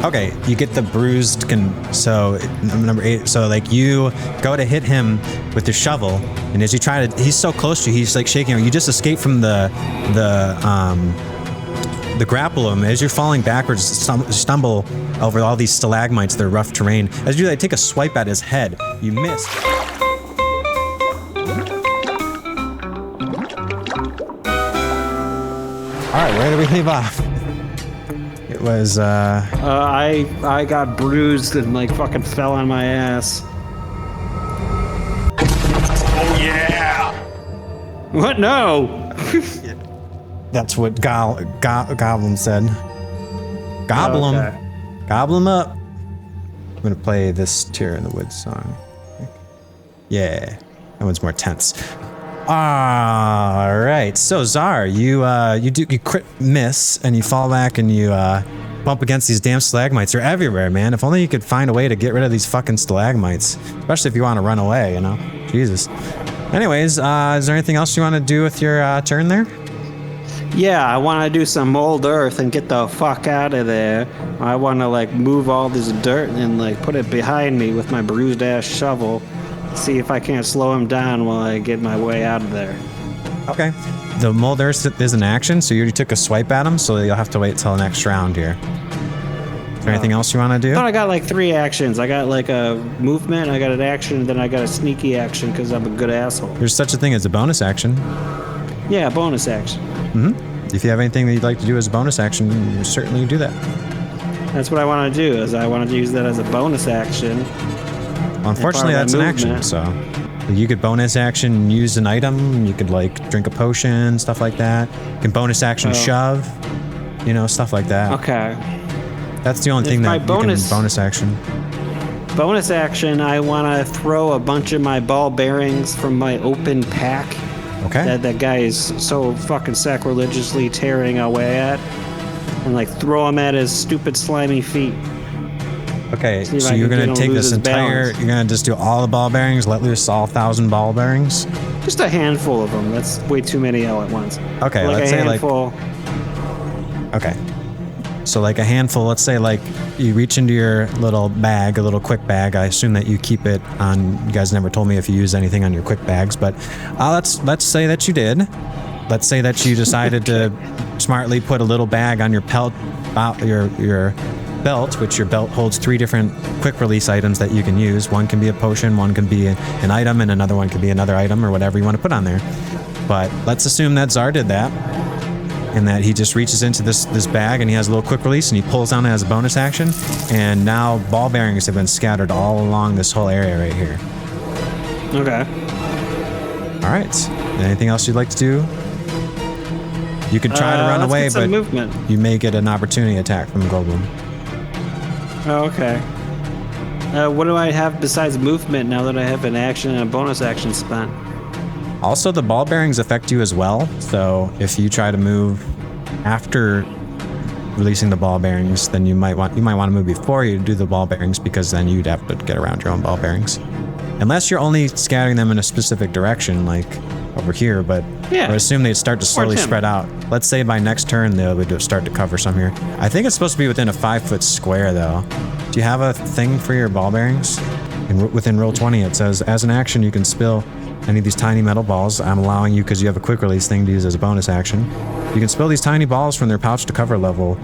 Okay, you get the bruised. So number 8. So like you go to hit him with your shovel, and as you try to, he's so close to you, he's like shaking. You just escape from the grapple him. As you're falling backwards, stumble over all these stalagmites. They're rough terrain. As you do that, take a swipe at his head. You miss. All right, where do we leave off? It was I got bruised and like fucking fell on my ass. Oh yeah! What? No. That's what Goblum said. Goblum. Okay. Goblum up. I'm gonna play this Tear in the Woods song. Yeah, that one's more tense. All right, so Tzar, you crit miss and you fall back and you bump against these damn stalagmites. They're everywhere, man. If only you could find a way to get rid of these fucking stalagmites, especially if you want to run away. You know, Jesus. Anyways, is there anything else you want to do with your turn there? Yeah, I want to do some mold earth and get the fuck out of there. I want to like move all this dirt and like put it behind me with my bruised ass shovel. See if I can't slow him down while I get my way out of there. Okay. The mold earth is an action, so you already took a swipe at him, so you'll have to wait till the next round here. Is there anything else you want to do? I thought I got like 3 actions. I got like a movement, I got an action, then I got a sneaky action because I'm a good asshole. There's such a thing as a bonus action. Yeah, bonus action. If you have anything that you'd like to do as a bonus action, you certainly do that. That's what I want to do, is I want to use that as a bonus action. Well, unfortunately, that's an action, so you could bonus action use an item. You could like drink a potion, stuff like that. You can bonus action shove, you know, stuff like that. Okay. That's the only thing that you can bonus action. Bonus action, I want to throw a bunch of my ball bearings from my open pack. Okay. That guy is so fucking sacrilegiously tearing away at. And like throw him at his stupid slimy feet. Okay, See if so I you're can gonna get him take to lose this his entire, balance. you're gonna just do all the ball bearings, let loose all 1,000 ball bearings. Just a handful of them. That's way too many all at once. Okay, like let's a say handful. Okay. So like a handful, let's say like you reach into your little bag, a little quick bag. I assume that you keep it on, you guys never told me if you use anything on your quick bags, but let's say that you did. Let's say that you decided to smartly put a little bag on your your belt, which your belt holds 3 different quick release items that you can use. One can be a potion, one can be an item, and another one can be another item or whatever you want to put on there. But let's assume that Tzar did that, and that he just reaches into this bag and he has a little quick release and he pulls down it as a bonus action, and now ball bearings have been scattered all along this whole area right here. Okay. All right. Anything else you'd like to do? You could try to run let's away, get some but movement. you may get an opportunity attack from Golbum. Oh, okay. What do I have besides movement now that I have an action and a bonus action spent? Also, the ball bearings affect you as well. So if you try to move after releasing the ball bearings, then you might want to move before you do the ball bearings, because then you'd have to get around your own ball bearings. Unless you're only scattering them in a specific direction, like over here, but Yeah. I would assume they'd start to slowly Towards him. spread out. Let's say by next turn they would start to cover some here. I think it's supposed to be within a 5-foot square though. Do you have a thing for your ball bearings? Within roll 20 it says, as an action you can spill any of these tiny metal balls. I'm allowing you, because you have a quick release thing to use as a bonus action. You can spill these tiny balls from their pouch to cover level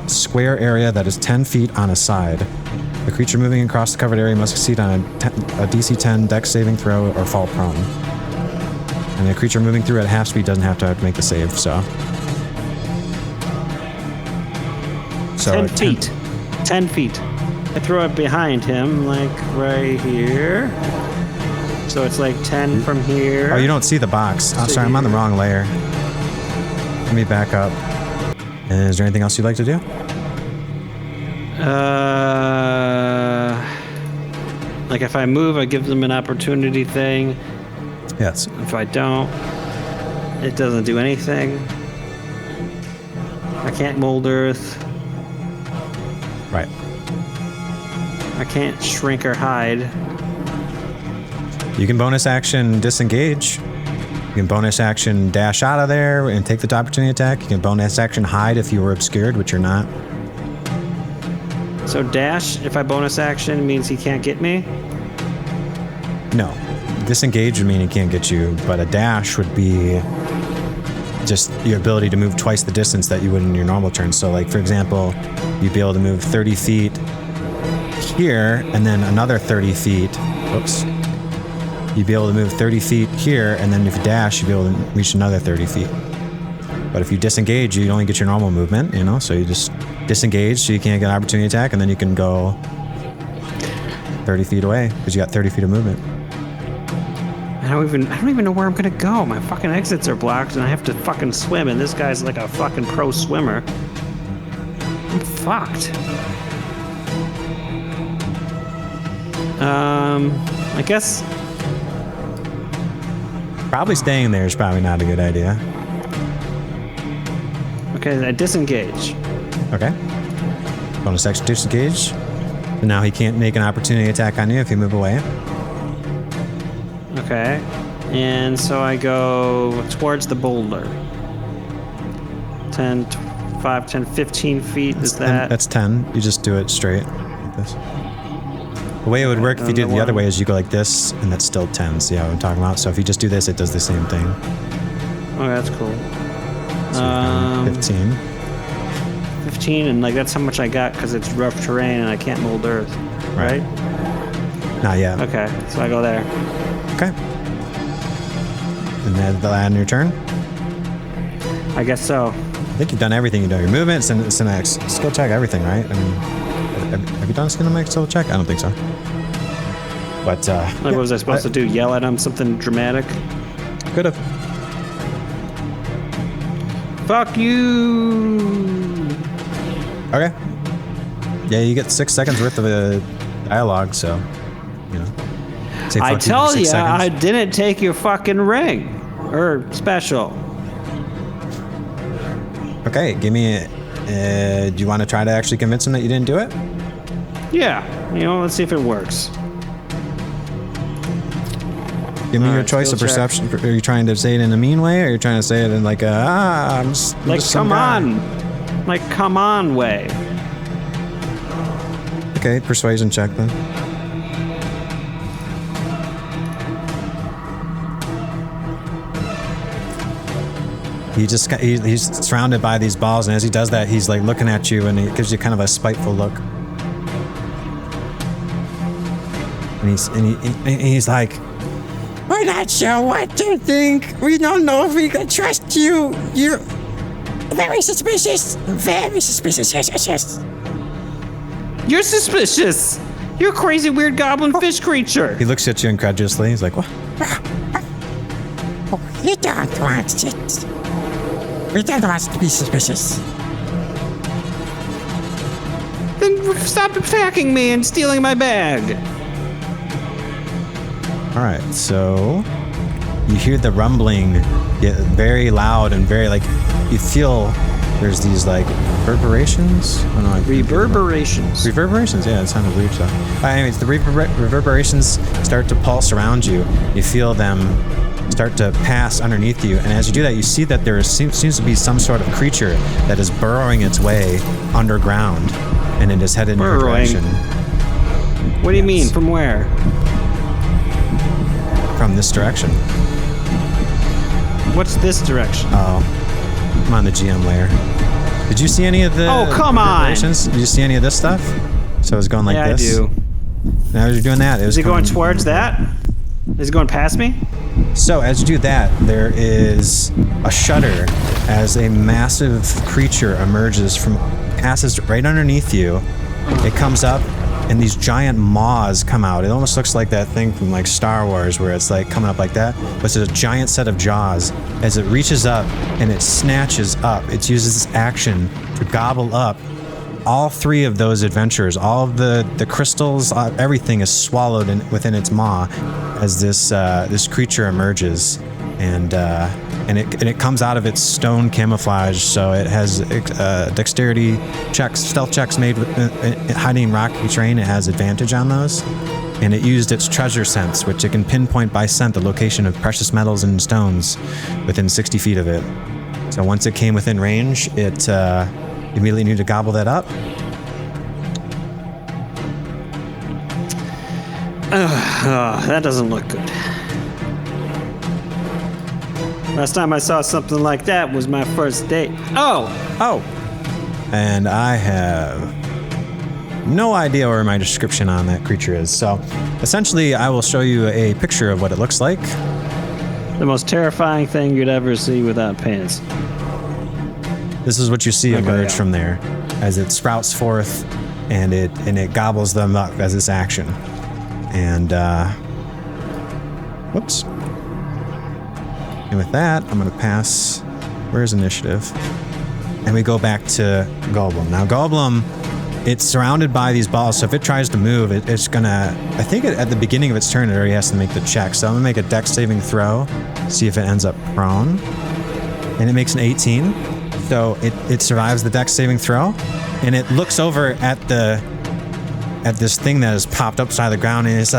square area that is 10 feet on a side. The creature moving across the covered area must succeed on a DC 10 dex saving throw or fall prone. And the creature moving through at half speed doesn't have to make the save, so. 10 feet. 10 feet. I throw it behind him, like right here. So it's like 10 from here. Oh, you don't see the box. Oh, sorry, I'm on the wrong layer. Let me back up. And is there anything else you'd like to do? Like if I move, I give them an opportunity thing. Yes. If I don't, it doesn't do anything. I can't mold earth. Right. I can't shrink or hide. You can bonus action disengage. You can bonus action dash out of there and take the opportunity attack. You can bonus action hide if you were obscured, which you're not. So dash, if I bonus action, means he can't get me? No. Disengage would mean he can't get you, but a dash would be just your ability to move twice the distance that you would in your normal turn. So like, for example, you'd be able to move 30 feet here and then another 30 feet. Oops. You'd be able to move 30 feet here, and then if you dash, you'd be able to reach another 30 feet. But if you disengage, you only get your normal movement, you know? So you just disengage so you can't get an opportunity attack, and then you can go 30 feet away because you got 30 feet of movement. I don't even know where I'm gonna go. My fucking exits are blocked and I have to fucking swim, and this guy's like a fucking pro swimmer. I'm fucked. I guess Probably staying there is probably not a good idea. okay, I disengage. Okay. Bonus action disengage. So now he can't make an opportunity attack on you if you move away. Okay. And so I go towards the boulder. 10, 5, 10, 15 feet. Is that? That's 10. You just do it straight like this. The way it would work if you did it the other way is you go like this, and that's still 10. See how I'm talking about? So if you just do this, it does the same thing. Oh, that's cool. So 15. 15, and like that's how much I got because it's rough terrain and I can't mold earth. Right? Not yet. Okay, so I go there. Okay. And then they'll add on your turn. I guess so. I think you've done everything. You've done your movement, Cinemax, skill check, everything, right? I mean, have you done a Cinemax skill check? I don't think so. But, Like, what was I supposed to do? Yell at him something dramatic? Could have. Fuck you! Okay. Yeah, you get 6 seconds worth of dialogue, so, you know. Say I fuck you for tell 6 you, seconds. I didn't take your fucking ring. Or special. Okay, give me do you want to try to actually convince him that you didn't do it? Yeah, you know, let's see if it works. Give me your Alright, choice of skill check. perception. Are you trying to say it in a mean way, or are you trying to say it in like a, I'm just some come guy? on. Like, come on way. Okay, persuasion check then. He's surrounded by these balls, and as he does that, he's like looking at you, and he gives you kind of a spiteful look. And he's like, We're not sure what to think. We don't know if we can trust you. You're very suspicious. Very suspicious. Yes, yes, yes. You're suspicious. You're a crazy, weird goblin fish creature. he looks at you incredulously. He's like, what? Oh, you don't want it. We don't want to be suspicious. Then stop attacking me and stealing my bag. All right, so you hear the rumbling get very loud and very like you feel there's these like reverberations. I don't know, Reverberations. Reverberations, yeah, it sounded weird. So, anyways, the reverberations start to pulse around you. You feel them start to pass underneath you, and as you do that, you see that there seems to be some sort of creature that is burrowing its way underground, and it is headed in your Burrowing? direction. What do you mean? From where? From this direction. What's this direction? Oh, I'm on the GM layer. Did you see any of the? Oh, come on! reverberations? Did you see any of this stuff? So it was going like Yeah, this. I do. Now as you're doing that, it was Is he going coming- towards that? Is he going past me? So as you do that, there is a shudder as a massive creature emerges passes right underneath you. It comes up, and these giant maws come out. It almost looks like that thing from like Star Wars where it's like coming up like that, but it's a giant set of jaws. As it reaches up and it snatches up, it uses this action to gobble up all three of those adventurers. All of the crystals, everything is swallowed within its maw as this creature emerges, and it comes out of its stone camouflage. So it has dexterity checks, stealth checks made with hiding in rocky terrain. It has advantage on those, and it used its treasure sense, which it can pinpoint by scent the location of precious metals and stones within 60 feet of it. So once it came within range, it immediately knew to gobble that up. That doesn't look good. Last time I saw something like that was my first date. Oh! And I have no idea where my description on that creature is. So essentially, I will show you a picture of what it looks like. The most terrifying thing you'd ever see without pants. This is what you see emerge from there as it sprouts forth and it gobbles them up as its action. And, whoops. And with that, I'm going to pass, where's initiative? And we go back to Golbum. Now, Golbum, it's surrounded by these balls, so if it tries to move, it's gonna, I think at the beginning of its turn, it already has to make the check. So I'm gonna make a dex saving throw, see if it ends up prone. And it makes an 18. So it survives the dex saving throw. And it looks over at this thing that has popped up side of the ground, and it's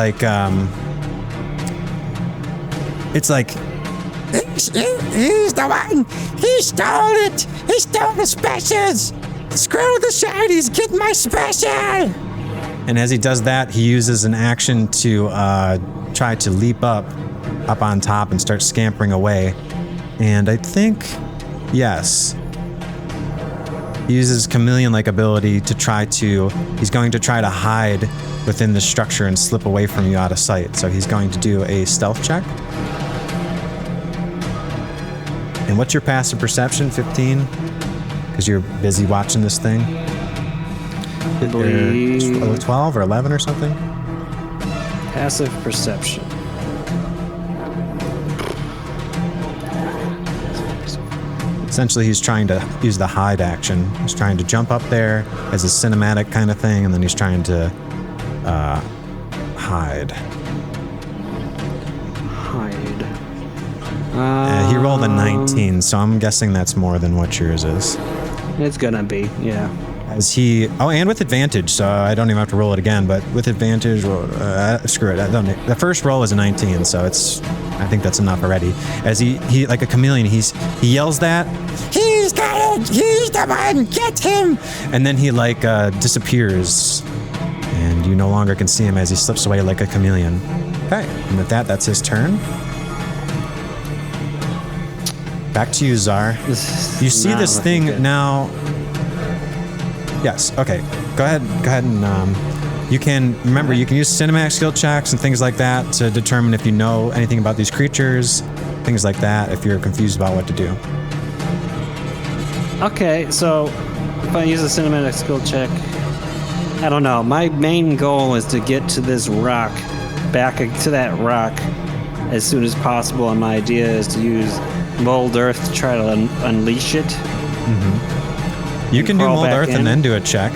like, He's the one. He stole it. He stole the specials. Screw the shinies. Get my special. and as he does that, he uses an action to try to leap up on top and start scampering away. And I think, yes, he uses chameleon-like ability to he's going to try to hide within the structure and slip away from you out of sight. So he's going to do a stealth check. And what's your passive perception? 15? Because you're busy watching this thing? I believe 12 or 11 or something? passive perception. Essentially, he's trying to use the hide action. He's trying to jump up there as a cinematic kind of thing, and then he's trying to hide. He rolled a 19, so I'm guessing that's more than what yours is. It's gonna be, yeah. And with advantage, so I don't even have to roll it again, but with advantage, screw it. The first roll is a 19, so I think that's enough already. As he like a chameleon, he yells that, He's got it. He's the one. Get him. and then he disappears, and you no longer can see him as he slips away like a chameleon. Okay, and with that, that's his turn. Back to you, Tzar. You see this thing good. now. Yes. Okay. Go ahead and you can use cinematic skill checks and things like that to determine if you know anything about these creatures, things like that. If you're confused about what to do. Okay, so if I use a cinematic skill check, I don't know. My main goal is to get to this rock, back to that rock, as soon as possible. And my idea is to use mold earth to try to unleash it. Mm-hmm. You can do crawl mold back earth in. and then do a check.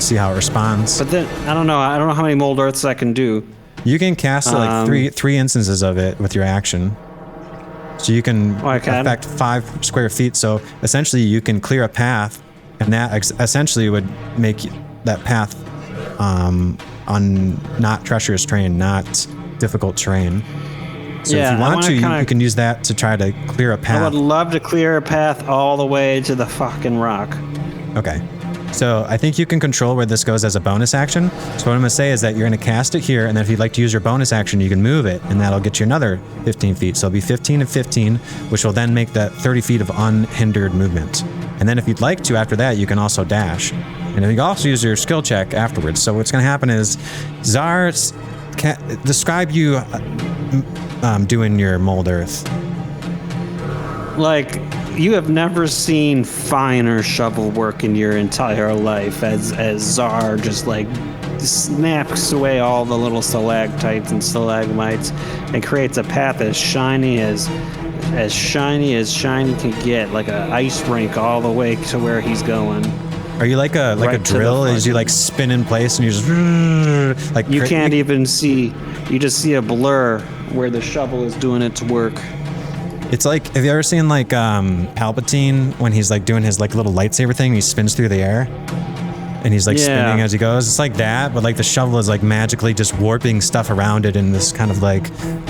See how it responds. But then I don't know how many mold earths I can do. You can cast three instances of it with your action. So you can affect 5 square feet. So essentially you can clear a path, and that essentially would make that path on not treacherous terrain, not difficult terrain. So if you want to, you can use that to try to clear a path. I would love to clear a path all the way to the fucking rock. Okay. So I think you can control where this goes as a bonus action. So what I'm going to say is that you're going to cast it here, and then if you'd like to use your bonus action, you can move it, and that'll get you another 15 feet. So it'll be 15 and 15, which will then make that 30 feet of unhindered movement. And then if you'd like to, after that, you can also dash. And you can also use your skill check afterwards. So what's going to happen is, Tzar, describe you doing your mold earth. Like, you have never seen finer shovel work in your entire life as Tzar just snaps away all the little stalactites and stalagmites and creates a path as shiny as shiny can get, like an ice rink all the way to where he's going. Are you like a drill? As you spin in place and you just you can't even see. You just see a blur where the shovel is doing its work. It's like, have you ever seen Palpatine when he's doing his little lightsaber thing? He spins through the air, and he's spinning as he goes. It's like that, but the shovel is magically just warping stuff around it in this kind of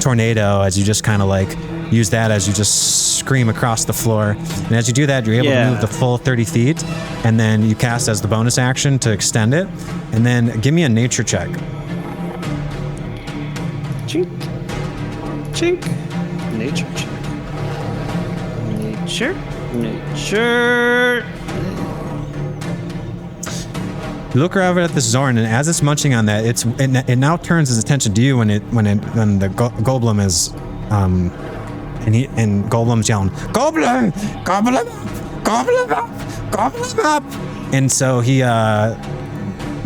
tornado. As you just kind of use that as you just scream across the floor, and as you do that, you're able to move the full 30 feet, and then you cast as the bonus action to extend it, and then give me a nature check. cheat. Chink. Nature check. Nature. You look over at this Xorn, and as it's munching on that, it now turns its attention to you when the Golbum is and Golbum's yelling, Goblum! Goblum! Goblum up! Goblum up! And so he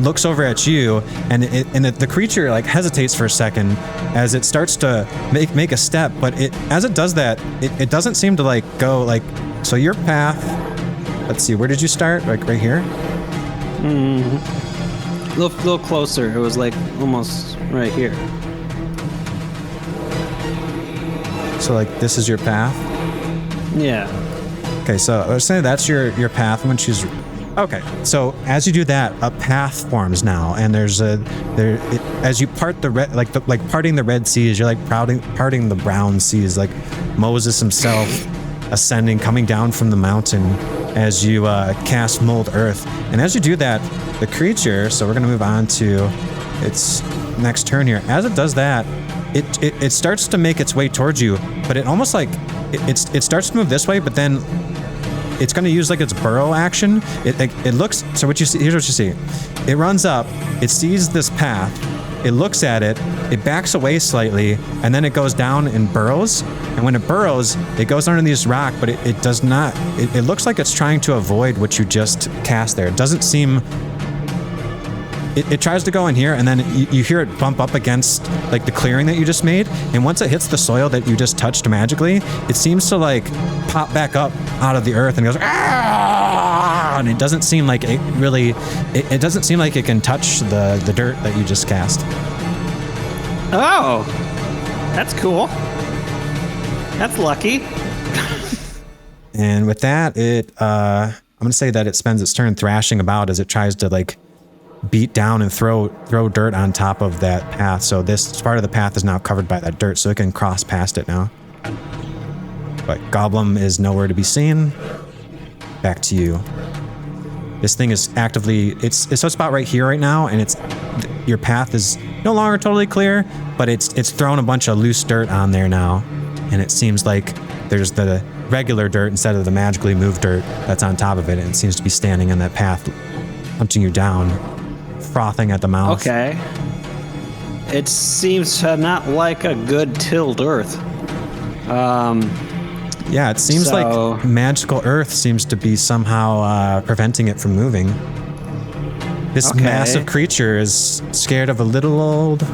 looks over at you, and the creature like hesitates for a second as it starts to make a step, but as it does that, it doesn't seem to like go like. So your path. Let's see, where did you start? Like right here? A little closer. It was like almost right here. So like this is your path. Yeah. Okay, so I was saying that's your path when she's. Okay, so as you do that, a path forms now, and as you part the red, like parting the Red Seas, you're like parting the brown seas, like Moses himself ascending, coming down from the mountain as you cast Mold Earth. And as you do that, the creature. So we're gonna move on to its next turn here. As it does that, it starts to make its way towards you, but it almost like it starts to move this way, but then it's going to use like its burrow action. It looks, so what you see, here's what you see. It runs up, it sees this path, it looks at it, it backs away slightly, and then it goes down and burrows. And when it burrows, it goes underneath this rock, but it does not, it looks like it's trying to avoid what you just cast there. It doesn't seem, it tries to go in here, and then you hear it bump up against like the clearing that you just made, and once it hits the soil that you just touched magically, it seems to like pop back up out of the earth and goes, ah! And it doesn't seem like it really, it doesn't seem like it can touch the dirt that you just cast. Oh, that's cool. That's lucky. And with that, I'm gonna say that it spends its turn thrashing about as it tries to like beat down and throw dirt on top of that path. So this part of the path is now covered by that dirt, so it can cross past it now. But Goblum is nowhere to be seen. Back to you. This thing is actively, it's a spot right here right now, and your path is no longer totally clear, but it's thrown a bunch of loose dirt on there now, and it seems like there's the regular dirt instead of the magically moved dirt that's on top of it, and it seems to be standing on that path, hunting you down, frothing at the mouth. Okay. It seems to not like a good tilled earth. Yeah, it seems like magical earth seems to be somehow preventing it from moving. This massive creature is scared of a little old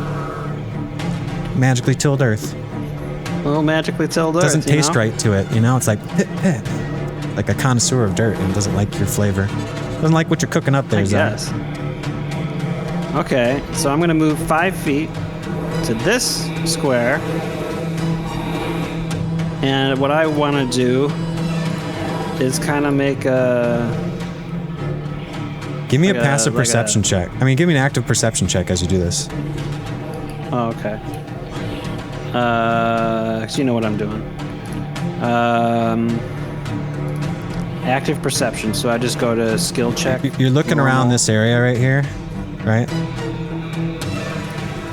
magically tilled earth. A little magically tilled earth. Doesn't taste right to it, you know? It's like pit, pit. Like a connoisseur of dirt, and doesn't like your flavor. Doesn't like what you're cooking up there, Yes. Okay, so I'm gonna move 5 feet to this square. And what I want to do is kind of make a... Give me a passive perception check. I mean, give me an active perception check as you do this. Oh, okay. So you know what I'm doing. Active perception, so I just go to skill check. You're looking around this area right here, right?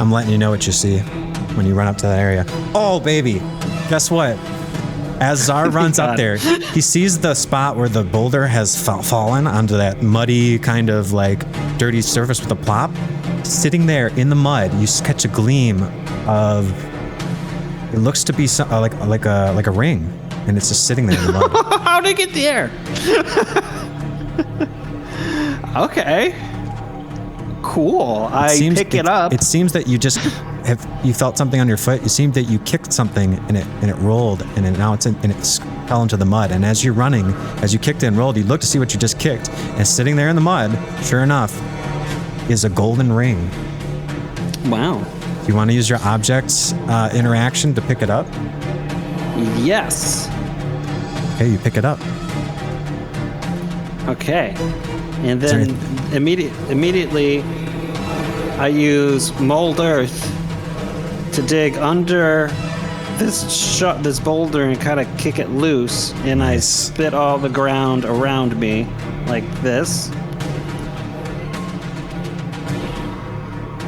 I'm letting you know what you see when you run up to that area. Oh, baby. Guess what? As Tzar runs up there, he sees the spot where the boulder has fallen onto that muddy kind of like dirty surface with a plop. Sitting there in the mud, you catch a gleam of, it looks to be like a ring, and it's just sitting there in the mud. How did it get there? Okay. Cool. I pick it up. It seems that you just you felt something on your foot. It seemed that you kicked something and it rolled, and it fell into the mud. And as you're running, as you kicked it and rolled, you look to see what you just kicked, and sitting there in the mud, sure enough, is a golden ring. Wow. Do you want to use your object's interaction to pick it up? Yes. Okay, you pick it up. Okay. And then immediately I use mold earth to dig under this boulder and kind of kick it loose, and nice. I spit all the ground around me like this.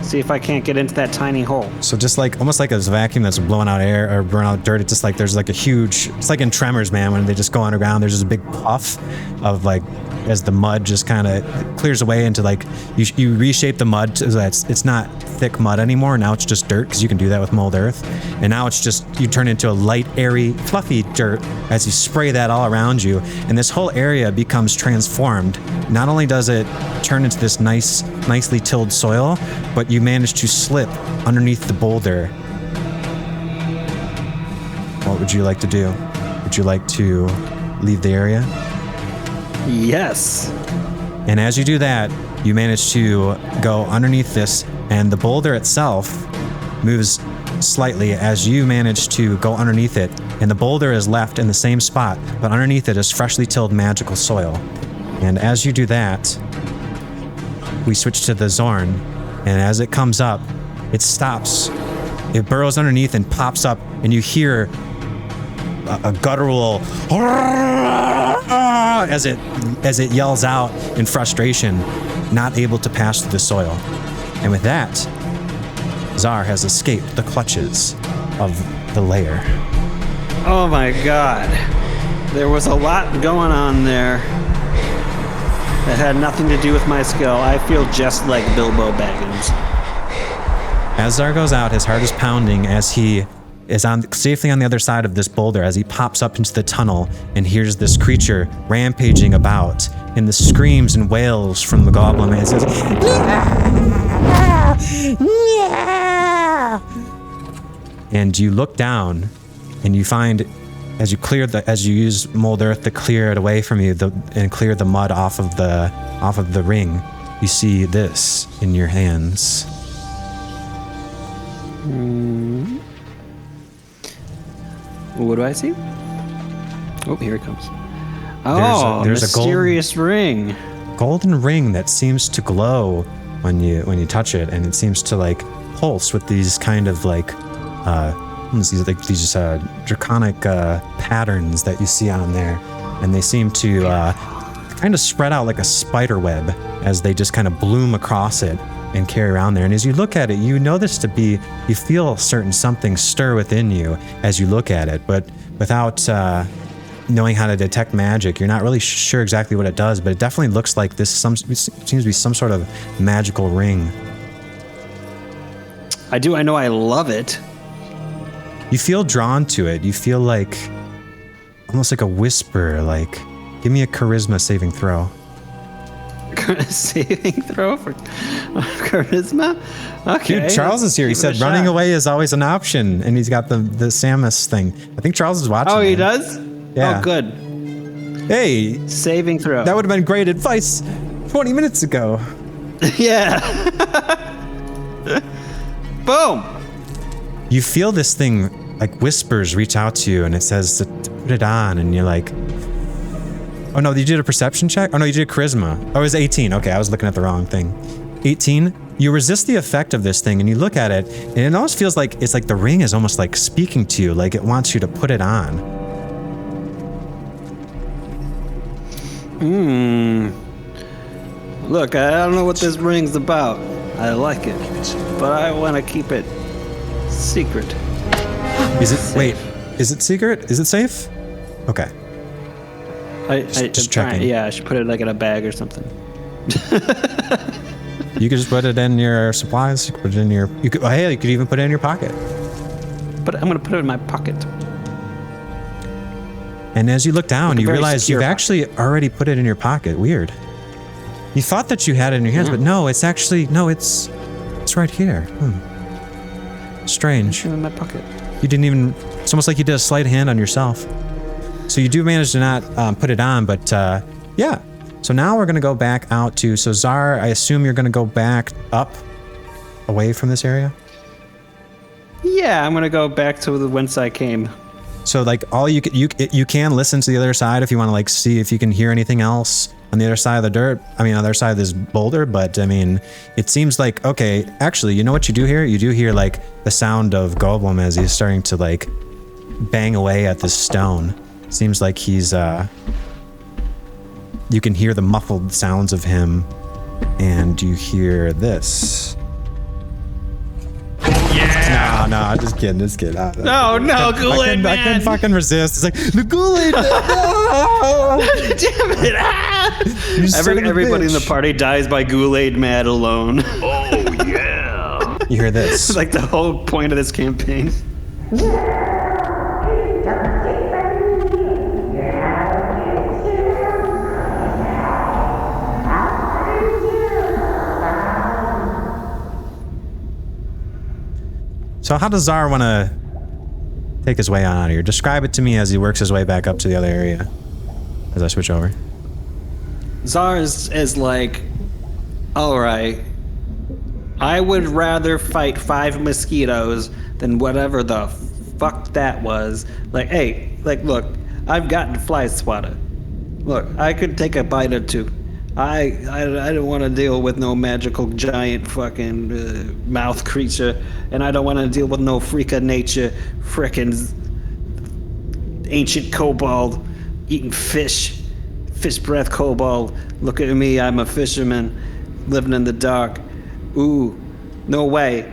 See if I can't get into that tiny hole. So just like almost like a vacuum that's blowing out air or blowing out dirt. It's just like there's like a huge. It's like in Tremors, man, when they just go underground. There's this big puff of like as the mud just kind of clears away into like you reshape the mud so that it's not thick mud anymore. Now it's just dirt because you can do that with mold earth. And now it's just you turn into a light, airy, fluffy dirt as you spray that all around you. And this whole area becomes transformed. Not only does it turn into this nicely tilled soil, but you manage to slip underneath the boulder. What would you like to do? Would you like to leave the area? Yes. And as you do that, you manage to go underneath this, and the boulder itself moves slightly as you manage to go underneath it, and the boulder is left in the same spot, but underneath it is freshly tilled magical soil. And as you do that, we switch to the xorn, and as it comes up, it stops. It burrows underneath and pops up, and you hear a guttural as it yells out in frustration, not able to pass through the soil. And with that, Tzar has escaped the clutches of the lair. Oh my god. There was a lot going on there that had nothing to do with my skill. I feel just like Bilbo Baggins. As Tzar goes out, his heart is pounding as he is safely on the other side of this boulder as he pops up into the tunnel and hears this creature rampaging about, and the screams and wails from the Goblum as he says, and you look down and you find as you use mold earth to clear it away from you and clear the mud off of the ring, you see this in your hands. What do I see? Oh, here it comes. Oh, there's a mysterious ring. Golden ring that seems to glow when you touch it, and it seems to like pulse with these kind of like these draconic patterns that you see on there, and they seem to kind of spread out like a spider web as they just kind of bloom across it and carry around there. And as you look at it, you feel certain something stir within you as you look at it, but without knowing how to detect magic, you're not really sure exactly what it does, but it definitely looks like seems to be some sort of magical ring. I know I love it. You feel drawn to it. You feel like almost like a whisper, like, give me a charisma saving throw. Saving throw for charisma? Okay. Dude, Charles is here. He said running away is always an option, and he's got the Samus thing. I think Charles is watching. Oh, he man. does? Yeah. Oh, good. Hey. Saving throw. That would have been great advice 20 minutes ago. Yeah. Boom. You feel this thing, like whispers reach out to you, and it says to put it on, and you're like, oh no, you did a perception check? Oh no, you did a charisma. Oh, it was 18. Okay, I was looking at the wrong thing. 18. You resist the effect of this thing, and you look at it, and it almost feels like it's like the ring is almost like speaking to you, like it wants you to put it on. Look, I don't know what this ring's about. I like it, but I want to keep it secret. Is it? Wait, is it secret? Is it safe? Okay. Just checking. Yeah, I should put it like in a bag or something. You could just put it in your supplies. You could put it in your. You could even put it in your pocket. But I'm gonna put it in my pocket. And as you look down, you realize you've pocket. actually already put it in your pocket. Weird. You thought that you had it in your hands, but no, it's actually it's right here. Strange. It's in my pocket. You didn't even. It's almost like you did a sleight of hand on yourself. So you do manage to not put it on, but yeah. So now we're gonna go back out to. So Tzar, I assume you're gonna go back up, away from this area. Yeah, I'm gonna go back to whence I came. So like all you can listen to the other side if you want to like see if you can hear anything else on the other side of the dirt. I mean, other side of this boulder. But I mean, it seems like okay. Actually, you know what you do hear? You do hear like the sound of Golbum as he's starting to like bang away at this stone. Seems like he's you can hear the muffled sounds of him, and you hear this. no, I'm just kidding. No, Ghoul-Aid I couldn't fucking resist. It's like, the Ghoul-Aid man! No! Damn it! You son of a Everybody in the bitch. party dies by Ghoul-Aid mad alone. Oh, yeah. You hear this? It's like the whole point of this campaign. So how does Tzar want to take his way on out of here? Describe it to me as he works his way back up to the other area. As I switch over. Tzar is like, all right, I would rather fight 5 mosquitoes than whatever the fuck that was. Like, hey, like, look, I've gotten fly swatter. Look, I could take a bite or two. I don't want to deal with no magical giant fucking mouth creature, and I don't want to deal with no freak of nature, frickin' ancient kobold eating fish breath kobold. Look at me, I'm a fisherman living in the dark. Ooh, no way.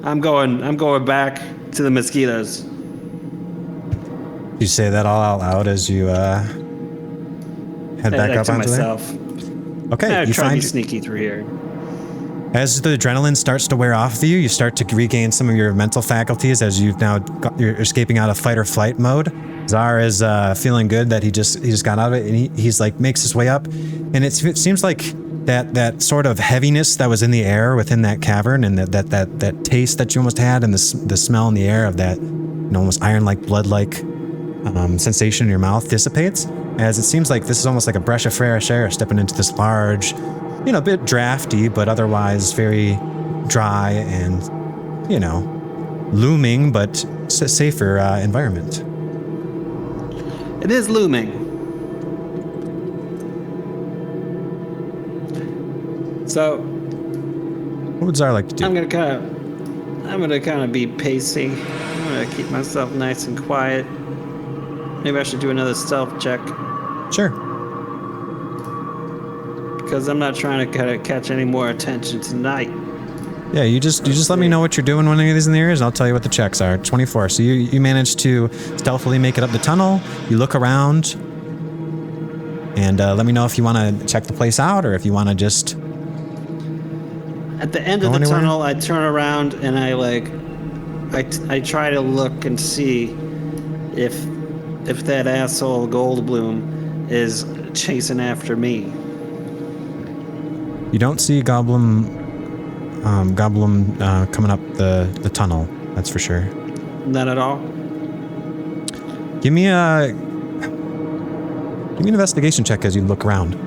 I'm going back to the mosquitoes. You say that all out loud as you head back up to onto there? myself. Okay, I you try to be find sneaky through here. as the adrenaline starts to wear off of you, you start to regain some of your mental faculties as you're escaping out of fight or flight mode. Tzar is feeling good that he just got out of it, and he's like makes his way up, and it seems like that sort of heaviness that was in the air within that cavern, and that taste that you almost had, and the smell in the air of that, almost iron-like, blood-like sensation in your mouth dissipates, as it seems like this is almost like a breath of fresh air stepping into this large, a bit drafty, but otherwise very dry and, looming, but safer environment. It is looming. So What would Tzar like to do? I'm gonna kind of be pacey. I'm gonna keep myself nice and quiet. Maybe I should do another stealth check Sure. because I'm not trying to kind of catch any more attention tonight. Yeah, you just let me know what you're doing when any of these in the areas, and I'll tell you what the checks are. 24. So you managed to stealthily make it up the tunnel. You look around, and let me know if you want to check the place out or if you want to just. At the end of Go the anywhere? tunnel, I turn around and I try to look and see if that asshole Golbum is chasing after me. You don't see Goblum coming up the tunnel. That's for sure. Not at all. Give me an investigation check as you look around.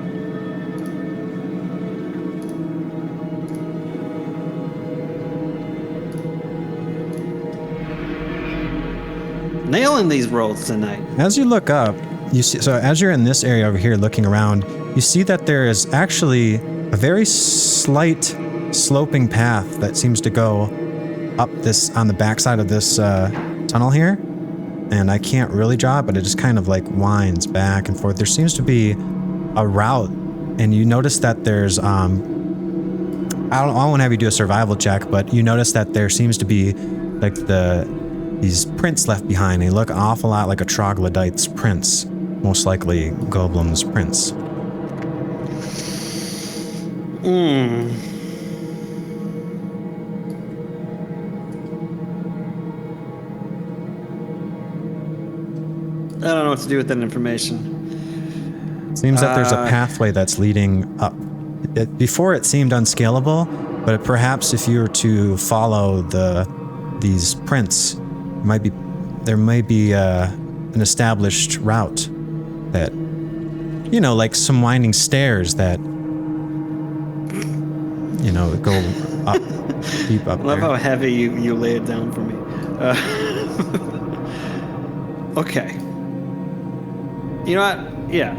Nailing these rolls tonight. As you look up, you see. So as you're in this area over here, looking around, you see that there is actually a very slight sloping path that seems to go up this on the backside of this tunnel here, and I can't really draw it, but it just kind of like winds back and forth. There seems to be a route, and you notice that there's I won't have you do a survival check, but you notice that there seems to be like these prints left behind. They look an awful lot like a Troglodyte's prints, most likely Golbum's prints. I don't know what to do with that information. Seems that there's a pathway that's leading up. Before it seemed unscalable, but perhaps if you were to follow these prints, there might be an established route that, like some winding stairs that, go up, deep up I love there. how heavy you lay it down for me. Okay. You know what? Yeah.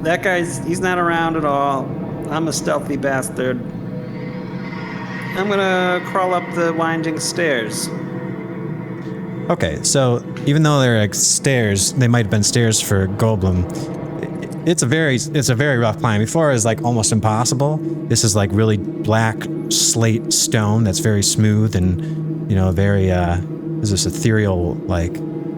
That he's not around at all. I'm a stealthy bastard. I'm gonna crawl up the winding stairs. Okay, so even though they're like stairs, they might have been stairs for Golbum. It's a very rough climb. Before it was like almost impossible. This is like really black slate stone that's very smooth and very there's this ethereal like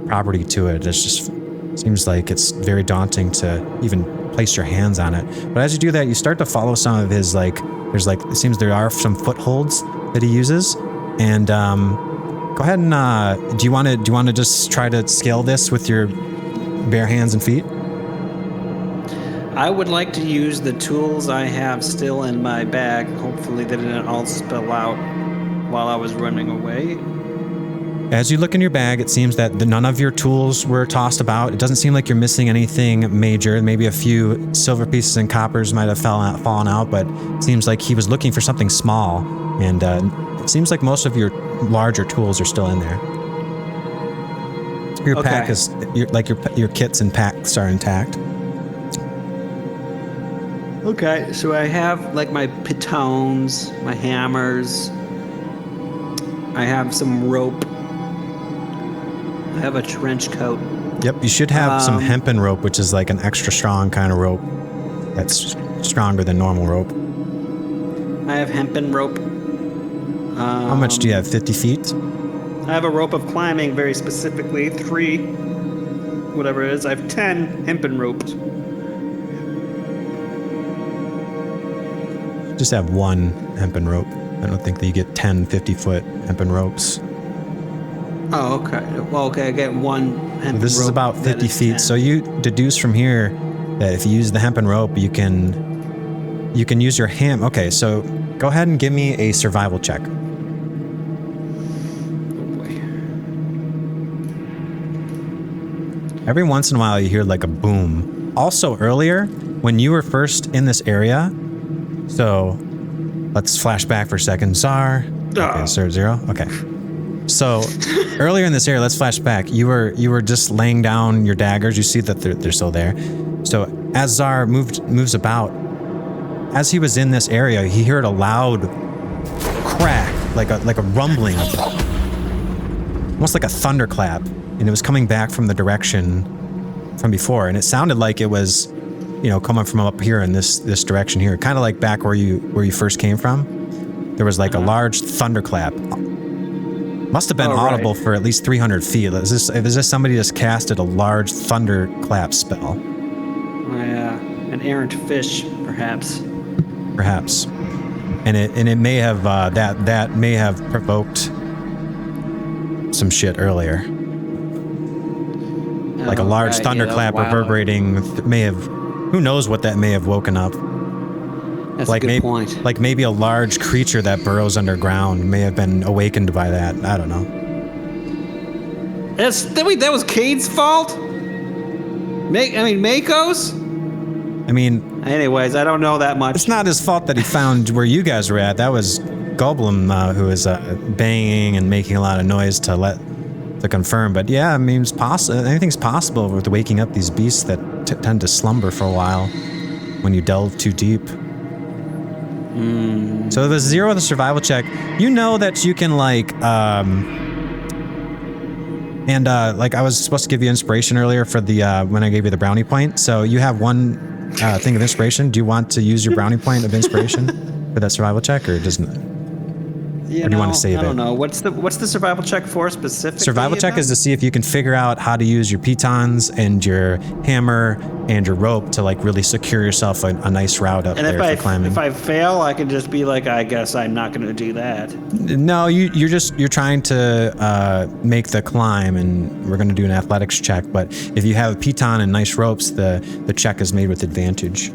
property to it. It's just seems like it's very daunting to even place your hands on it. But as you do that, you start to follow some of his it seems there are some footholds that he uses. And go ahead and do you want to just try to scale this with your bare hands and feet? I would like to use the tools I have still in my bag. Hopefully they didn't all spill out while I was running away. As you look in your bag, it seems that none of your tools were tossed about. It doesn't seem like you're missing anything major. Maybe a few silver pieces and coppers might have fallen out, but it seems like he was looking for something small. And it seems like most of your larger tools are still in there. Your pack is your kits and packs are intact. Okay, so I have like my pitons, my hammers. I have some rope. I have a trench coat. Yep, you should have some hempen rope, which is like an extra strong kind of rope that's stronger than normal rope. I have hempen rope. How much do you have, 50 feet? I have a rope of climbing, very specifically, 3, whatever it is. I have 10 hempen ropes. Just have 1 hempen rope. I don't think that you get 10 50-foot hempen ropes. Oh, okay. Well, okay, I get 1 hempen rope. This is about 50 feet, 10. so you deduce from here that if you use the hempen rope, you can use your ham. Okay, so go ahead and give me a survival check. Oh, boy. Every once in a while, you hear like a boom. Also, earlier, when you were first in this area, so let's flash back for a second. Tzar. Okay, so 0. Okay. So earlier in this area, let's flash back. You were just laying down your daggers. You see that they're still there. So as Tzar moves about, as he was in this area, he heard a loud crack, like a rumbling, almost like a thunderclap, and it was coming back from the direction from before, and it sounded like it was, coming from up here in this direction here, kind of like back where you first came from. There was like a large thunderclap. Must have been audible for at least 300 feet. Is this somebody just casted a large thunderclap spell? Yeah, an errant fish, perhaps. Perhaps, and it may have that may have provoked some shit earlier. Like a large thunderclap reverberating may have. Who knows what that may have woken up? That's a good point. Like maybe a large creature that burrows underground may have been awakened by that. I don't know. That was Cade's fault? Mako's? Anyways, I don't know that much. It's not his fault that he found where you guys were at. That was Golbum who was banging and making a lot of noise to confirm. But yeah, it's possible. Anything's possible with waking up these beasts that tend to slumber for a while when you delve too deep. So the 0 of the survival check, you know that you can I was supposed to give you inspiration earlier for the when I gave you the brownie point. So you have 1 thing of inspiration. Do you want to use your brownie point of inspiration for that survival check, or doesn't? Or do you want to save it? I don't know. What's the survival check for specifically? Survival check is to see if you can figure out how to use your pitons and your hammer and your rope to really secure yourself a nice route up there for climbing. If I fail, I can just be like, I guess I'm not going to do that. No, you're trying to make the climb, and we're going to do an athletics check. But if you have a piton and nice ropes, the check is made with advantage.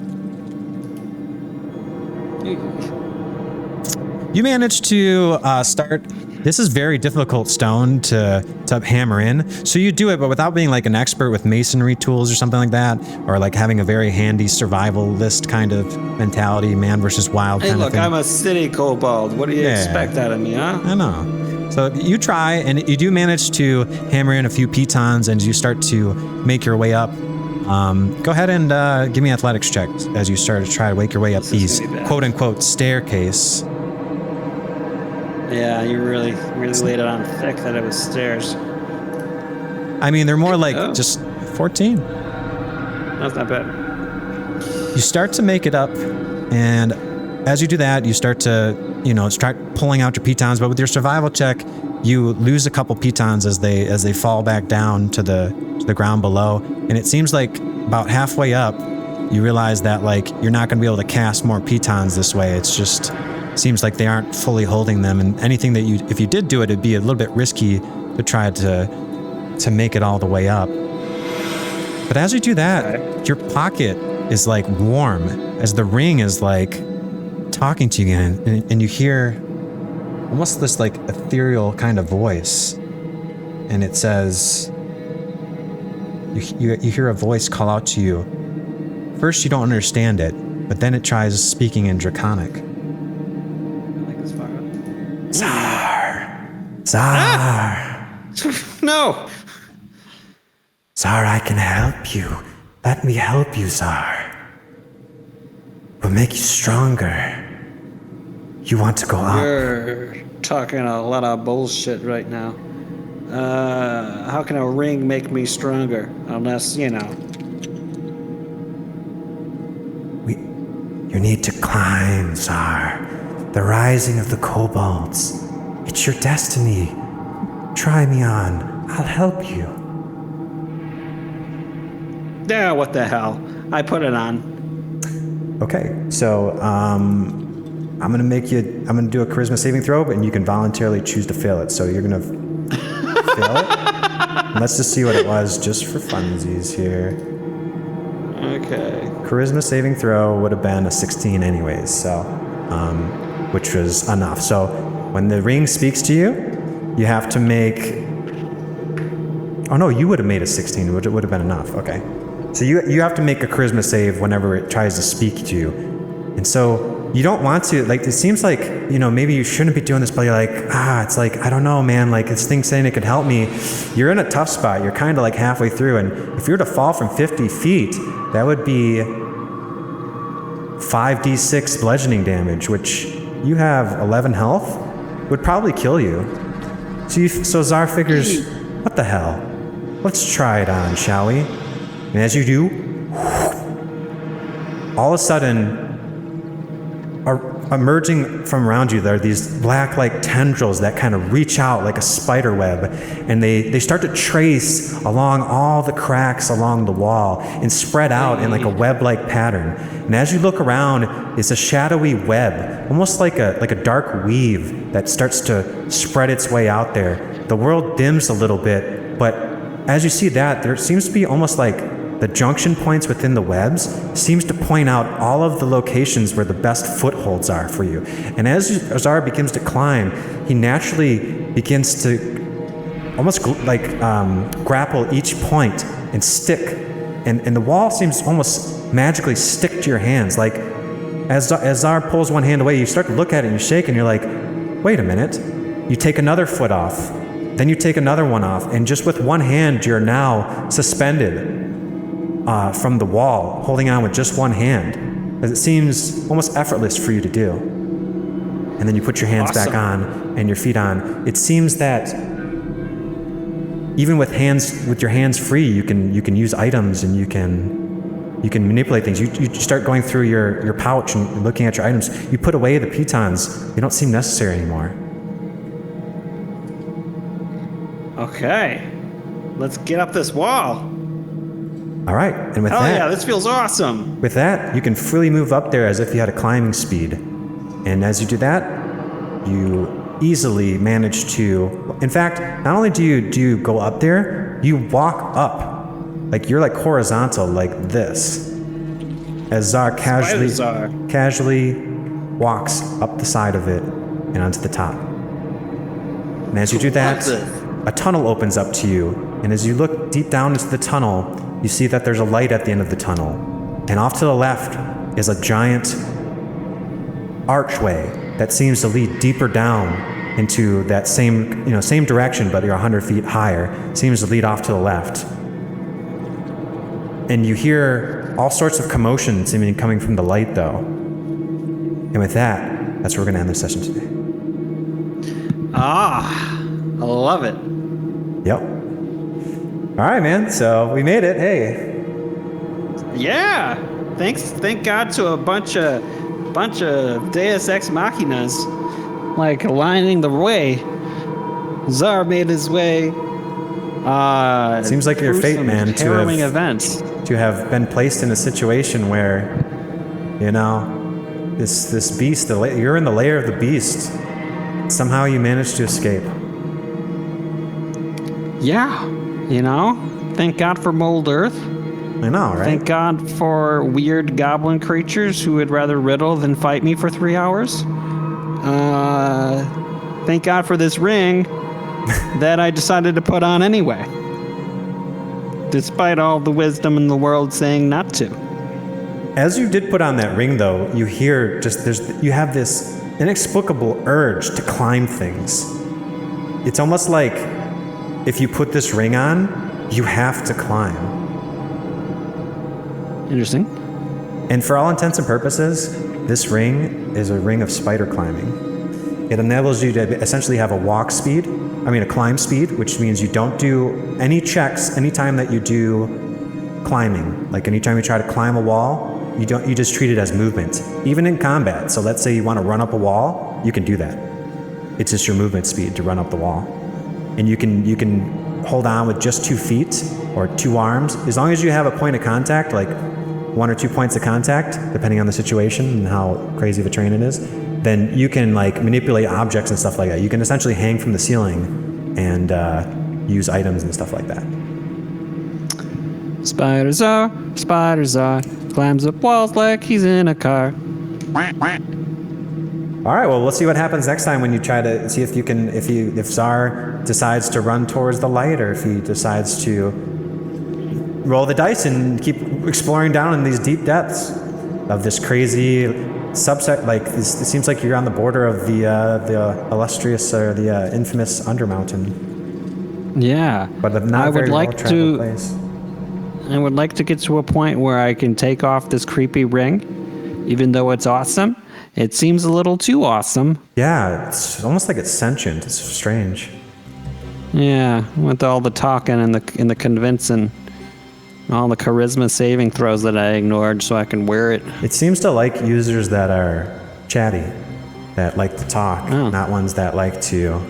You managed to start. This is very difficult stone to hammer in. So you do it, but without being an expert with masonry tools or something like that, or having a very handy survivalist kind of mentality, man versus wild kind of thing. Hey, look, I'm a city kobold. What do you expect out of me, huh? I know. So you try, and you do manage to hammer in a few pitons, and you start to make your way up. Go ahead and give me athletics checks as you start to try to make your way up these quote-unquote staircase. Yeah, you really laid it on thick that it was stairs. They're more just 14. That's not bad. You start to make it up, and as you do that, you start to, start pulling out your pitons, but with your survival check, you lose a couple pitons as they fall back down to the ground below, and it seems like about halfway up, you realize that like you're not going to be able to cast more pitons this way. It's just seems like they aren't fully holding them, and anything that if you did do it, it'd be a little bit risky to try to make it all the way up. But as you do that, your pocket is like warm as the ring is like talking to you again, and you hear almost this like ethereal kind of voice, and it says, you hear a voice call out to you. First you don't understand it, but then it tries speaking in Draconic. Tzar! No! Tzar, I can help you. Let me help you, Tzar. We'll make you stronger. You want to go up? You're talking a lot of bullshit right now. How can a ring make me stronger? Unless, you know. You need to climb, Tzar. The rising of the kobolds. It's your destiny. Try me on. I'll help you. Yeah, what the hell? I put it on. Okay, so I'm gonna do a charisma saving throw, and you can voluntarily choose to fail it. So you're gonna fail it. And let's just see what it was, just for funsies here. Okay. Charisma saving throw would have been a 16 anyways, so which was enough. So when the ring speaks to you, you have to make. Oh no, you would have made a 16, which would have been enough. Okay. So you have to make a charisma save whenever it tries to speak to you. And so you don't want to, like, it seems like, you know, maybe you shouldn't be doing this, but you're like, it's like, I don't know, man, like, this thing saying it could help me. You're in a tough spot. You're kind of like halfway through. And if you were to fall from 50 feet, that would be 5d6 bludgeoning damage, which you have 11 health, would probably kill you. So Tzar figures, what the hell? Let's try it on, shall we? And as you do, all of a sudden, emerging from around you, there are these black like tendrils that kind of reach out like a spider web, and they start to trace along all the cracks along the wall and spread out in like a web-like pattern. And as you look around, it's a shadowy web, almost like a dark weave that starts to spread its way out there. The world dims a little bit, but as you see that, there seems to be almost like the junction points within the webs seems to point out all of the locations where the best footholds are for you. And as Tzar begins to climb, he naturally begins to almost grapple each point and stick. And the wall seems almost magically stick to your hands. Like as Tzar pulls one hand away, you start to look at it and you shake and you're like, wait a minute. You take another foot off, then you take another one off, and just with one hand, you're now suspended from the wall, holding on with just one hand, as it seems almost effortless for you to do. And then you put your hands back on and your feet on. It seems that even with your hands free, you can use items and you can manipulate things. You start going through your pouch and looking at your items. You put away the pitons; they don't seem necessary anymore. Okay, let's get up this wall. All right, and with Hell that, yeah, this feels awesome. With that, you can freely move up there as if you had a climbing speed. And as you do that, you easily manage to, in fact, not only do you go up there, you walk up. Like you're like horizontal like this. As Tzar casually walks up the side of it and onto the top. And as you do that, a tunnel opens up to you. And as you look deep down into the tunnel, you see that there's a light at the end of the tunnel. And off to the left is a giant archway that seems to lead deeper down into that same direction, but you're 100 feet higher. Seems to lead off to the left. And you hear all sorts of commotion seeming coming from the light, though. And with that, that's where we're going to end the session today. I love it. Yep. All right, man. So we made it. Hey. Yeah. Thank God to a bunch of Deus Ex Machinas, like aligning the way. Tzar made his way. Seems like your through fate, some man, to harrowing have- events. To have been placed in a situation where, you know, this beast, you're in the lair of the beast. Somehow you managed to escape. Yeah, you know, thank God for Mold Earth. I know, right? Thank God for weird goblin creatures who would rather riddle than fight me for 3 hours. Thank God for this ring that I decided to put on anyway. Despite all the wisdom in the world saying not to. As you did put on that ring, though, you hear you have this inexplicable urge to climb things. It's almost like if you put this ring on, you have to climb. Interesting. And for all intents and purposes, this ring is a ring of spider climbing. It enables you to essentially have a climb speed, which means you don't do any checks anytime that you do climbing. Like anytime you try to climb a wall, you just treat it as movement. Even in combat. So let's say you want to run up a wall, you can do that. It's just your movement speed to run up the wall. And you can hold on with just 2 feet or 2 arms. As long as you have a point of contact, like 1 or 2 points of contact, depending on the situation and how crazy of a terrain it is, then you can like manipulate objects and stuff like that. You can essentially hang from the ceiling and use items and stuff like that. Spider Tzar, climbs up walls like he's in a car. All right, well, we'll see what happens next time when you try to see if Tzar decides to run towards the light, or if he decides to roll the dice and keep exploring down in these deep depths of this crazy subsect. Like it seems like you're on the border of the illustrious or the infamous Undermountain. Yeah, But a not very well-traveled place. I would like to get to a point where I can take off this creepy ring, even though it's awesome. It seems a little too awesome. Yeah, it's almost like it's sentient. It's strange. Yeah, with all the talking and the convincing, all the charisma saving throws that I ignored so I can wear it. It seems to like users that are chatty, that like to talk, not ones that like to,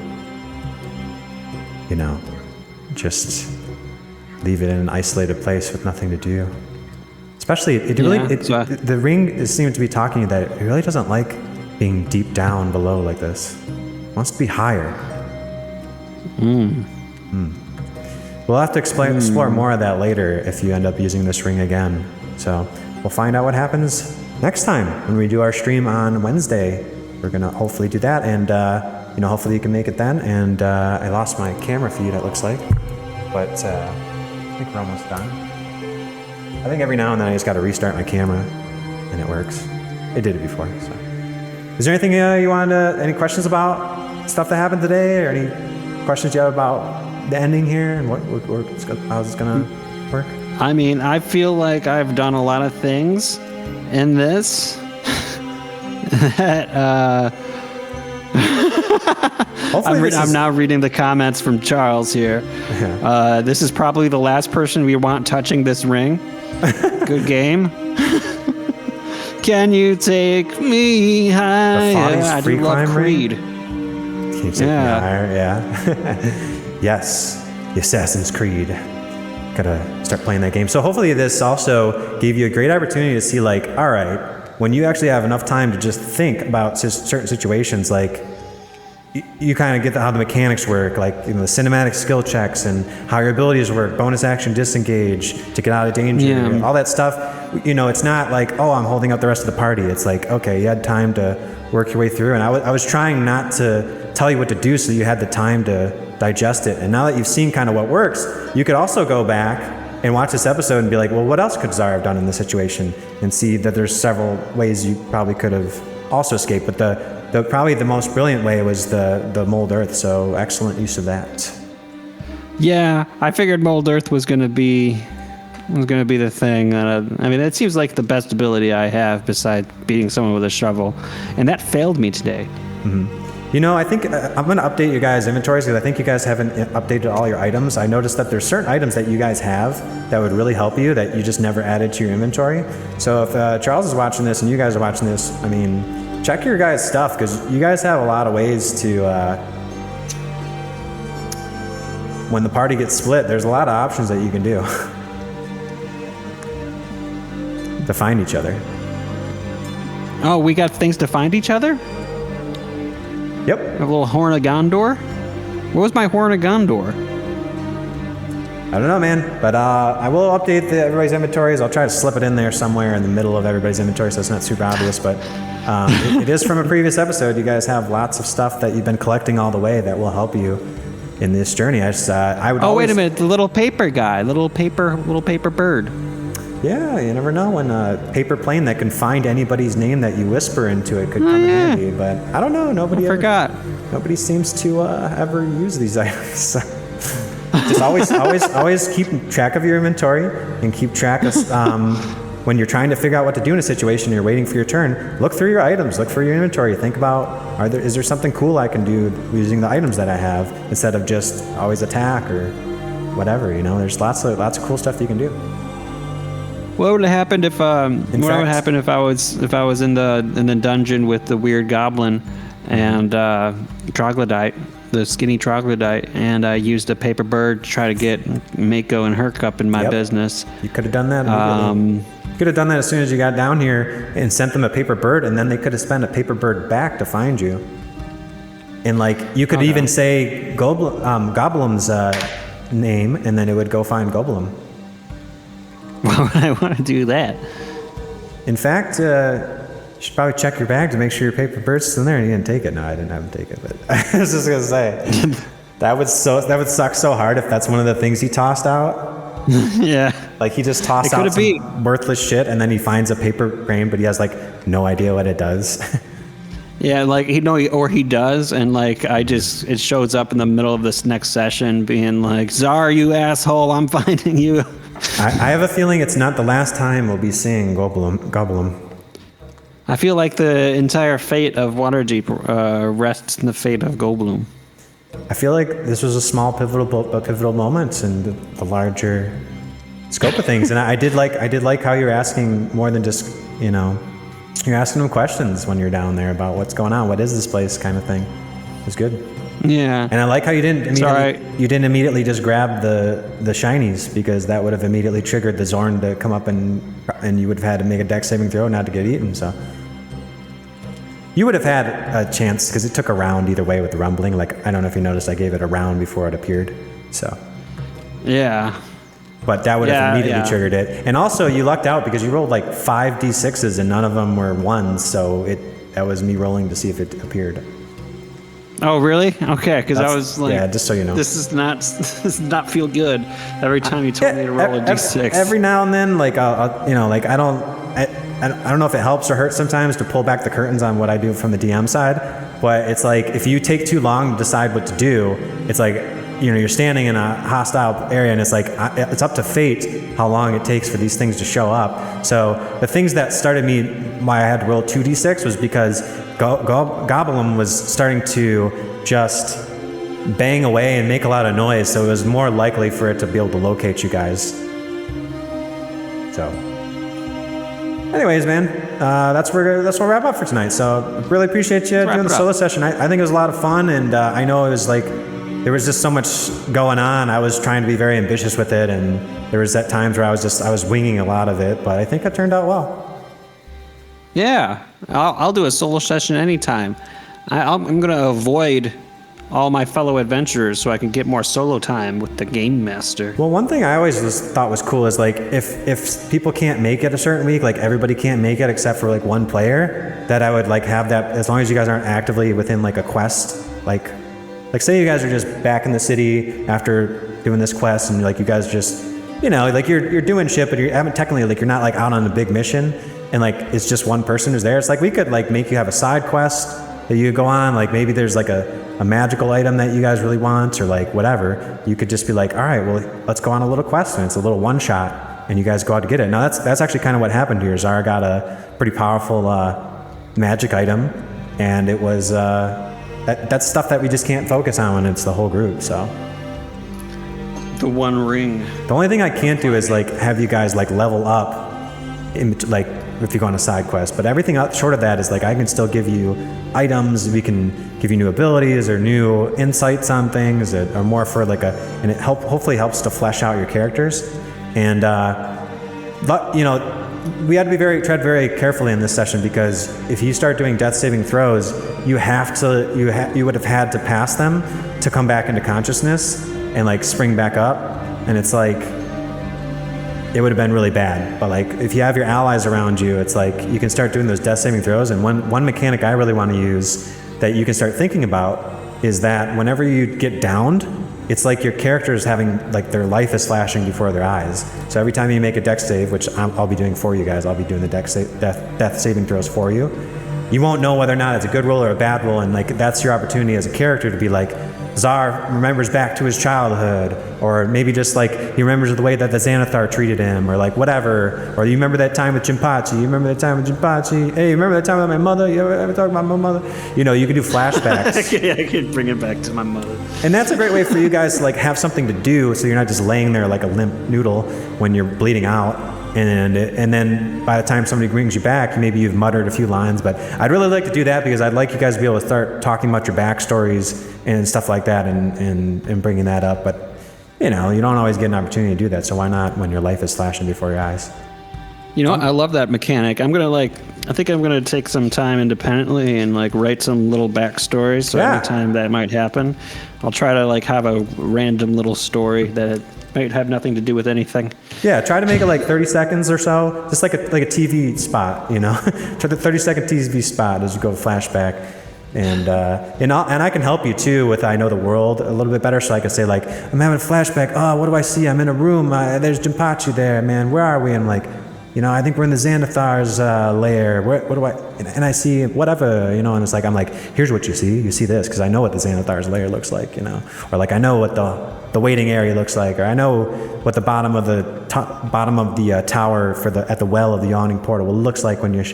just leave it in an isolated place with nothing to do. Especially, the ring seems to be talking that it really doesn't like being deep down below like this. It wants to be higher. We'll have to explore more of that later if you end up using this ring again. So we'll find out what happens next time when we do our stream on Wednesday. We're gonna hopefully do that, and hopefully you can make it then. And I lost my camera feed, it looks like, but I think we're almost done. I think every now and then I just got to restart my camera, and it works. It did it before. So, is there anything any questions about stuff that happened today, or any questions you have about the ending here and how's this gonna work? I mean, I feel like I've done a lot of things in this that I'm now reading the comments from Charles here. This is probably the last person we want touching this ring. Good game. Can you take me higher? I do love Creed. Can you take me higher? Yeah. Yes, the Assassin's Creed. Gotta start playing that game. So hopefully this also gave you a great opportunity to see, like, all right, when you actually have enough time to just think about certain situations, like, you kind of get how the mechanics work, like the cinematic skill checks and how your abilities work, bonus action disengage to get out of danger, all that stuff. It's not like, oh, I'm holding up the rest of the party. It's like, okay, you had time to work your way through, and I was trying not to tell you what to do so you had the time to digest it. And now that you've seen kind of what works, you could also go back and watch this episode and be like, well, what else could Tzar have done in this situation? And see that there's several ways you probably could have also escaped, but probably the most brilliant way was the Mold Earth, so excellent use of that. Yeah, I figured Mold Earth was going to be the thing. That seems like the best ability I have besides beating someone with a shovel, and that failed me today. Mm-hmm. I think I'm going to update your guys' inventories because I think you guys haven't updated all your items. I noticed that there's certain items that you guys have that would really help you that you just never added to your inventory. So if Charles is watching this and you guys are watching this, check your guys' stuff, because you guys have a lot of ways to when the party gets split, there's a lot of options that you can do to find each other. Oh, we got things to find each other? Yep. A little Horn of Gondor? What was my Horn of Gondor? I don't know, man, but I will update everybody's inventories. I'll try to slip it in there somewhere in the middle of everybody's inventory so it's not super obvious, but it is from a previous episode. You guys have lots of stuff that you've been collecting all the way that will help you in this journey. I would wait a minute, the little paper guy, little paper bird. Yeah, you never know when a paper plane that can find anybody's name that you whisper into it could come in handy, but I don't know, nobody Nobody seems to ever use these items. Just always keep track of your inventory and keep track of when you're trying to figure out what to do in a situation. You're waiting for your turn. Look through your items. Look through your inventory. Think about is there something cool I can do using the items that I have instead of just always attack or whatever. You know, there's lots of cool stuff that you can do. What would have happened if I was in the dungeon with the weird goblin and Troglodyte? The skinny Troglodyte, and I used a paper bird to try to get Mako and Herc up in my business. You could have done that immediately. You could have done that as soon as you got down here and sent them a paper bird, and then they could have spent a paper bird back to find you. And you could even say Goblum's name, and then it would go find Golbum. Why would I want to do that? In fact, you should probably check your bag to make sure your paper bird's still in there. And you didn't take it. No, I didn't have him take it. But I was just gonna say that would suck so hard if that's one of the things he tossed out. Yeah. Like he just tossed out some worthless shit, and then he finds a paper frame, but he has no idea what it does. Yeah, he does, and it shows up in the middle of this next session, being like, "Tzar, you asshole, I'm finding you." I have a feeling it's not the last time we'll be seeing Goblum. I feel like the entire fate of Waterdeep rests in the fate of Golbum. I feel like this was a small pivotal moment in the larger scope of things, and I did like how you're asking more than just you're asking them questions when you're down there about what's going on, what is this place, kind of thing. It was good. Yeah. And I like how you didn't immediately just grab the shinies, because that would have immediately triggered the xorn to come up and you would have had to make a dex saving throw not to get eaten. So you would have had a chance, because it took a round either way with the rumbling. I don't know if you noticed, I gave it a round before it appeared. So yeah. But that would have immediately triggered it. And also you lucked out because you rolled 5 d6s and none of them were 1s, so that was me rolling to see if it appeared. Oh, really? Okay, because I was like, yeah, just so you know, this does not feel good. Every time you told me to roll a d6. Every now and then, I don't know if it helps or hurts sometimes to pull back the curtains on what I do from the DM side, but it's if you take too long to decide what to do, it's you're standing in a hostile area, and it's it's up to fate how long it takes for these things to show up. So the things that started me why I had to roll 2d6 was because Goblum was starting to just bang away and make a lot of noise, so it was more likely for it to be able to locate you guys. So anyways, man, that's where we'll wrap up for tonight. So really appreciate you doing the solo session. I think it was a lot of fun, and I know it was there was just so much going on. I was trying to be very ambitious with it, and there was at times where I was winging a lot of it, but I think it turned out well. Yeah, I'll do a solo session anytime. I'm going to avoid all my fellow adventurers so I can get more solo time with the game master. Well, one thing I always thought was cool is if people can't make it a certain week, everybody can't make it except for one player, that I would have that, as long as you guys aren't actively within a quest, say you guys are just back in the city after doing this quest, and you guys just you're doing shit, but you haven't technically you're not out on a big mission, and it's just one person who's there. It's we could make you have a side quest that you go on, maybe there's a magical item that you guys really want, or whatever. You could just be all right, well, let's go on a little quest, and it's a little one shot, and you guys go out to get it. Now that's actually kind of what happened here. Tzar got a pretty powerful magic item, and it was that's stuff that we just can't focus on when it's the whole group. So the one ring. The only thing I can't do is have you guys level up if you go on a side quest, but everything short of that is I can still give you items. We can give you new abilities or new insights on things, or more for like and it hopefully helps to flesh out your characters. And but you know, we had to tread very carefully in this session, because if you start doing death saving throws, you would have had to pass them to come back into consciousness and like spring back up, and it's like it would have been really bad. But like if you have your allies around you, it's like you can start doing those death saving throws. And one mechanic I really want to use that you can start thinking about is that whenever you get downed, it's like your character is having, like, their life is flashing before their eyes. So every time you make a dex save, which I'll be doing for you guys, I'll be doing the death saving throws for you. You won't know whether or not it's a good roll or a bad roll, and like that's your opportunity as a character to be like, Tzar remembers back to his childhood, or maybe just like he remembers the way that the Xanathar treated him, or like whatever. Or you remember that time with Jinpachi. You remember that time with Jinpachi. Hey, you remember that time with my mother? You ever talk about my mother? You know, you can do flashbacks. Yeah, I can bring it back to my mother. And that's a great way for you guys to like have something to do, so you're not just laying there like a limp noodle when you're bleeding out. And then by the time somebody brings you back, maybe you've muttered a few lines. But I'd really like to do that, because I'd like you guys to be able to start talking about your backstories and stuff like that, and bringing that up. But you know, you don't always get an opportunity to do that, so why not when your life is flashing before your eyes? You know, I love that mechanic. I think I'm gonna take some time independently and like write some little backstories. So every time that might happen, I'll try to like have a random little story that might have nothing to do with anything. Yeah, try to make it like 30 seconds or so, just like a TV spot, you know. Try the 30-second TV spot as you go flashback, and I can help you too with I know the world a little bit better, so I can say like, I'm having a flashback. Oh, what do I see? I'm in a room. There's Jinpachi there, man. Where are we? I'm like, you know, I think we're in the Xanathar's lair. What do I? And I see whatever, you know. And it's like, I'm like, here's what you see. You see this, because I know what the Xanathar's lair looks like, you know. Or like I know what the waiting area looks like, or I know what the bottom of the tower at the well of the yawning portal looks like when you're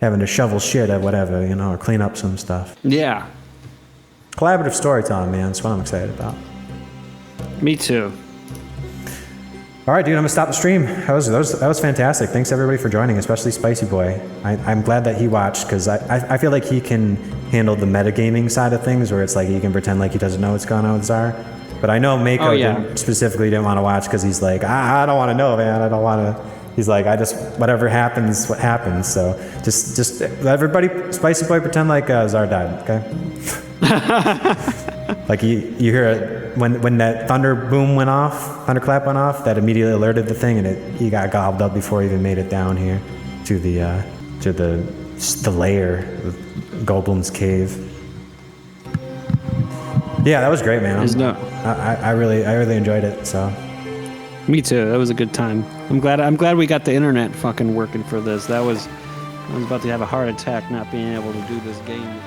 having to shovel shit at whatever, you know, or clean up some stuff. Yeah. Collaborative storytelling, man. That's what I'm excited about. Me too. All right, dude, I'm gonna stop the stream. That was fantastic. Thanks everybody for joining, especially Spicy Boy. I'm glad that he watched, because I feel like he can handle the metagaming side of things, where it's like he can pretend like he doesn't know what's going on with Tzar. But I know Mako specifically didn't want to watch, because he's like, I don't want to know, man. I don't want to. He's like, whatever happens, what happens. So just everybody, Spicy Boy, pretend like Tzar died, okay? Like you hear it when that thunderclap went off, that immediately alerted the thing, and he got gobbled up before he even made it down here to the lair, Golbum's cave. Yeah, that was great, man. I really enjoyed it. So. Me too. That was a good time. I'm glad we got the internet fucking working for this. I was about to have a heart attack not being able to do this game.